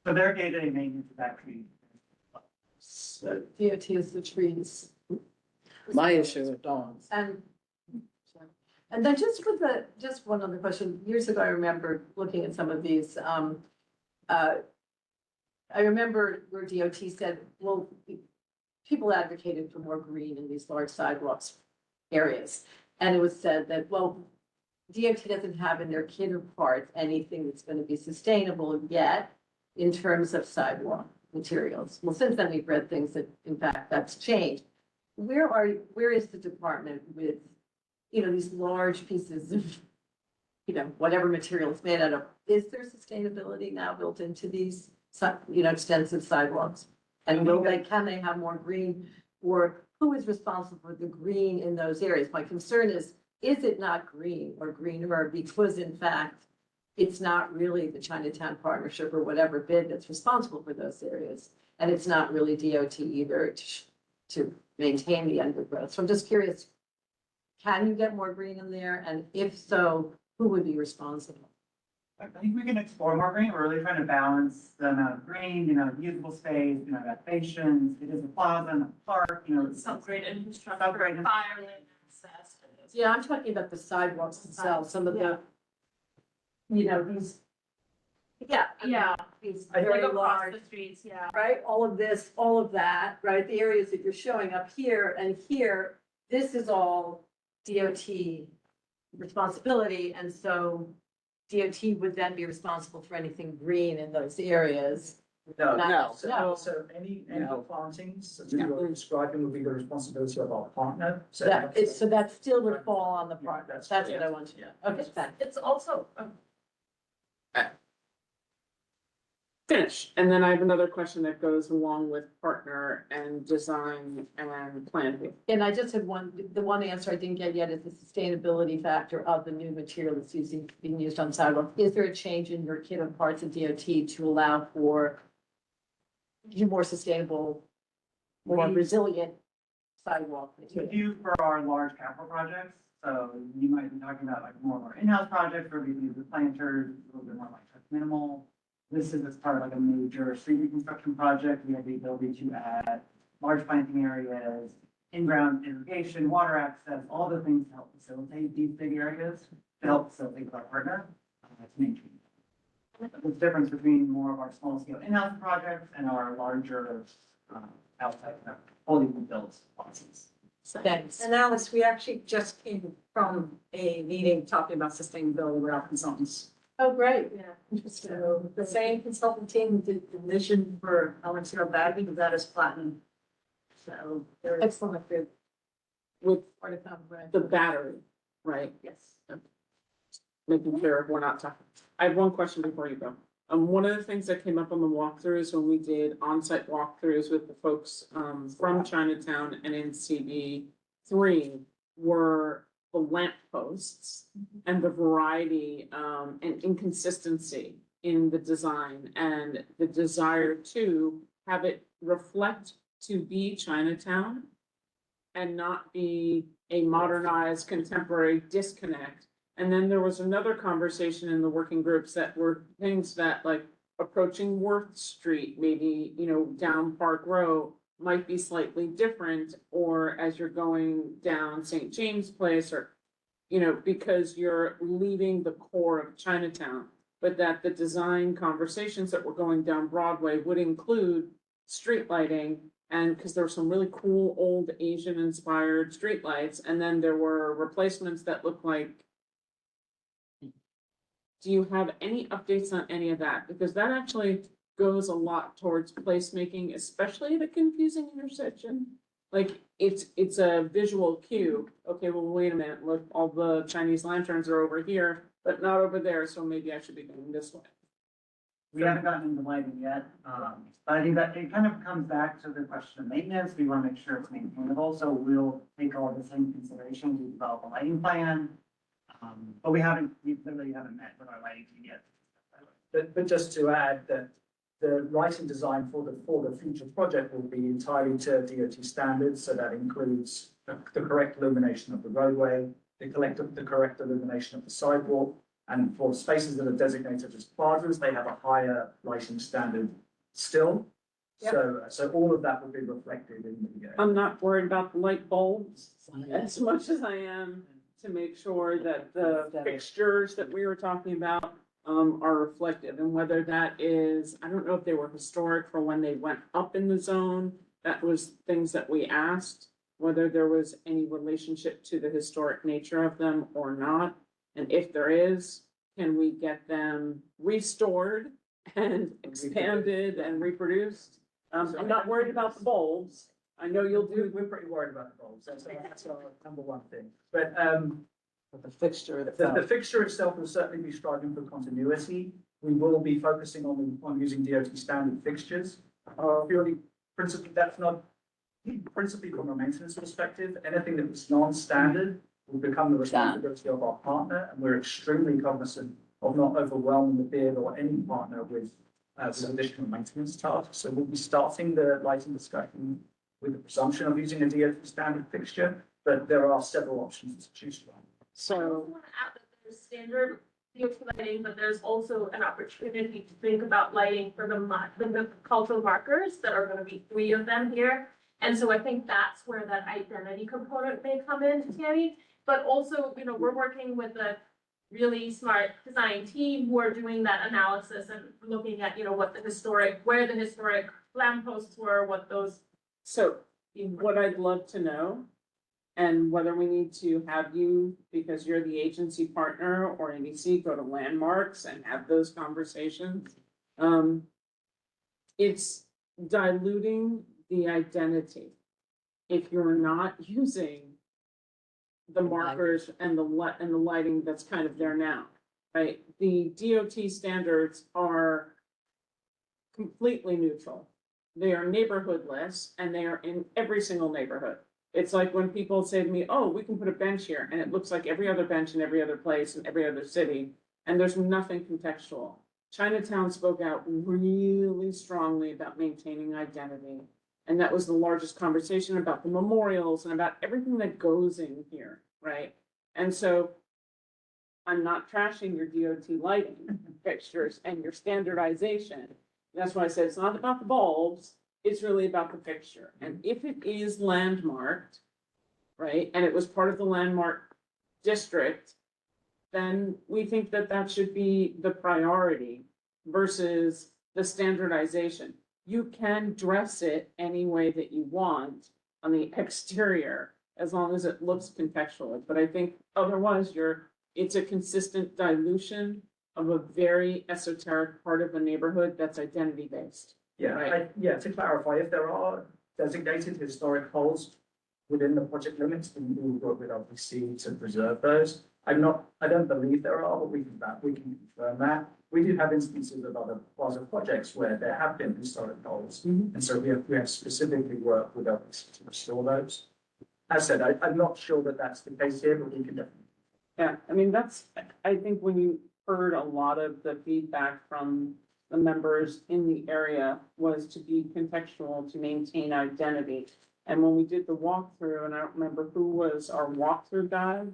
So their day-to-day maintenance of that tree. So DOT is the trees. My issue with dogs. And then just with just one other question. Years ago, I remember looking at some of these, I remember where DOT said, well, people advocated for more green in these large sidewalks areas. And it was said that, well, DOT doesn't have in their kit parts anything that's going to be sustainable yet in terms of sidewalk materials. Well, since then, we've read things that, in fact, that's changed. Where is the department with, these large pieces of, whatever material it's made out of? Is there sustainability now built into these, extensive sidewalks? And can they have more green, or who is responsible for the green in those areas? My concern is it not green or greener because in fact, it's not really the Chinatown Partnership or whatever bid that's responsible for those areas. And it's not really DOT either to maintain the undergrowth. So I'm just curious, can you get more green in there? And if so, who would be responsible? I think we can explore more green. We're really trying to balance the amount of green, usable space, elevations. It is a plaza and a park, it's Some great infrastructure, Some great fire lane access. Yeah, I'm talking about the sidewalks themselves, some of the, these. Yeah. Yeah. These Like very across large, the streets, yeah. right? All of this, all of that, right? The areas that you're showing up here and here, this is all DOT responsibility. And so DOT would then be responsible for anything green in those areas. No, No. so any plantings that you are describing would be the responsibility of our partner. So So that still would fall on the partner. That's what I want to know. Okay, thanks. It's also, Finish, and then I have another question that goes along with partner and design and planning. And I just had the one answer I didn't get yet is the sustainability factor of the new material that's being used on sidewalks. Is there a change in your kit of parts of DOT to allow for more sustainable, more resilient sidewalk We material? do for our large capital projects, so you might be talking about like more of our in-house projects where we do the planters, a little bit more like minimal. This is as part of like a major street reconstruction project. We have the ability to add large planting areas, in-ground irrigation, water access, all the things to help facilitate these big areas, to help facilitate with our partner. That's mainstream. The difference between more of our small scale in-house projects and our larger outside, fully built policies. Thanks. And Alice, we actually just came from a meeting talking about sustainability with our consultants. Oh, great. Yeah. So the same consultant team did the mission for Alex Bagby, that is platinum. So they're Excellent. With Part of that, right? the battery, right? yes. Making sure we're not talking. I have one question before you go. One of the things that came up on the walkthroughs when we did on-site walkthroughs with the folks from Chinatown and in CB3 were the lamp posts and the variety and inconsistency in the design and the desire to have it reflect to be Chinatown and not be a modernized contemporary disconnect. And then there was another conversation in the working groups that were things that like approaching Worth Street, maybe, down Park Row might be slightly different, or as you're going down St. James Place or, because you're leaving the core of Chinatown, but that the design conversations that were going down Broadway would include street lighting And because there were some really cool old Asian inspired streetlights, and then there were replacements that look like. Do you have any updates on any of that? Because that actually goes a lot towards placemaking, especially the confusing intersection. Like, it's a visual cue. Okay, well, wait a minute, look, all the Chinese lanterns are over here, but not over there, so maybe I should be going this way. We haven't gotten into lighting yet, but I think that it kind of comes back to the question of maintenance. We want to make sure it's maintainable, so we'll take all this into consideration. We develop a lighting plan. But we literally haven't met with our lighting team yet. But just to add that the lighting design for the future project will be entirely to DOT standards, so that includes the correct illumination of the roadway, the correct illumination of the sidewalk, and for spaces that are designated as plazas, they have a higher lighting standard still. So all of that will be reflected in the. I'm not worried about the light bulbs as much as I am to make sure that the fixtures that we were talking about are reflective, and whether that is, I don't know if they were historic for when they went up in the zone. That was things that we asked, whether there was any relationship to the historic nature of them or not. And if there is, can we get them restored and expanded and reproduced? I'm not worried about the bulbs. I know you'll do. We're pretty worried about the bulbs. That's our number one thing. But the fixture the itself. fixture itself will certainly be striving for continuity. We will be focusing on using DOT standard fixtures. Purely, principally, that's not principally from a maintenance perspective. Anything that was non-standard will become the responsibility of our partner, and we're extremely cognizant of not overwhelming the bid or any partner with additional maintenance tasks. So we'll be starting the lighting discussion with the presumption of using a DOT standard fixture, but there are several options to choose from. So. I want to add that there's standard DOT lighting, but there's also an opportunity to think about lighting for the cultural markers that are going to be 3 of them here. And so I think that's where that identity component may come in, Tammy. But also, we're working with a really smart design team who are doing that analysis and looking at, where the historic lampposts were, what those. So what I'd love to know, and whether we need to have you, because you're the agency partner, or NEC, go to Landmarks and have those conversations. It's diluting the identity. If you're not using the markers and the lighting that's kind of there now, right? The DOT standards are completely neutral. They are neighborhoodless, and they are in every single neighborhood. It's like when people say to me, oh, we can put a bench here, and it looks like every other bench in every other place in every other city, and there's nothing contextual. Chinatown spoke out really strongly about maintaining identity. And that was the largest conversation about the memorials and about everything that goes in here, right? And so I'm not trashing your DOT lighting fixtures and your standardization. That's why I said it's not about the bulbs, it's really about the fixture. And if it is landmarked, right, and it was part of the landmark district, then we think that that should be the priority versus the standardization. You can dress it any way that you want on the exterior, as long as it looks contextual. But I think otherwise it's a consistent dilution of a very esoteric part of a neighborhood that's identity based. Yeah, to clarify, if there are designated historic holes within the project limits, then we will work with LPC to preserve those. I don't believe there are, but we can confirm that. We do have instances of other plaza projects where there have been historic holes. And so we have specifically worked with LPC to restore those. As I said, I'm not sure that that's the case here, but we can definitely. Yeah, I mean, I think when you heard a lot of the feedback from the members in the area was to be contextual, to maintain identity. And when we did the walkthrough, and I don't remember who was our walkthrough guide,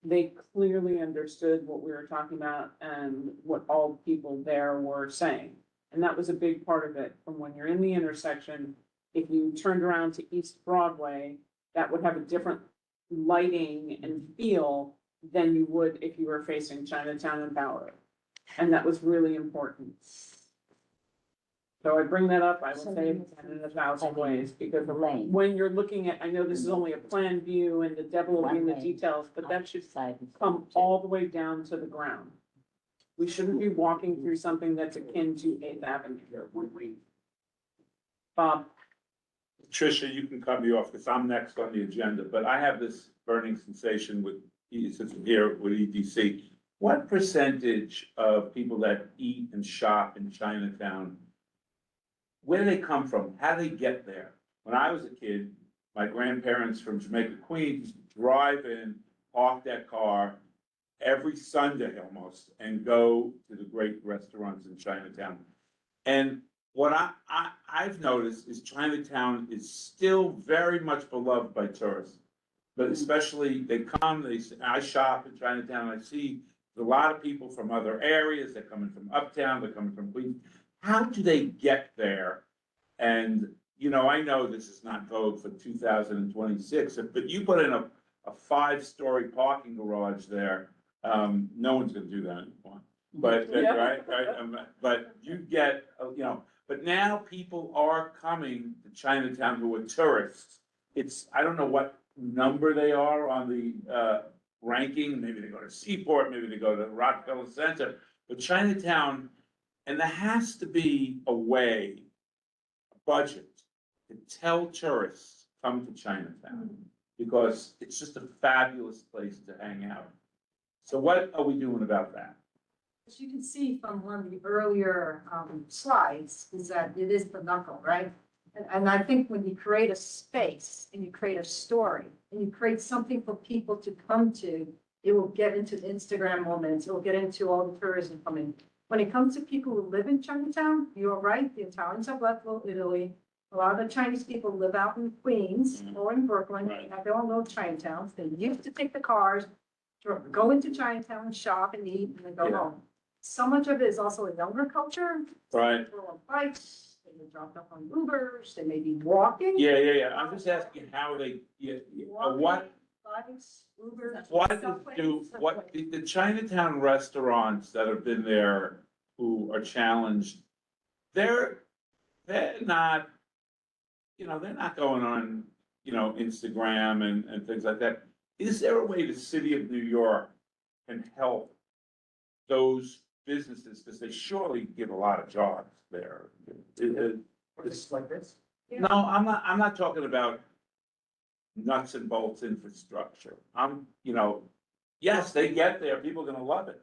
they clearly understood what we were talking about and what all people there were saying. And that was a big part of it. From when you're in the intersection, if you turned around to East Broadway, that would have a different lighting and feel than you would if you were facing Chinatown and Bowery. And that was really important. So I bring that up, I will say it in 1,000 ways, because The lane. when you're looking at, I know this is only a plan view and the devil will be in the One lane. details, but that should Side. come all the way down to the ground. We shouldn't be walking through something that's akin to Eighth Avenue here, would we? Bob, Tricia, you can cut me off because I'm next on the agenda, but I have this burning sensation with, since I'm here with EDC. What percentage of people that eat and shop in Chinatown, where do they come from? How do they get there? When I was a kid, my grandparents from Jamaica, Queens, drive in, park their car every Sunday almost, and go to the great restaurants in Chinatown. And what I've noticed is Chinatown is still very much beloved by tourists. But especially, they come, I shop in Chinatown, and I see a lot of people from other areas, they're coming from uptown, they're coming from Queens. How do they get there? And, you know, I know this is not vogue for 2026, but you put in a 5-story parking garage there, no one's gonna do that anymore. But, Yeah. right, but you get, you know, but now people are coming to Chinatown who are tourists. It's, I don't know what number they are on the, ranking, maybe they go to Seaport, maybe they go to Rockefeller Center, but Chinatown, and there has to be a way, a budget, to tell tourists, come to Chinatown, because it's just a fabulous place to hang out. So what are we doing about that? As you can see from one of the earlier slides, is that it is the knuckle, right? And I think when you create a space and you create a story and you create something for people to come to, it will get into the Instagram moments, it will get into all the tourism coming. When it comes to people who live in Chinatown, you're right, the Italians have left Italy. A lot of the Chinese people live out in Queens or in Brooklyn, and they don't know Chinatown. They used to take the cars, go into Chinatown, shop and eat, and then go Yeah. home. So much of it is also a younger culture. Right. People on bikes, they get dropped off on Ubers, they may be walking. Yeah. I'm just asking how they, what, Bikes, Ubers. the Chinatown restaurants that have been there who are challenged, they're not, you know, they're not going on, you know, Instagram and things like that. Is there a way the city of New York can help those businesses, because they surely give a lot of jobs there? Just like this? No, I'm not talking about nuts and bolts infrastructure. You know, yes, they get there, people are gonna love it.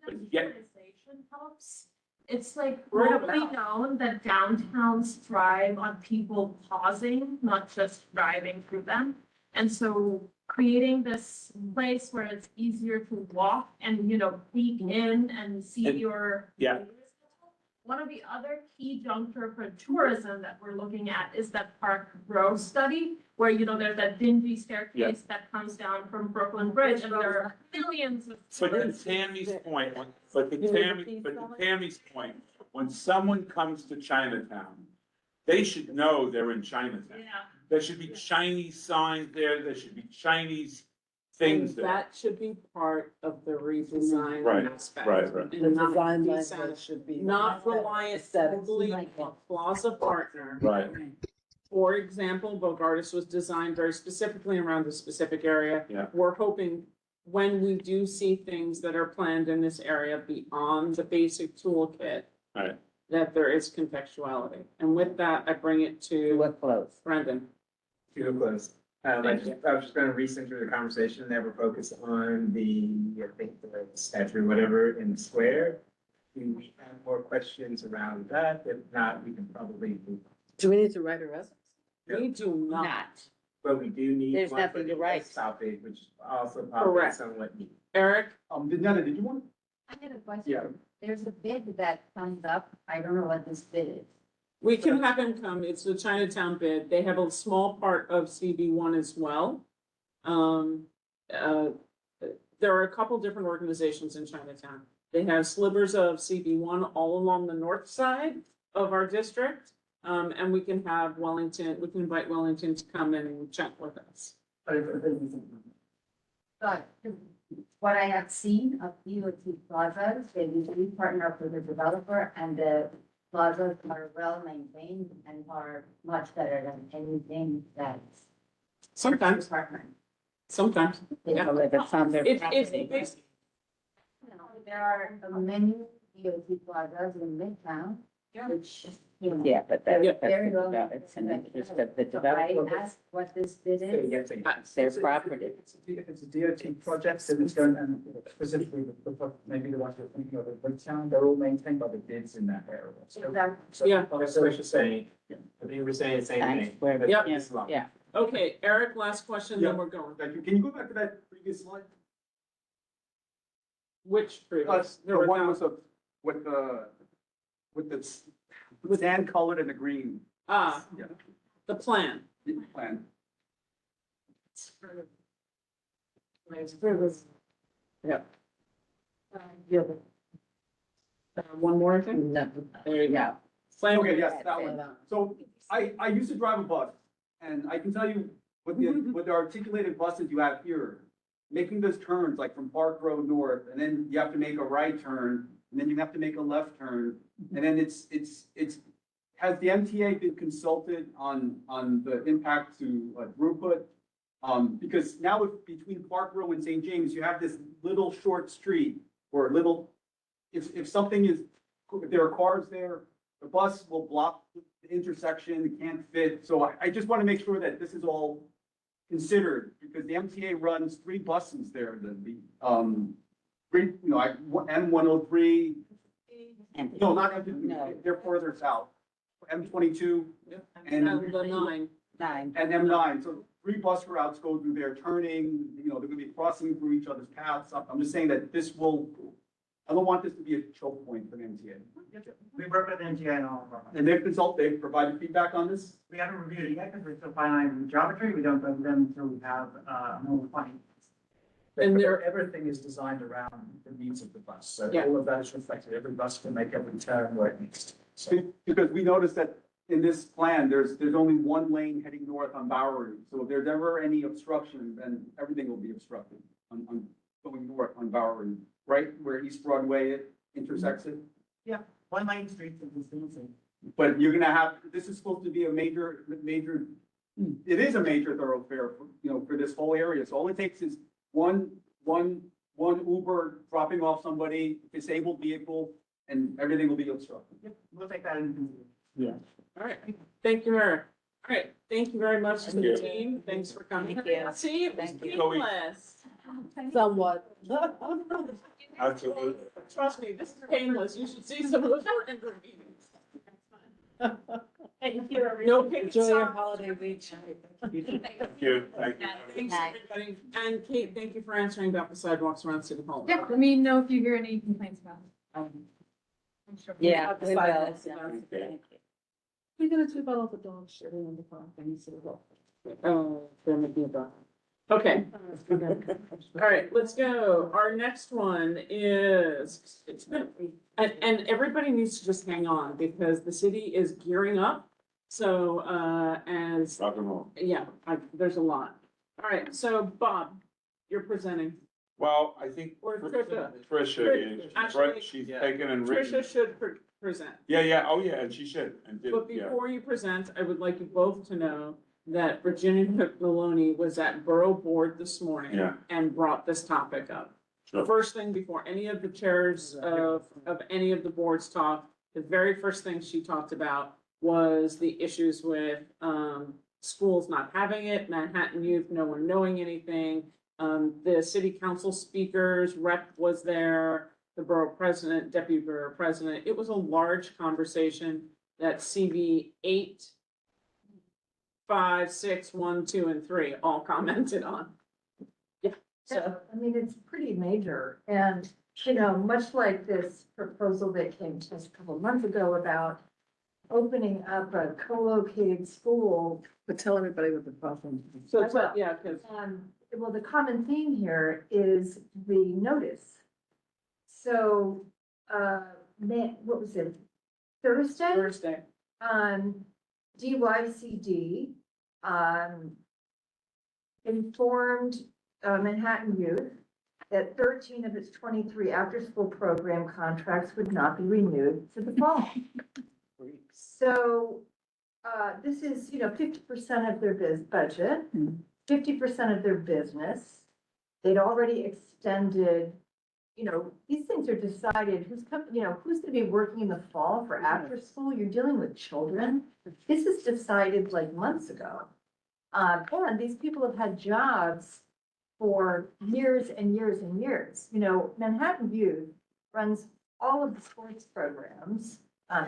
But get, Urbanization helps. It's like Word of globally mouth. known that downtowns thrive on people pausing, not just driving through them. And so creating this place where it's easier to walk and, you know, peek in and see And- your. yeah. One of the other key juncture for tourism that we're looking at is that Park Row study, where, you know, there's that dingy staircase that comes down from Brooklyn Bridge, and there are millions of. but to tourists. Tammy's point, Tammy's point, when someone comes to Chinatown, they should know they're in Chinatown. Yeah. There should be Chinese signs there should be Chinese things and there. that should be part of the redesign Right, aspect. right. And The not design descent- language should be. Not reliant Aesthetics. totally on Plaza Partner. Right, For example, Bogardus was designed very specifically around a specific area. Yeah. We're hoping when we do see things that are planned in this area beyond the basic toolkit, right. that there is contextuality. And with that, I bring it to What close? Brendan. To close. I was just gonna recenter the conversation, never focus on I think the statue or whatever in the square. Do we have more questions around that? If not, we can probably move on. Do we need to write a resolution? We do not. Not. But we do need There's one for nothing the to write. next topic, which also probably Correct. somewhat neat. Eric? Nana, did you want? I had a Yeah. question. There's a bid that comes up. I don't know what this bid is. We can have him come, it's the Chinatown bid, they have a small part of CB1 as well. There are a couple different organizations in Chinatown. They have slivers of CB1 all along the north side of our district. And we can have Wellington, we can invite Wellington to come and chat with us. But what I have seen of DOT plazas, they usually partner up with the developer and the plazas are well maintained and are much better than anything that's. Sometimes, Department. sometimes. You know, if it's on their It's, property. There are many DOT plazas in Midtown, which, you know. Yeah, but they're that's, very well it's an interest of the So I developer. asked what this bid is. It's their property. It's a DOT project, so it's going, and specifically, maybe the ones you're thinking of, in Midtown, they're all maintained by the bids in that area. So- so- Yeah. That's what you're saying. I think we're saying the same Thanks, thing. where the- Yep. Yeah. Okay, Eric, last question, then Yeah. we're going. Thank you. Can you go back to that previous slide? Which previous? The There were one no- was with the sand colored and the green. Ah, Yeah. the plan. Plan. Yeah. One more thing? No. There you go. Plan. Okay, yes, that one. So I used to drive a bus, and I can tell you with the articulated buses you have here, making those turns like from Park Road North, and then you have to make a right turn, and then you have to make a left turn, and then has the MTA been consulted on the impact to throughput? Because now between Park Row and St. James, you have this little short street or little, if something is, if there are cars there, the bus will block the intersection, it can't fit. So I just want to make sure that this is all considered, because the MTA runs 3 buses there, M103, no, not M2, No. they're further south. M22 and The 9. Nine. and M9, so 3 bus routes go through there, turning, they're gonna be crossing through each other's paths. I'm just saying that I don't want this to be a choke point for the MTA. We work with NGA and all of our. And they've provided feedback on this? We haven't reviewed it yet because we're still finalizing geometry. We don't go to them until we have, more findings. And there- Everything is designed around the needs of the bus. So Yeah. all of that is reflected. Every bus can make every turn where it needs to. So Because we noticed that in this plan, there's only 1 lane heading north on Bowery. So if there's ever any obstruction, then everything will be obstructed on going north on Bowery, right where East Broadway intersects it. yeah, 1 lane streets in this thing. But you're gonna have, this is supposed to be a major, it is a major thoroughfare, for this whole area. So all it takes is one Uber dropping off somebody, disabled vehicle, and everything will be obstructed. We'll take that into. Yeah. All right, thank you, Eric. All right, thank you very much to Thank the you. team. Thanks for coming. Thank you. See, it was Thank you. painless. Somewhat. Absolutely. Trust me, this is painless. You should see some of those working meetings. Thank you, everyone. No picking Enjoy your songs. holiday week. Thank you. Thank you. Thanks, everybody. And Kate, thank you for answering about the sidewalks around City Hall. Yeah, let me know if you hear any complaints about it. Yeah, we will. Sidewalks, Yeah. Okay. We're gonna talk about all the dog shit in the park and City Hall. Oh, there may be a dog. Okay. All right, let's go. Our next one is, it's been, and everybody needs to just hang on because the city is gearing up. So, as, Rock and roll. yeah, there's a lot. All right, so Bob, you're presenting. Well, I think Or Tricia. Tricia is, Actually, right, she's taken and written. Tricia should present. Yeah, oh yeah, and she should, and did, But yeah. before you present, I would like you both to know that Virginia Maloney was at Borough Board this morning. Yeah. And brought this topic up. The Sure. first thing before any of the chairs of any of the boards talked, the very first thing she talked about was the issues with, schools not having it, Manhattan Youth, no one knowing anything. The city council speakers, rep was there, the borough president, deputy borough president. It was a large conversation that CV 8, 5, 6, 1, 2, and 3 all commented on. Yeah, So, I mean, it's pretty major and, much like this proposal that came to us a couple of months ago about opening up a co-located school. But tell everybody what the problem is. so, yeah, because Well, the common theme here is the notice. So, what was it? Thursday? Thursday. DYCD, informed Manhattan Youth that 13 of its 23 after-school program contracts would not be renewed for the fall. So, this is, 50% of their budget, 50% of their business. They'd already extended, these things are decided, who's gonna be working in the fall for after school? You're dealing with children. This is decided like months ago. And these people have had jobs for years and years and years. Manhattan Youth runs all of the sports programs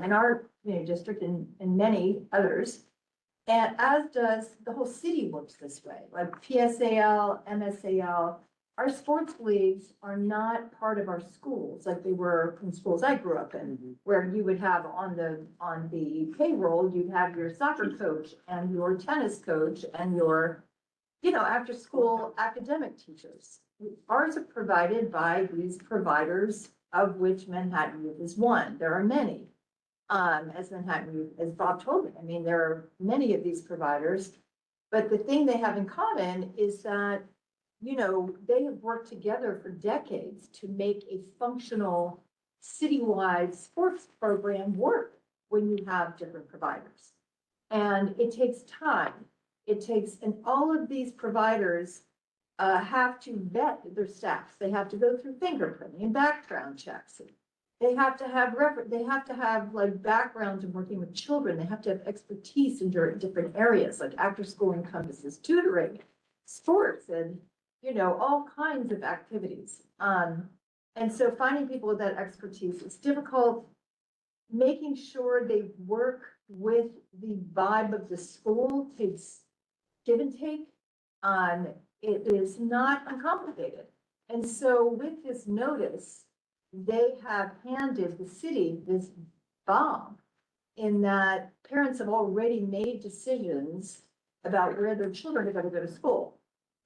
in our district and many others. And as does, the whole city works this way, like PSAL, MSAL. Our sports leagues are not part of our schools like they were in schools I grew up in, where you would have on the payroll, you'd have your soccer coach and your tennis coach and your, after school academic teachers. Ours are provided by these providers, of which Manhattan Youth is one. There are many. As Manhattan Youth, as Bob told me, I mean, there are many of these providers, but the thing they have in common is that, they have worked together for decades to make a functional citywide sports program work when you have different providers. And it takes time. And all of these providers have to vet their staffs. They have to go through fingerprinting and background checks. They have to have like backgrounds in working with children. They have to have expertise in different areas, like after school encompasses tutoring, sports, and all kinds of activities. And so finding people with that expertise is difficult. Making sure they work with the vibe of the school takes give and take. It is not uncomplicated. And so with this notice, they have handed the city this bomb in that parents have already made decisions about where their children are going to go to school.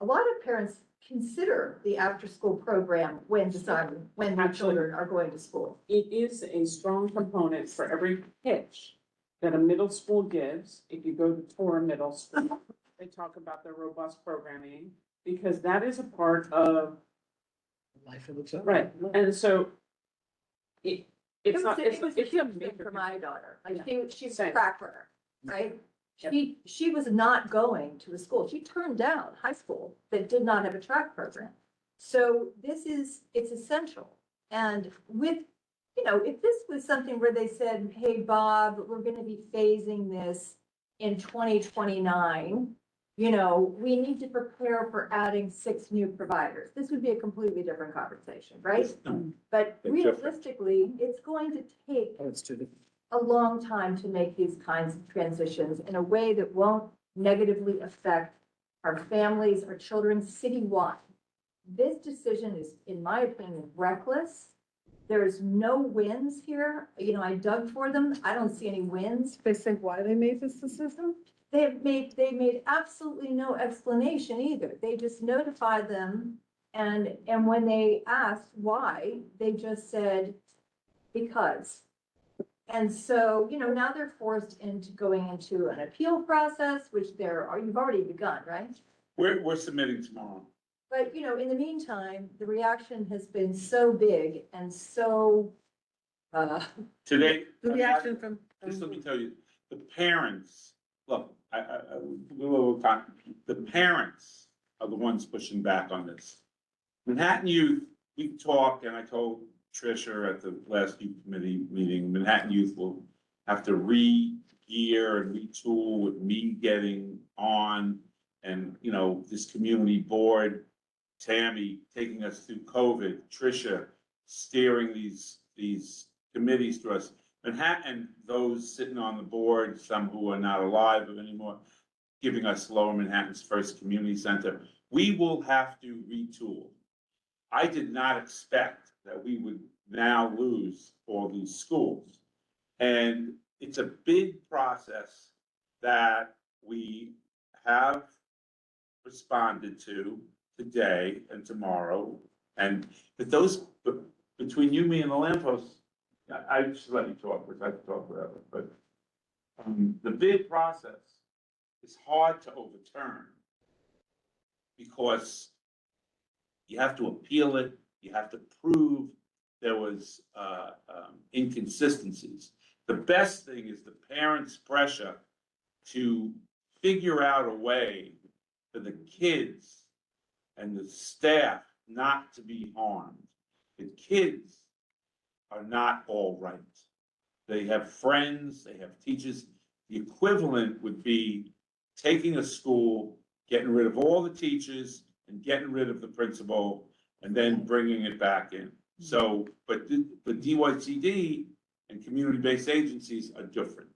A lot of parents consider the after-school program when deciding when their children are going to school. It is a strong component for every pitch that a middle school gives. If you go to Torah Middle School, they talk about their robust programming because that is a part of Life of the child. right. And so it's It was not, a huge thing for my daughter. Like she's a track runner, right? She was not going to a school. She turned down high school that did not have a track program. So it's essential. And with, if this was something where they said, hey, Bob, we're going to be phasing this in 2029, we need to prepare for adding 6 new providers. This would be a completely different conversation, right? But realistically, it's going to take a long time to make these kinds of transitions in a way that won't negatively affect our families, our children citywide. This decision is, in my opinion, reckless. There's no wins here. I dug for them. I don't see any wins. They say why they made this decision? They made absolutely no explanation either. They just notified them, and when they asked why, they just said, because. And so, now they're forced into going into an appeal process, which you've already begun, right? We're submitting tomorrow. But, in the meantime, the reaction has been so big and so, Today. The reaction from. Just let me tell you, the parents, look, the parents are the ones pushing back on this. Manhattan Youth, we talked, and I told Tricia at the last youth committee meeting, Manhattan Youth will have to re-gear and retool with me getting on and, this community board, Tammy taking us through COVID, Tricia steering these committees to us. Manhattan, those sitting on the board, some who are not alive anymore, giving us Lower Manhattan's first community center. We will have to retool. I did not expect that we would now lose all these schools. And it's a big process that we have responded to today and tomorrow. And but between you, me, and the lamppost, I just let you talk, because I can talk forever, but the bid process is hard to overturn because you have to appeal it, you have to prove there was inconsistencies. The best thing is the parents' pressure to figure out a way for the kids and the staff not to be harmed. The kids are not all right. They have friends, they have teachers. The equivalent would be taking a school, getting rid of all the teachers and getting rid of the principal and then bringing it back in. So, but DYCD and community-based agencies are different.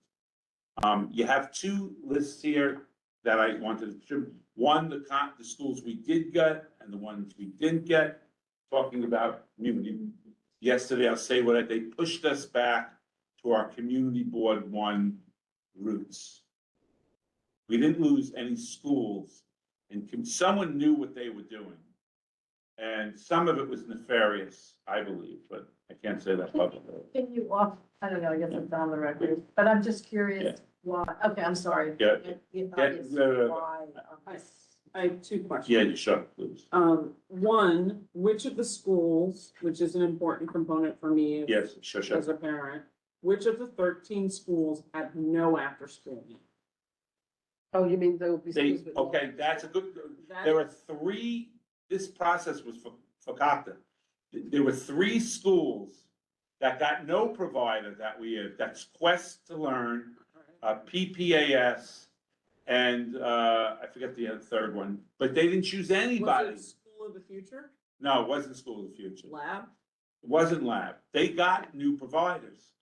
You have two lists here that I wanted to, one, the schools we did get and the ones we didn't get, talking about community. Yesterday, I'll say what they pushed us back to our community board one roots. We didn't lose any schools, and someone knew what they were doing. And some of it was nefarious, I believe, but I can't say that publicly. Can you off, I don't know, I guess it's on the record, but I'm just curious why, okay, I'm sorry. Yeah. Why, I have two questions. Yeah, you should, please. One, which of the schools, which is an important component for me Yes, sure. as a parent, which of the 13 schools had no after-school? Oh, you mean there will be They, schools with no- okay, that's a good, there are three, this process was for COPTA. There were three schools that got no provider that we had, that's Quest to Learn, PPAS, and, I forget the third one, but they didn't choose anybody. Was it School of the Future? No, it wasn't School of the Future. Lab? It wasn't Lab. They got new providers.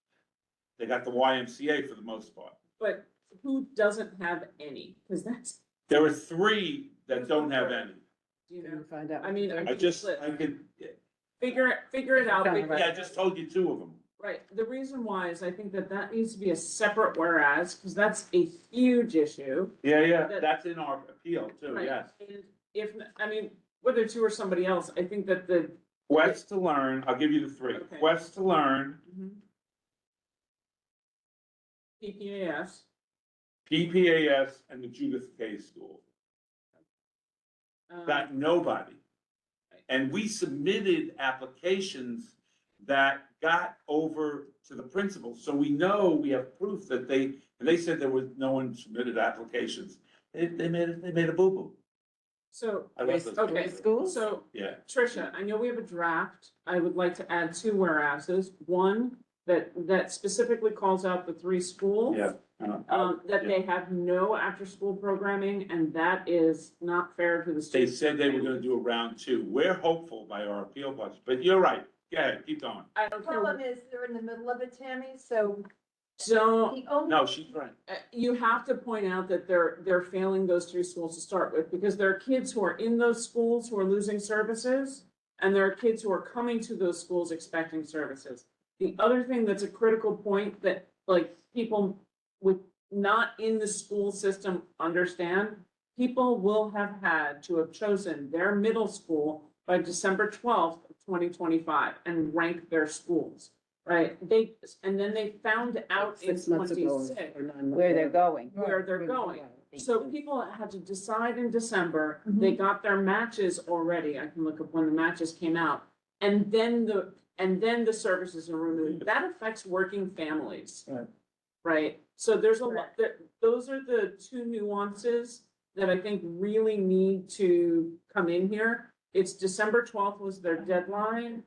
They got the YMCA for the most part. But who doesn't have any? Because that's, There were three that don't have any. you Can know, you find out? I mean, I could, figure it out. Sounds because- yeah, I just told you two of them. Right, the reason why is I think that needs to be a separate whereas, because that's a huge issue. Yeah, That- that's in our appeal too, Right. yes. And if, I mean, whether it's you or somebody else, I think that the. Quest to Learn, I'll give you the three. Okay. Quest to Learn, PPAS, PPAS, and the Judith K School. Got nobody. And we submitted applications that got over to the principal, so we know, we have proof that and they said there was, no one submitted applications. They made a boo-boo. So, I love those okay, schools? so Yeah, Tricia, I know we have a draft. I would like to add two whereases. One, that specifically calls out the three schools. yeah. That they have no after-school programming, and that is not fair to the They students. said they were gonna do a round two. We're hopeful by our appeal budget, but you're right. Go ahead, keep going. I don't care. Problem is, they're in the middle of it, Tammy, so So, the only. No, she's right. you have to point out that they're failing those three schools to start with, because there are kids who are in those schools who are losing services, and there are kids who are coming to those schools expecting services. The other thing that's a critical point that, like, people with not in the school system understand, people will have had to have chosen their middle school by December 12th, 2025, and rank their schools, right? And then they found out in 6 months ago. 26 or 9 months Where ago. they're going. where they're going. So people had to decide in December, Mm-hmm. they got their matches already, I can look up when the matches came out. And then the services are removed, that affects working families. Right. Right, so there's a lot, those are the two nuances that I think really need to come in here. It's December 12th was their deadline,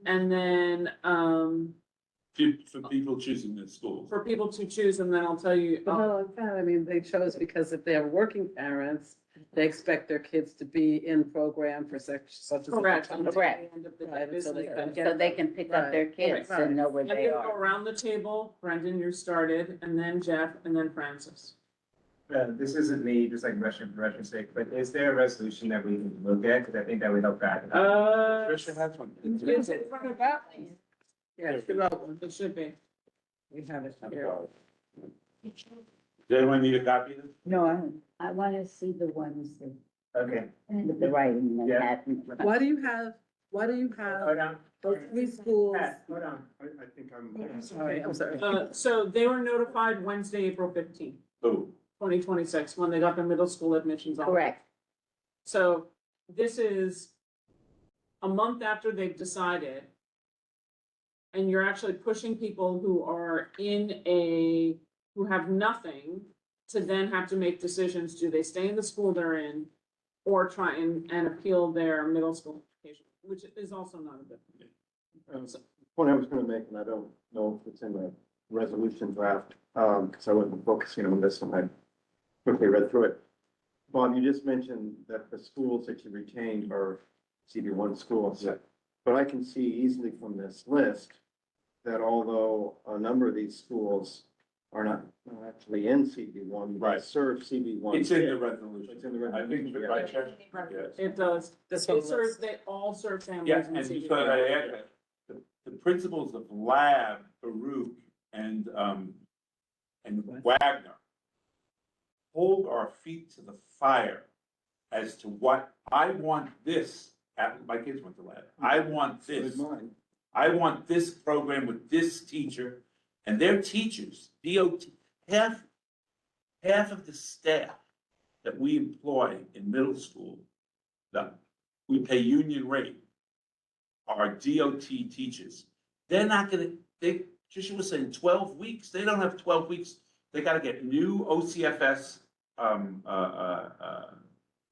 and then, For people choosing the schools. for people to choose, and then I'll tell you. But no, I mean, they chose because if they're working parents, they expect their kids to be in program for such and such Correct. a time. Correct. End of the Right, business so they day. can get So they can pick up their kids Right. and know where I'm they gonna go are. around the table, Brendan, you started, and then Jeff, and then Francis. This isn't me just like rushing for rushing's sake, but is there a resolution that we can look at? Because I think that would help guide. Tricia has one. Is it in front of that? Yeah, fill out one. It should be. We have it here. Does anyone need a copy of this? No, I want to see the ones that, Okay, with the writing in Yeah. Manhattan. Why do you have hold on. those three schools? Pat, hold on. I think I'm. Sorry, I'm sorry. So they were notified Wednesday, April 15th, Who? 2026, when they got their middle school admissions on. Correct. So this is a month after they've decided, And you're actually pushing people who are who have nothing to then have to make decisions. Do they stay in the school they're in or try and appeal their middle school education, which is also not a good thing. The point I was gonna make, and I don't know if it's in the resolution draft, because I wasn't focusing on this and I quickly read through it. Bob, you just mentioned that the schools that you retained are CB1 schools. But I can see easily from this list that although a number of these schools are not actually in CB1, they Right. serve CB1. It's in the resolution. It's in the I think, resolution. right, Chair? Yes. It does. This They whole serve, list. they all serve families. Yes, in and CDD. so I add that, the principals of Lab, Baruch, and Wagner hold our feet to the fire as to what, I want this, my kids went to Lab, I want So did this. mine. I want this program with this teacher, and their teachers, DOT, half of the staff that we employ in middle school, that we pay union rate, are DOT teachers. They're not gonna, Tricia was saying 12 weeks, they don't have 12 weeks, they gotta get new OCFS,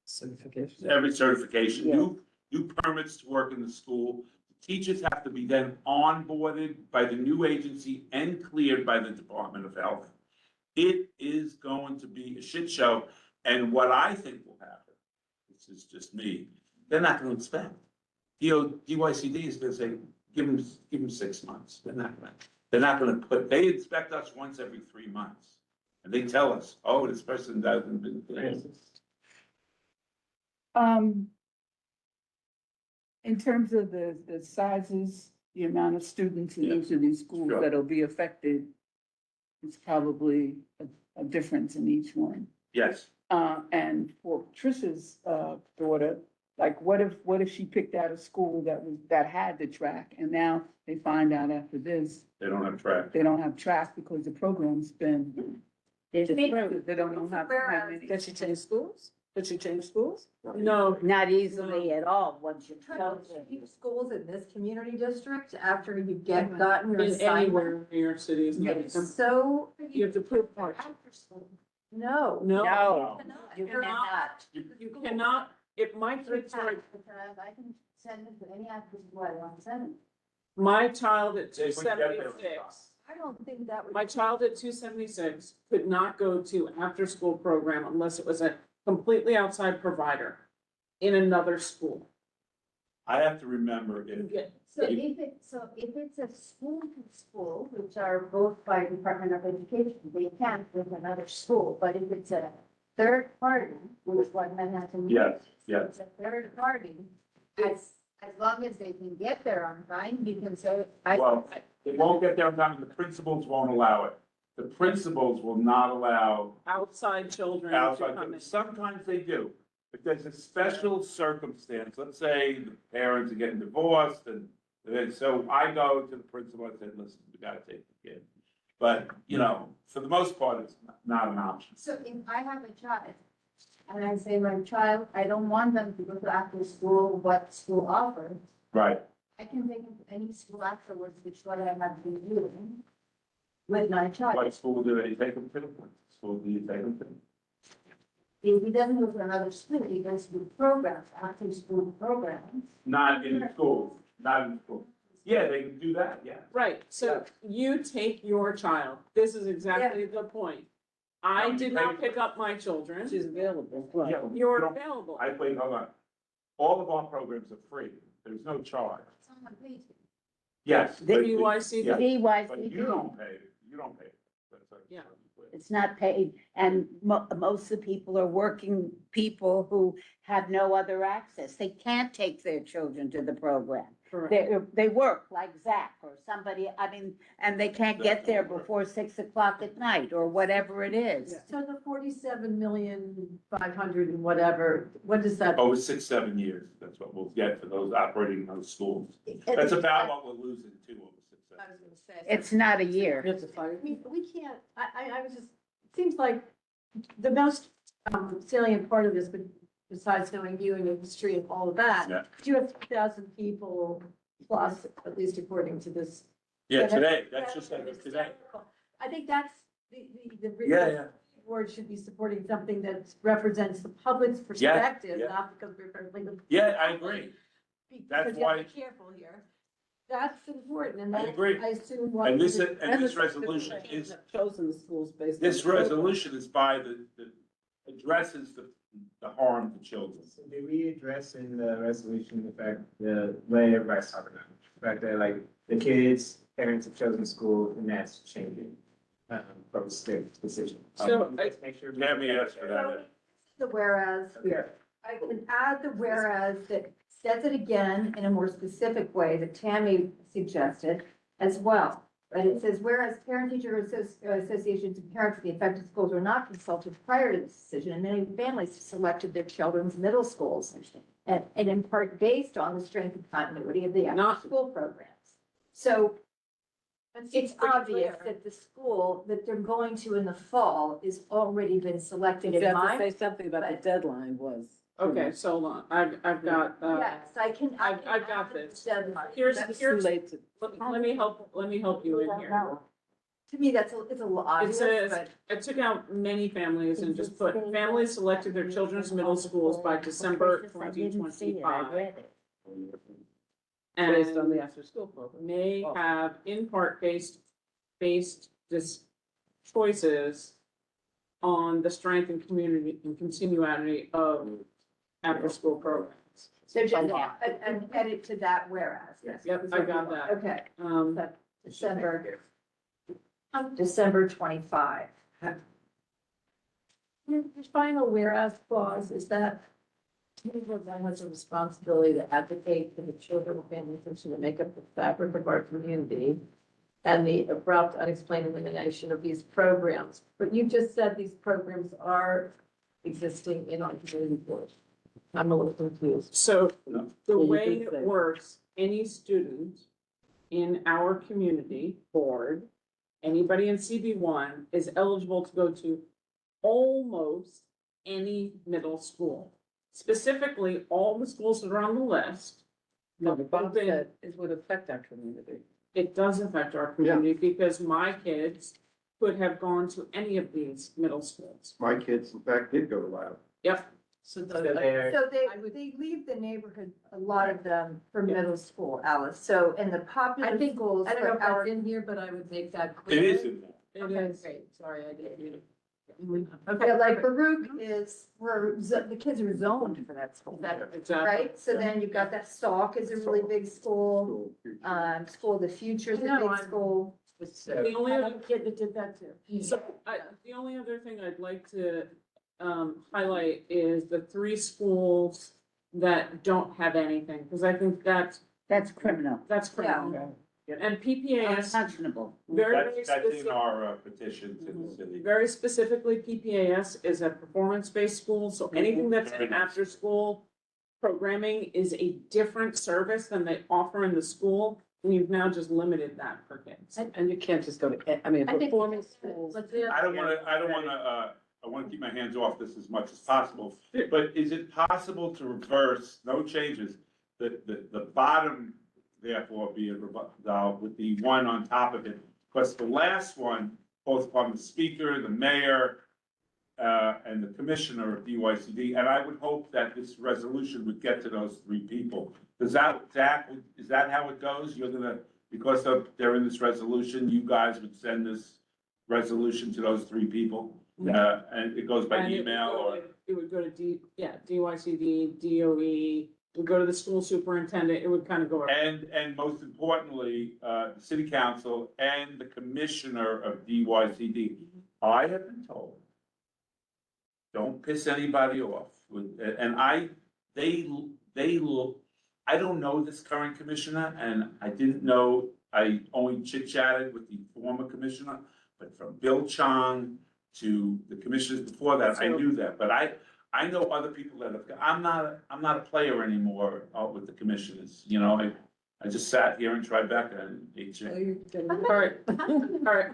Certification. every certification, new permits to work in the school. Teachers have to be then onboarded by the new agency and cleared by the Department of Health. It is going to be a shit show, and what I think will happen, this is just me, they're not gonna expect. DYCD is gonna say, give them 6 months, they're not gonna they inspect us once every 3 months. And they tell us, oh, this person hasn't been cleared. In terms of the sizes, the amount of students in each of these schools Sure. that'll be affected, it's probably a difference in each one. Yes, And for Tricia's, daughter, like, what if she picked out a school that had the track, and now they find out after this, they don't have track. they don't have track because the program's been, they don't know how many. Did she change schools? Did she change schools? No, Not easily at all, once you tell them. Keep schools in this community district after you gotten your in assignment. anywhere in New York City is. It's so. You have to prove part. No. No. No, You you cannot. You cannot, if my kids are, I can send it to any after school I want to send it. my child at They two would get there on seventy-six, I don't think that would. my child at 276 could not go to after-school program unless it was a completely outside provider in another school. I have to remember You if, get, So if it's a school to school, which are both by Department of Education, they can't with another school, but if it's a third party, which is what Manhattan. Yes, is, yes. It's a third party, as long as they can get there on time, because well, it won't get there on time, and the principals won't allow it. The principals will not allow outside children to outside, come in. sometimes they do. If there's a special circumstance, let's say the parents are getting divorced and then, so I go to the principal, I said, listen, we gotta take the kid. But, for the most part, it's not an option. So if I have a child, and I say, my child, I don't want them to go to after school, what school offers, Right. I can take them to any school afterwards, which is what I have been doing with my child. What school do they take them to? What school do you take them to? If he doesn't go to another school, he goes to programs, after school programs. Not in schools, not in schools. Yeah, they can do that, yeah. Right, so you take your child, this is exactly the point. I did not pick up my children, She's available. Yeah, you're don't- available. wait, hold on. All of our programs are free. There's no charge. Someone pays me. Yes. The but- BYCD. yeah, But you BYCD. don't pay, you don't pay. That's like- Yeah. It's not paid, and most of the people are working people who have no other access. They can't take their children to the program. Correct. They work like Zach or somebody, and they can't get there before 6 o'clock at night or whatever it is. So the 47,500,000 and whatever, what does that? Over 6-7 years, that's what we'll get for those operating those schools. That's about what we're losing too, over 6-7. I was gonna say. It's not a year. We can't, I was just, it seems like the most salient part of this, but besides knowing you and your history and all of that, Yeah. you have 3,000 people plus, at least according to this Yeah, that- today, that's just like it's today. I think that's the. Yeah, yeah. Board should be supporting something that represents the public's perspective, yeah. not because we're friendly. with- Yeah, I agree. That's Because you have why- to be careful here. That's important, and I that's, agree. I assume. what And this, the- and this resolution is, Chosen the schools based. on this the program. resolution is by the addresses the harm to children. So did we address in the resolution the fact, the way everybody's talking about, the fact that like the kids, parents have chosen school and that's changing, from the state decision? So, Let's make sure. Tammy asked for that. The whereas here, I can add the whereas that says it again in a more specific way that Tammy suggested as well. But it says, whereas parent-teacher associations and parents of the affected schools were not consulted prior to this decision, and many families selected their children's middle schools, and in part based on the strength and continuity of the after-school programs. So it's obvious that the school that they're going to in the fall is already been selected You in have to mind. say something about the deadline was. Okay, so hold on, I've got, Yes, I can. I've got add this. the deadline. Here's, It's here's, too late to. let me help you in here. To me, it's a little obvious, says- but. I took out many families and just put, families selected their children's middle schools by December twenty twenty-five. Based on And the after-school program. may have in part based this choices on the strength and community and continuity of after-school programs. So just and edit to that whereas. Yep, I got that. Okay, That December 25. The final whereas clause is that one has a responsibility to advocate for the children and families who make up the fabric of our community and the abrupt, unexplained elimination of these programs. But you just said these programs are existing in our community board. I'm a little confused. So No. the Yeah, you way can say it that. works, any student in our community board, anybody in CB1 is eligible to go to almost any middle school. Specifically, all the schools that are on the list. No, but Bob Open- said it would affect our community. It does affect our community because my kids could have gone to any of these middle schools. My kids, in fact, did go to Loud. Yep, So So there, So they leave the neighborhood, a lot of them for middle school, Alice. So in the popular schools I don't know for if that's our. in here, but I would make that It clear. is in there. it Okay, is. great, sorry, I didn't read it. Yeah, like Baruch is, the kids are zoned for that school, Exactly. right? So then you've got that Sauk is a really big school, School of the Future is a I know, big I'm- school. The only I other have a kid that did that too. So the only other thing I'd like to highlight is the 3 schools that don't have anything, because I think that's criminal, criminal. And PPAS, unconscionable. very, very That's in specific, our petition to the city. very specifically, PPAS is a performance-based school, so anything that's Very an nice. after-school programming is a different service than they offer in the school, and you've now just limited that for kids. And you can't just go to, I mean, I think- performing schools. I don't wanna, I wanna keep my hands off this as much as possible, but is it possible to reverse, no changes, the bottom therefore be resolved with the one on top of it? Because the last one, both from the speaker, the mayor, and the commissioner of DYCD, and I would hope that this resolution would get to those 3 people. Does that, Zach, is that how it goes? You're gonna, because they're in this resolution, you guys would send this resolution to those 3 people? And it goes by And it would email go- or? It would go to DYCD, DOE, it would go to the school superintendent, it would kind of go. And most importantly, the city council and the commissioner of DYCD. I have been told, don't piss anybody off. And I don't know this current commissioner, and I didn't know, I only chit-chatted with the former commissioner, but from Bill Chong to the commissioners before that, I knew that, but I know other people that have, I'm not a player anymore with the commissioners, you know, I just sat here in Tribeca and AJ. All right,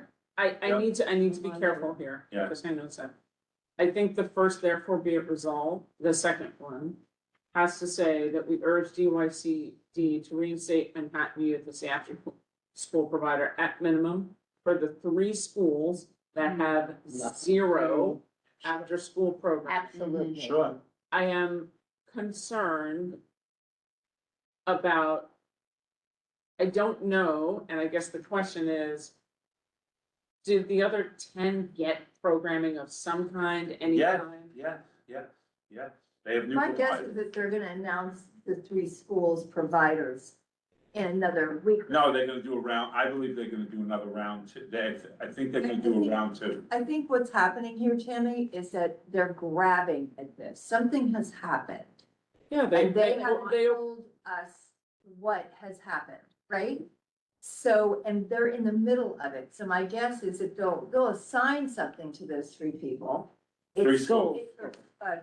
I need to be careful here. Yeah. Because hang on a sec. I think the first therefore be it resolved, the second one has to say that we urge DYCD to reinstate Manhattan Youth as the school provider at minimum for the 3 schools that have 0 after-school programs. Absolutely. Sure. I am concerned about, I don't know, and I guess the question is, did the other 10 get programming of some kind, any Yeah, kind? yeah, yeah, yeah. They have new My guess providers. is that they're gonna announce the 3 schools providers in another week. No, they're gonna do a round, I believe they're gonna do another round two. I think they're gonna do a round 2. I think what's happening here, Tammy, is that they're grabbing at this. Something has happened. Yeah, And they haven't told us what has happened, right? So, and they're in the middle of it. So my guess is that they'll assign something to those 3 people. 3 schools.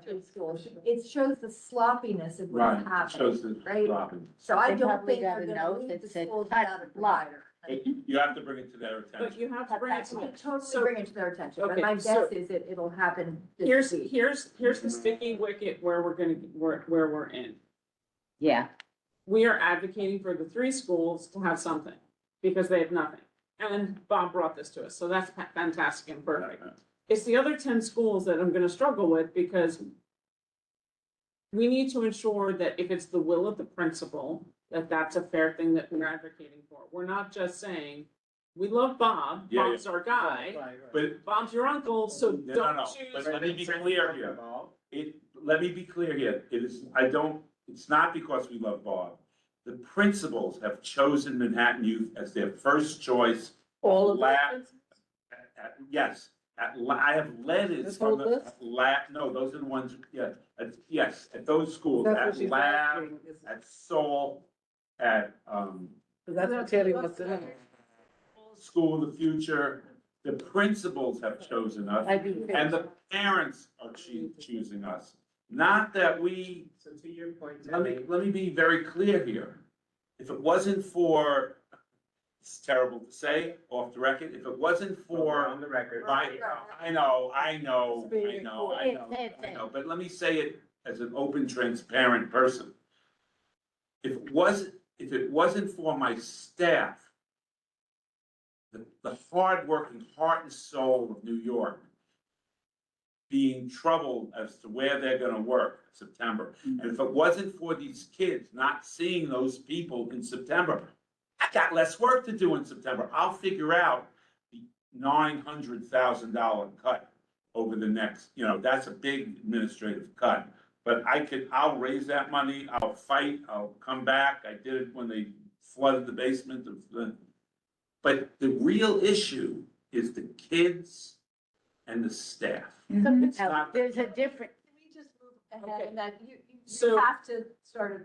3 schools. It shows the sloppiness of Right, what's it happening, shows the right? dropping. So I They don't probably think got they're a gonna note leave that the said, schools "Cut without a provider. You have to bring it to their But attention. you have to bring it to me. Totally bring it to their attention, but Okay, my so- guess is that it'll happen this Here's, week. here's the sticky wicket where where we're in. Yeah. We are advocating for the 3 schools to have something, because they have nothing. And Bob brought this to us, so that's fantastic and perfect. It's the other 10 schools that I'm gonna struggle with, because we need to ensure that if it's the will of the principal, that that's a fair thing that we're advocating for. We're not just saying, we love Bob, Yeah, yeah. Bob's our guy, But Bob's your uncle, so No, don't no, choose. but let me be clear here. Let me be clear here. It's not because we love Bob. The principals have chosen Manhattan Youth as their first choice. All of Lab- that? Yes, I have letters This from whole the list? no, those are the ones, yeah, yes, at those schools, That's what at she's Lab, asking, is- at Seoul, at, That's what Tammy wants to know. School of the Future. The principals have chosen us. I do. And the parents are choosing us. Not that we, So to your point, let Tammy, me be very clear here. If it wasn't for, it's terrible to say, off the record, if it wasn't we're for on the record. I know, but let me say it as an open, transparent person. If it wasn't for my staff, the hardworking heart and soul of New York being troubled as to where they're gonna work in September. And if it wasn't for these kids not seeing those people in September, I got less work to do in September. I'll figure out the $900,000 cut over the next, that's a big administrative cut. But I'll raise that money, I'll fight, I'll come back. I did it when they flooded the basement of the. But the real issue is the kids and the staff. It's Now, not- there's a different, Can we just move ahead and that you So- have to sort of,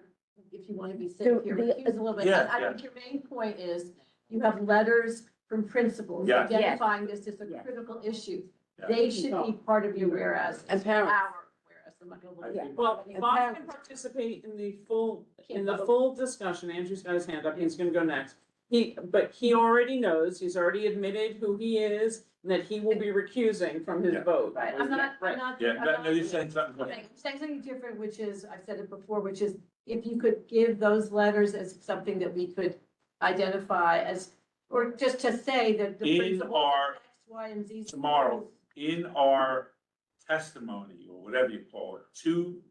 if you want to be sitting here, recuse a little bit. Yeah, I think your main point is you have letters from principals Yes. identifying this as a Yes. critical issue. Yeah. They should be part of your whereas. And parents. Our whereas. I'm not gonna look I at think- Well, And Bob can parents. participate in the Can't vote. full discussion. Andrew's got his hand up. He's gonna go next. But he already knows, he's already admitted who he is, and that he will be recusing from his Yeah. vote. Right, I'm not, Right. I'm not. Yeah, I'm no, not- no, you're saying something. I'm saying something different, which is, I've said it before, which is if you could give those letters as something that we could identify as, or just to say that the In principal our- X, Y, and Z. Tomorrow, schools- in our testimony, or whatever you call it, to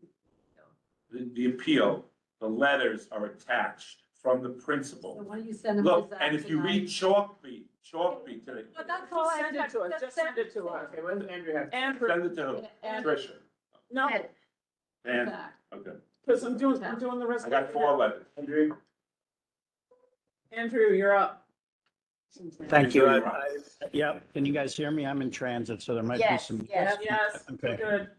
the appeal, the letters are attached from the So principal. why don't you send them? Look, as and if you read tonight? Chalkbeat today, But that's all I Send it to us, just send it to us. Okay, what does Andrew have? Andrew, send it to who? And- Tricia. no, And, Back. okay, because I'm doing the rest. I got 4 letters. Andrew? Andrew, you're up. Thank you. Andrew, you're up. Yeah, can you guys hear me? I'm in transit, so there might be yes, some. yes. Yes, Okay. good.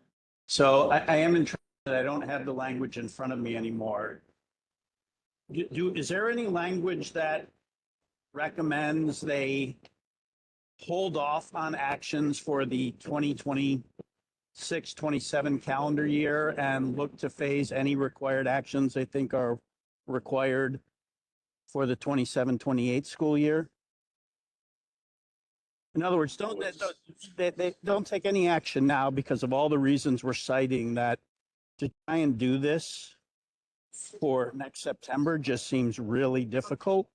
So I am in transit. I don't have the language in front of me anymore. Is there any language that recommends they hold off on actions for the 2026, 27 calendar year and look to phase any required actions they think are required for the 27, 28 school year? In other words, they don't take any action now because of all the reasons we're citing, that to try and do this for next September just seems really difficult.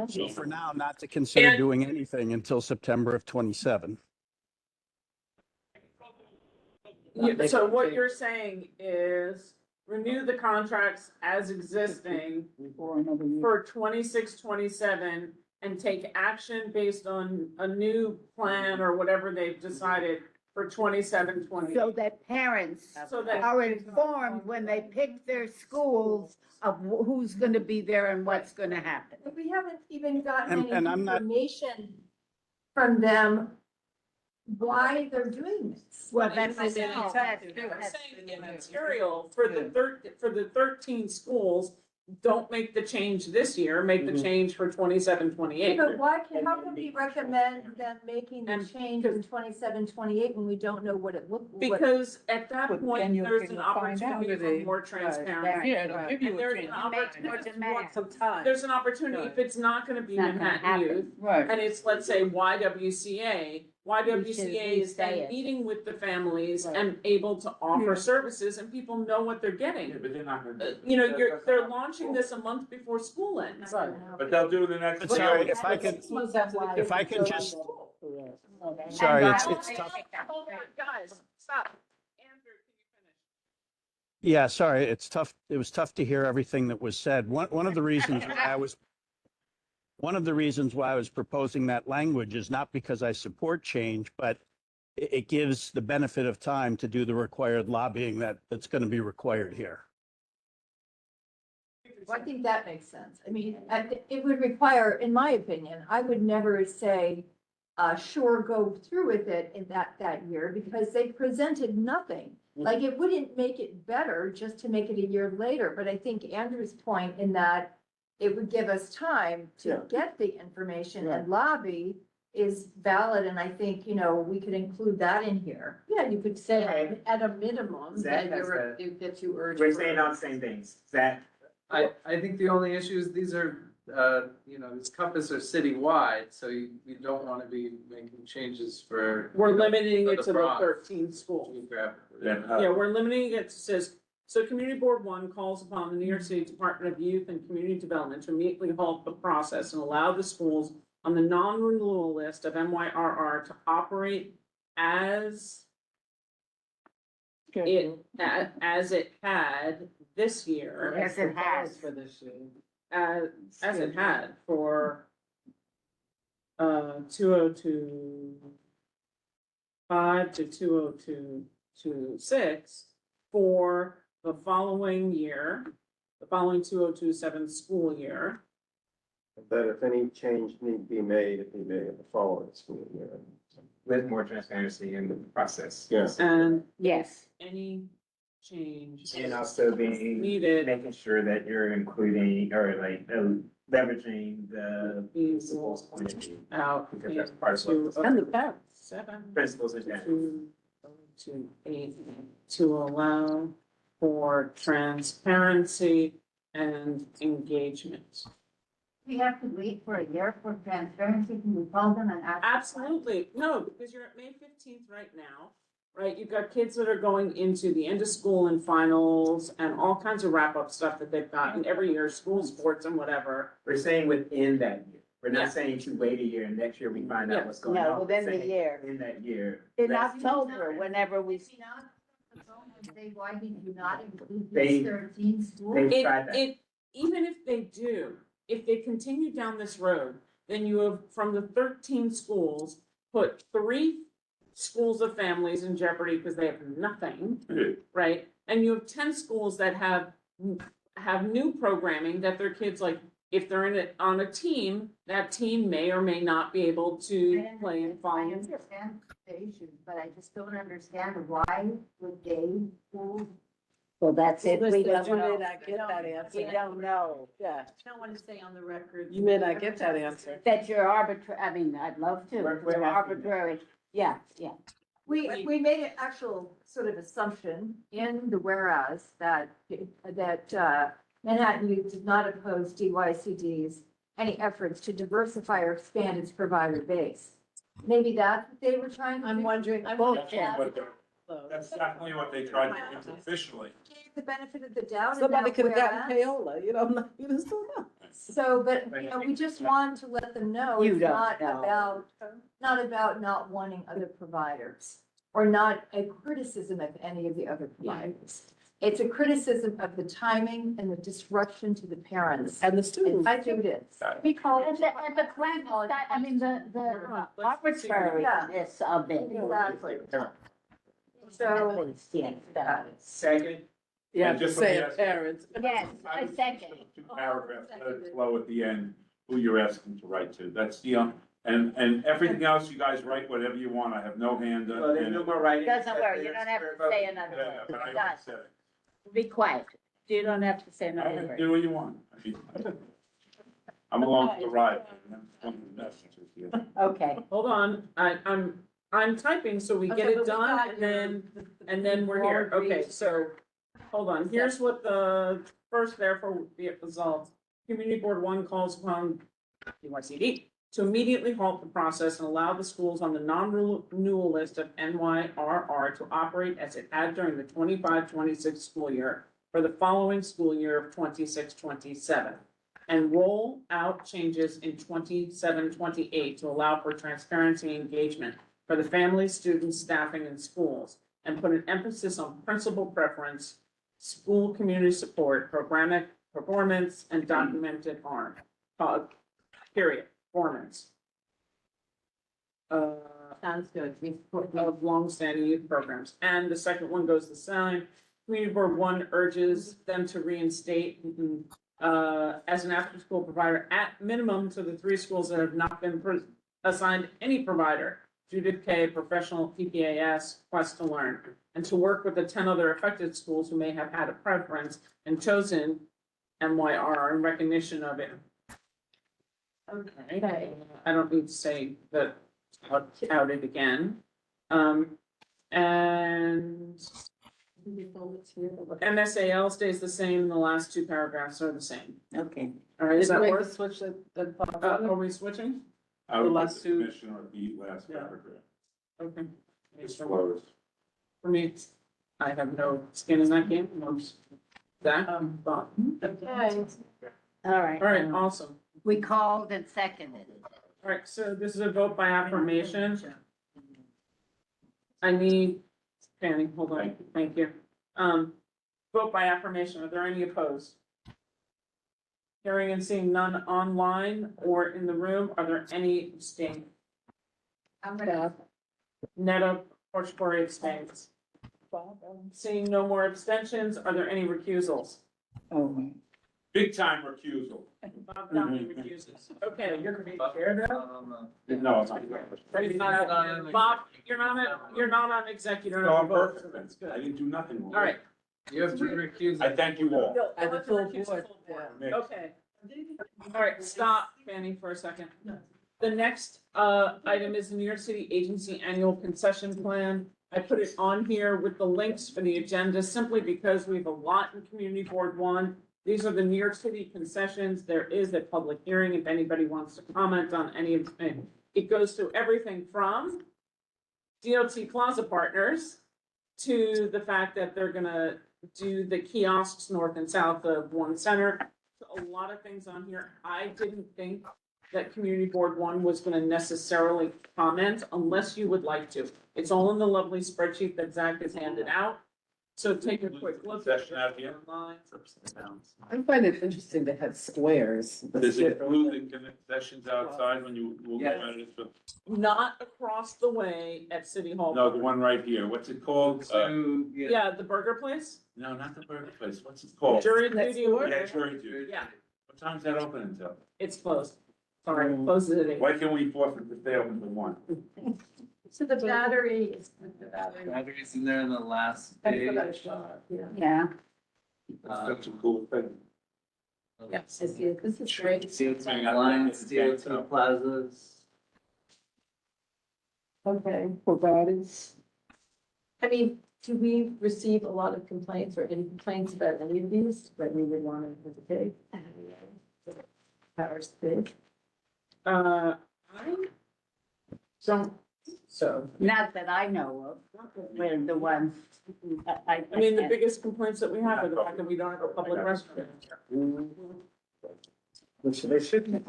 So for now, not to consider And- doing anything until September of 27. So what you're saying is renew the contracts as existing For another year. for 26, 27, and take action based on a new plan or whatever they've decided for 27, 28. So that parents So that- are informed when they pick their schools of who's gonna be there and what's gonna happen. But we haven't even gotten And any I'm not- information from them why they're doing this. Well, that's I'm saying the material for the 13 schools, don't make the change this year, make the change for 27, 28. But how can we recommend them making the And change in 27, 28 when we don't know what it looks? Because at that But point, then you'll there's an find out. opportunity for more transparency. Yeah, it'll give you And a there's an chance. opportunity, Some time. there's an opportunity, if it's not gonna be Not gonna Manhattan happen. Youth, Right. and it's, let's say, YWCA YWCA is resay then it. meeting with the families Right. and able to offer services, and people know what they're getting. But they're not gonna. You know, they're launching this a month before school ends. But they'll do it the next. But sorry, if I could, if I can just, sorry, it's tough. Hold on, guys, stop. Andrew, can you finish? Yeah, sorry, it's tough. It was tough to hear everything that was said. One of the reasons why I was proposing that language is not because I support change, but it gives the benefit of time to do the required lobbying that's going to be required here. Well, I think that makes sense. I mean, it would require, in my opinion, I would never say, sure, go through with it in that year, because they presented nothing. Like, it wouldn't make it better just to make it a year later, but I think Andrew's point in that it would give us time to get the information and lobby is valid, and I think, we could include that in here. Yeah, you could say at a minimum Zach that has that you urge. We're saying all the same things. Zach, I think the only issue is these are, these Compass are citywide, so you don't want to be making changes for. We're limiting for it to the Bronx 13 schools. geographically. Yeah, we're limiting it to says, so Community Board 1 calls upon the New York City Department of Youth and Community Development to immediately halt the process and allow the schools on the non-renewal list of MYRR to operate as it had this year. As it has. For this year. As it had for 2025 to 2026 for the following year, the following 2027 school year. That if any change need be made, it be made in the following school year. with more transparency in the process. Yes. And Yes. any change. And also being, Needed. making sure that you're including, or like, leveraging the principal's point of view. Out. Because that's part of what. And the parents. 7. Principals and parents. To 8, to allow for transparency and engagement. We have to wait for a year for transparency. Can we call them and ask? Absolutely, no, because you're at May 15th right now, right? You've got kids that are going into the end of school and finals and all kinds of wrap-up stuff that they've got in every year, school sports and whatever. We're saying within that year. We're Yeah. not saying to wait a year and next year we find Yeah. out what's going on. No, within We're the saying year. In that year. In That's- October, whenever we. Say, why did you not include They- these 13 schools? They've tried that. Even if they do, if they continue down this road, then you have, from the 13 schools, put 3 schools of families in jeopardy because they have nothing, right? And you have 10 schools that have new programming that their kids, like, if they're in it on a team, that team may or may not be able to play and I follow. understand the issues, but I just don't understand why would they schools? Well, that's it. We Listen, don't you may know. not get that answer. We don't know. Yeah, I don't want to say on the record. you may not get that answer. That you're arbitrary, I mean, I'd love to. We're You're asking. arbitrary. Yeah. We made an actual sort of assumption in the whereas that Manhattan Youth did not oppose DYCD's any efforts to diversify or expand its provider base. Maybe that's what they were trying to do. I'm wondering, That's definitely what they tried to do officially. Gave the benefit of the doubt. in Somebody that could have gotten whereas. payola, you just don't know. So, but, you know, we just want to let them know You it's don't not know. about not wanting other providers or not a criticism of any of the other providers. It's a criticism of the timing and the disruption to the parents. And the students. I do this. We call And it. the plan, I mean, the arbitrariness of it. Exactly. I So, understand that. Second. Yeah, And just say let me ask- parents. Yes, I I would second. Two paragraphs, let it flow at the end, who you're asking to write to. That's the, and everything else, you guys write whatever you want. I have no hand Well, up. there's and- no more writing. Doesn't worry, you don't have to say another Yeah, word. but I Done. already said it. Be quiet. You don't have to say I another mean, word. do what you want. I mean, I'm along for the ride. One of the messages here. Okay. Hold on, I'm typing so we get Okay, but it we done got and then we're here. all agreed. Okay, so, hold on, here's what the first therefore be it resolved. Community Board One calls upon NYCD to immediately halt the process and allow the schools on the non-renewal list of NYRR to operate as it had during the 25-26 school year for the following school year of 26-27, and roll out changes in 27-28 to allow for transparency and engagement for the families, students, staffing, and schools, and put an emphasis on principal preference, school community support, programmatic performance, and documented harm. Period, performance. sounds good. Of longstanding youth programs. And the second one goes the same. Community Board One urges them to reinstate as an after-school provider at minimum to the 3 schools that have not been assigned any provider, Judith K, Professional, PPAS, Quest to Learn, and to work with the 10 other affected schools who may have had a preference and chosen MYR in recognition of it. Okay, I don't need to say that outed again. And MSAL stays the same, the last 2 paragraphs are the same. Okay. All right, is that Make work? the switch that Are we switching? I would The like last the two- commissioner the last Yeah. paragraph. Okay. Just flows. For me, I have no skin in that game, no that, but, Okay. All right. all right, awesome. We called and seconded it. All right, so this is a vote by affirmation. I need, Fanny, hold on, thank you. Vote by affirmation, are there any opposed? Hearing and seeing none online or in the room, are there any abstained? Netta Porchkori abstains. Seeing no more abstentions, are there any recusals? Oh, Big time recusal. Bob Donnelly recuses. Okay, you're gonna be chair now? No, it's not. Bob, you're not on executive. No, I'm vote, so perfect. that's good. I didn't do nothing wrong. All right. You have to recuse. I thank you all. At the full board, Okay. All right, stop, Fanny, for a second. The next item is the New York City Agency Annual Concession Plan. I put it on here with the links for the agenda simply because we have a lot in Community Board One. These are the New York City concessions. There is a public hearing if anybody wants to comment on any of it. It goes through everything from DOT Plaza Partners to the fact that they're gonna do the kiosks north and south of One Center. A lot of things on here. I didn't think that Community Board One was gonna necessarily comment unless you would like to. It's all in the lovely spreadsheet that Zach has handed out. So take a quick look. Session out here. I find it interesting to have squares. Does it include the concessions outside when you look Yes. at it? So- Not across the way at City Hall. No, the one right here. What's it called? Yeah, the burger place, No, not the burger place. What's it called? jury Next duty. door? Yeah, jury duty. Yeah, What time's that open until? it's closed. Sorry, closes at 8. Why can't we forfeit if they open till 1? So the battery is the battery. Batteries in there in the last That's page. what I thought, yeah. Yeah. That's a cool thing. Yes, this is great. DOT compliance, DOT plazas. Okay. providers. I mean, do we receive a lot of complaints or any complaints about any of these that we would want to take? Powers big. I don't, so, Not that I know of. We're the ones. I mean, the biggest complaints that we have are the fact that we don't have a public restroom. Which they should,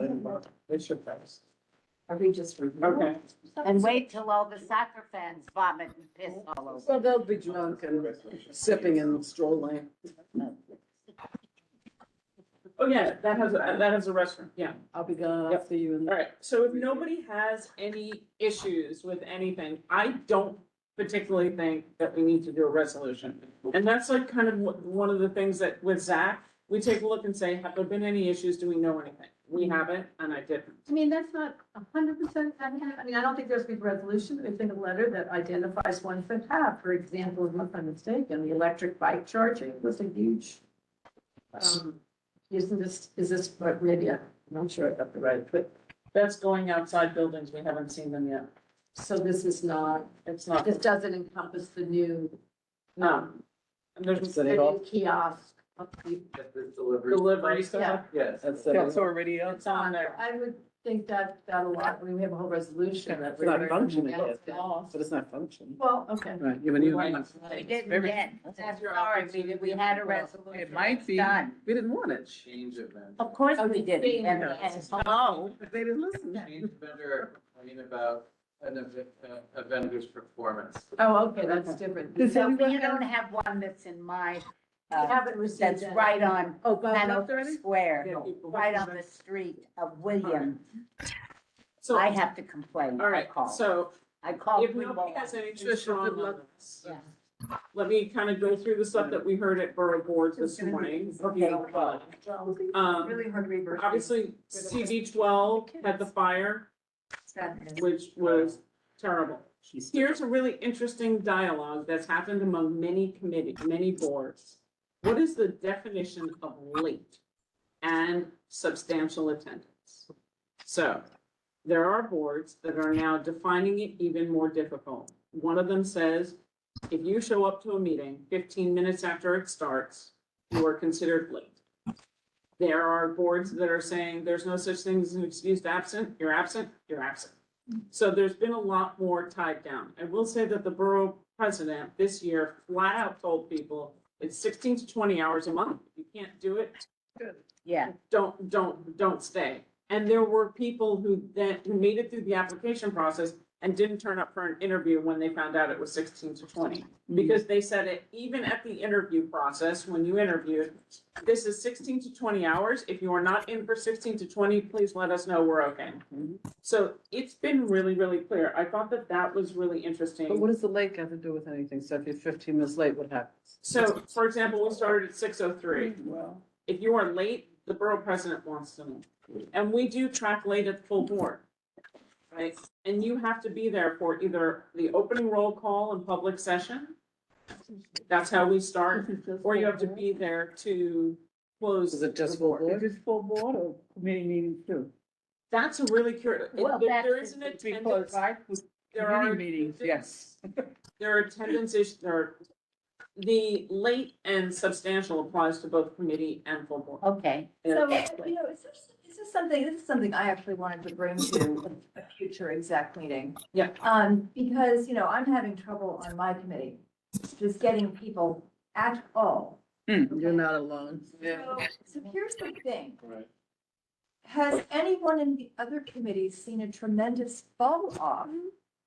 they should pass. Are we just? Okay. And wait till all the soccer fans vomit and piss all over. So they'll be drunk and sipping and strolling. Oh, yeah, that has a restaurant, yeah. I'll be gone after you. All right, so if nobody has any issues with anything, I don't particularly think that we need to do a resolution. And that's like kind of one of the things that with Zach, we take a look and say, have there been any issues? Do we know anything? We haven't, and I didn't. I mean, that's not 100%, I mean, I don't think there's been a resolution, there's been a letter that identifies ones that have, for example, if I'm not mistaken, the electric bike charging was a huge. Is this, but maybe, I'm not sure I got the right, but, That's going outside buildings, we haven't seen them yet. so this is not, It's not, this doesn't encompass the new, no. And there's the new kiosk. delivery stuff. Yes. That's already It's on there. I would think that a lot, we have a whole resolution that. It's not functioning Yeah. yet, but it's not functioning. Well, okay. Right, you need. We didn't get, I'm sorry, we had a resolution. It might be. Done. We didn't want it. Change of vendor. Of course we didn't, and hello. They didn't listen. Change of vendor, I mean about a vendor's performance. Oh, okay, that's different. So we don't have one that's in my, We haven't received that's that. right on Oh, Bob left Hanover already? Square, Yeah, people- right on the street of William. So, I have to complain. all right, so I called. if nobody has anything strong good on luck. this, Yeah. let me kind of go through the stuff that we heard at Borough Board this morning. if you don't mind. Really hard to reverse. Obviously, CB 12 had the fire, which was terrible. Here's a really interesting dialogue that's happened among many committees, many boards. What is the definition of late and substantial attendance? So there are boards that are now defining it even more difficult. One of them says, if you show up to a meeting 15 minutes after it starts, you are considered late. There are boards that are saying there's no such thing as an excused absent, you're absent, you're absent. So there's been a lot more tied down. I will say that the borough president this year flat out told people it's 16 to 20 hours a month. If you can't do it, Yeah. don't stay. And there were people who made it through the application process and didn't turn up for an interview when they found out it was 16 to 20. Because they said it, even at the interview process, when you interviewed, this is 16 to 20 hours. If you are not in for 16 to 20, please let us know, we're okay. So it's been really, really clear. I thought that that was really interesting. But what does the late have to do with anything? So if you're 15 minutes late, what happens? So, for example, we started at 6:03. Well, If you are late, the borough president wants to know. And we do track late at full board, right? And you have to be there for either the opening roll call and public session. That's how we start, or you have to be there to close. Is it just the full board. is this full board or committee meetings too? That's a really curious, Well, there that's is an Because attendance, with there are. committee meetings, yes. There are attendance issues, the late and substantial applies to both committee and full board. Okay. So, you know, this is something I actually wanted to bring to a future exec meeting. Yeah. Because, you know, I'm having trouble on my committee, just getting people at all. You're not alone. So here's the thing. Right. Has anyone in the other committees seen a tremendous fall off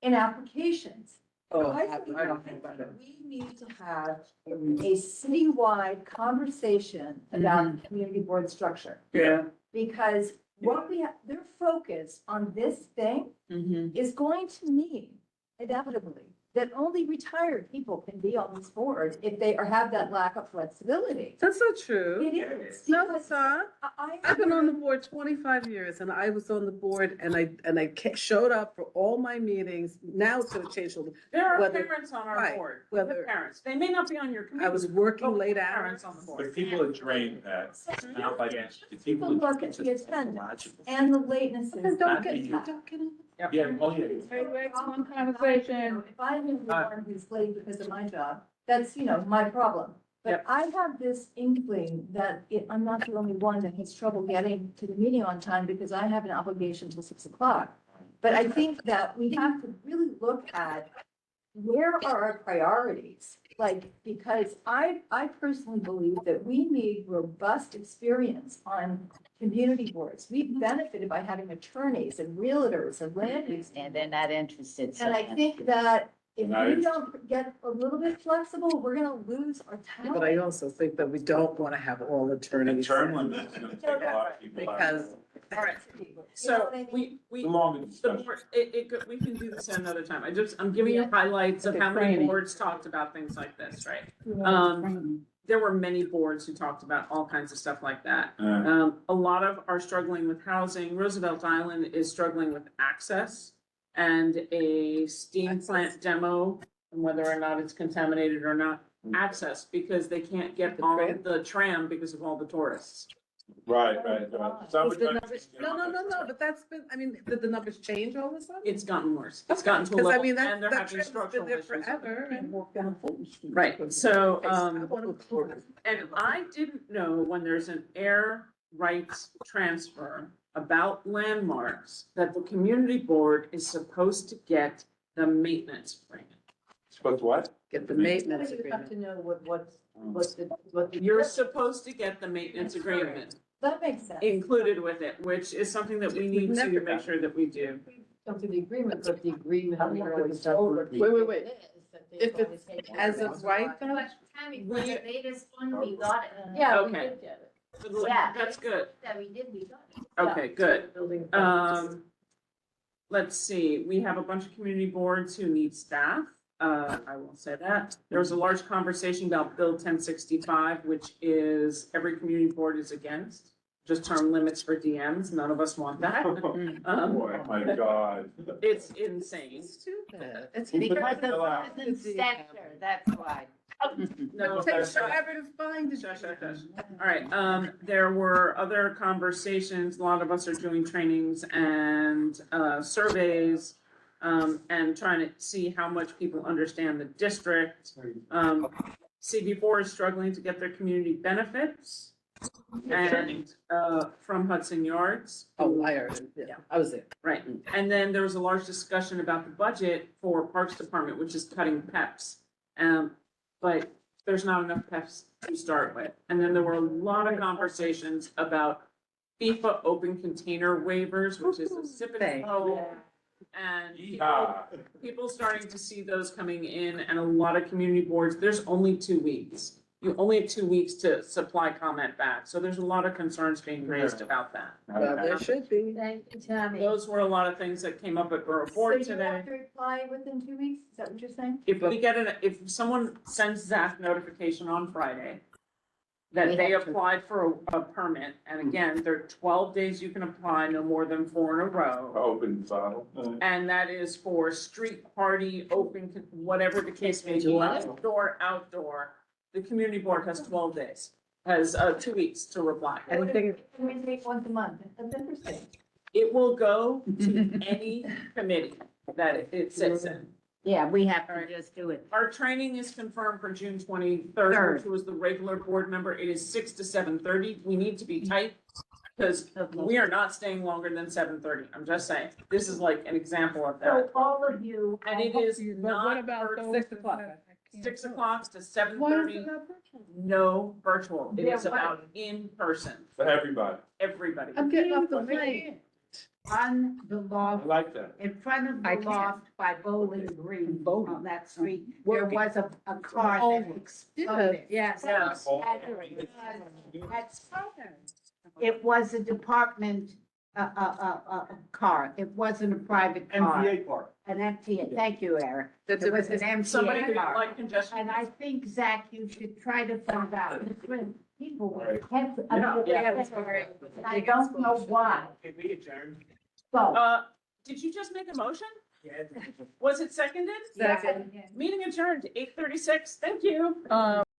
in applications? Oh, I don't think about it. We need to have a citywide conversation about the community board structure. Yeah. Because what their focus on this thing is going to mean inevitably that only retired people can be on this board if they have that lack of flexibility. That's not true. It is. No, because it's not. I've been on the board 25 years and I was on the board and I showed up for all my meetings. Now it's gonna change. There are Whether- parents on our right, board, whether- the parents, they may not be on your committee. I was working but late parents hours. on the board. But people are drained, Pat. Not like, if People people. look at the attendance and the latenesses. Don't get on. Yeah, oh, yeah. One conversation. If I'm the one who's late because of my job, that's, you know, my problem. But I have this inkling that I'm not the only one that has trouble getting to the meeting on time because I have an obligation till 6 o'clock. But I think that we have to really look at where are our priorities like, because I personally believe that we need robust experience on community boards. We've benefited by having attorneys and realtors and land use. And they're not interested. And I think that if Nice. we don't get a little bit flexible, we're gonna lose our talent. But I also think that we don't want to have all attorneys. Term limits, gonna take a lot of people out. Because All right, You know so what I mean? we, The longer the discussion. board, we can do this another time. I'm giving you highlights of Okay, how many training. boards talked about things like this, right? There were many boards who talked about all kinds of stuff like that. A lot of are struggling with housing. Roosevelt Island is struggling with access and a steam plant demo, and whether or not it's contaminated or not, access, because they can't get The on tram? the tram because of all the tourists. Right. Was the numbers, no, but that's been, I mean, did the numbers change all of a sudden? It's gotten worse. It's gotten to a Because I level, mean, and they're that having trend's been structural there issues. forever and. Walk down Fulton Street. Right, so, I wanna go forward. and I didn't know when there's an air rights transfer about landmarks, that the community board is supposed to get the maintenance agreement. Supposed what? Get the maintenance You have agreement. to know what the. You're supposed to get the maintenance agreement That makes sense. included with it, which is something that we need never to done make sure that we do. Don't do the agreement, but the agreement. Wait. If it's as of right, though? But Tammy, for the latest one, we got it. Yeah, we Okay. did get it. Yeah. That's good. That we did, we got it. Okay, good. Building. Let's see, we have a bunch of community boards who need staff. I will say that. There was a large conversation about Bill 1065, which is every community board is against. Just term limits for DMs. None of us want that. Boy, my God. It's insane. Stupid. It's Because Fill of out. prison sector, that's why. No, It takes forever to find it. Shush. All right, there were other conversations, a lot of us are doing trainings and, surveys, and trying to see how much people understand the district. CB4 is struggling to get their community benefits. And, from Hudson Yards. Oh, I heard it, yeah, I was there. Right, and then there was a large discussion about the budget for Parks Department, which is cutting PEPs. But there's not enough PEPs to start with. And then there were a lot of conversations about FIFA open container waivers, which is a sip and go. And people starting to see those coming in, and a lot of community boards, there's only 2 weeks. You only have 2 weeks to supply comment back, so there's a lot of concerns being raised about that. Well, there should be. Thank you, Tammy. Those were a lot of things that came up at Borough Board So you today. have to reply within 2 weeks? Is that what you're saying? If we get if someone sends Zach notification on Friday that We they have to. applied for a permit, and again, there are 12 days you can apply, no more than 4 in a row. Open file. And that is for street party, open, whatever the case may be, outdoor. The community board has 12 days, has 2 weeks to reply. Anything, We take once a month. That's interesting. It will go to any committee that it sits in. Yeah, we have to Alright. just do it. Our training is confirmed for June 23rd, which was the regular board member. It is 6 to 7:30. We need to be tight because we are not staying longer than 7:30. I'm just saying. This is like an example of that. So all of you. And it is But what not about virtual. those? 6 o'clock. 6 o'clock to Why is 7:30. it not virtual? No virtual. It Yeah, is what? about in person, For everybody. everybody. I'm getting off the plane. On the I loft, like that. in front of I the can't. loft by Bowling Green Bowling. on that street, there Working. was a car that Over. exploded. Yes. Yes. It was a department, car. It wasn't a private car. MTA park. An MTA. Thank you, Eric. That's It was an Somebody MTA who car. like congestion. And I think, Zach, you should try to find out. When people were Right. kept. Yeah. I don't know why. Can we adjourn? So. Did you just make a motion? Yeah. Was it seconded? Second. Meeting adjourned, 8:36. Thank you.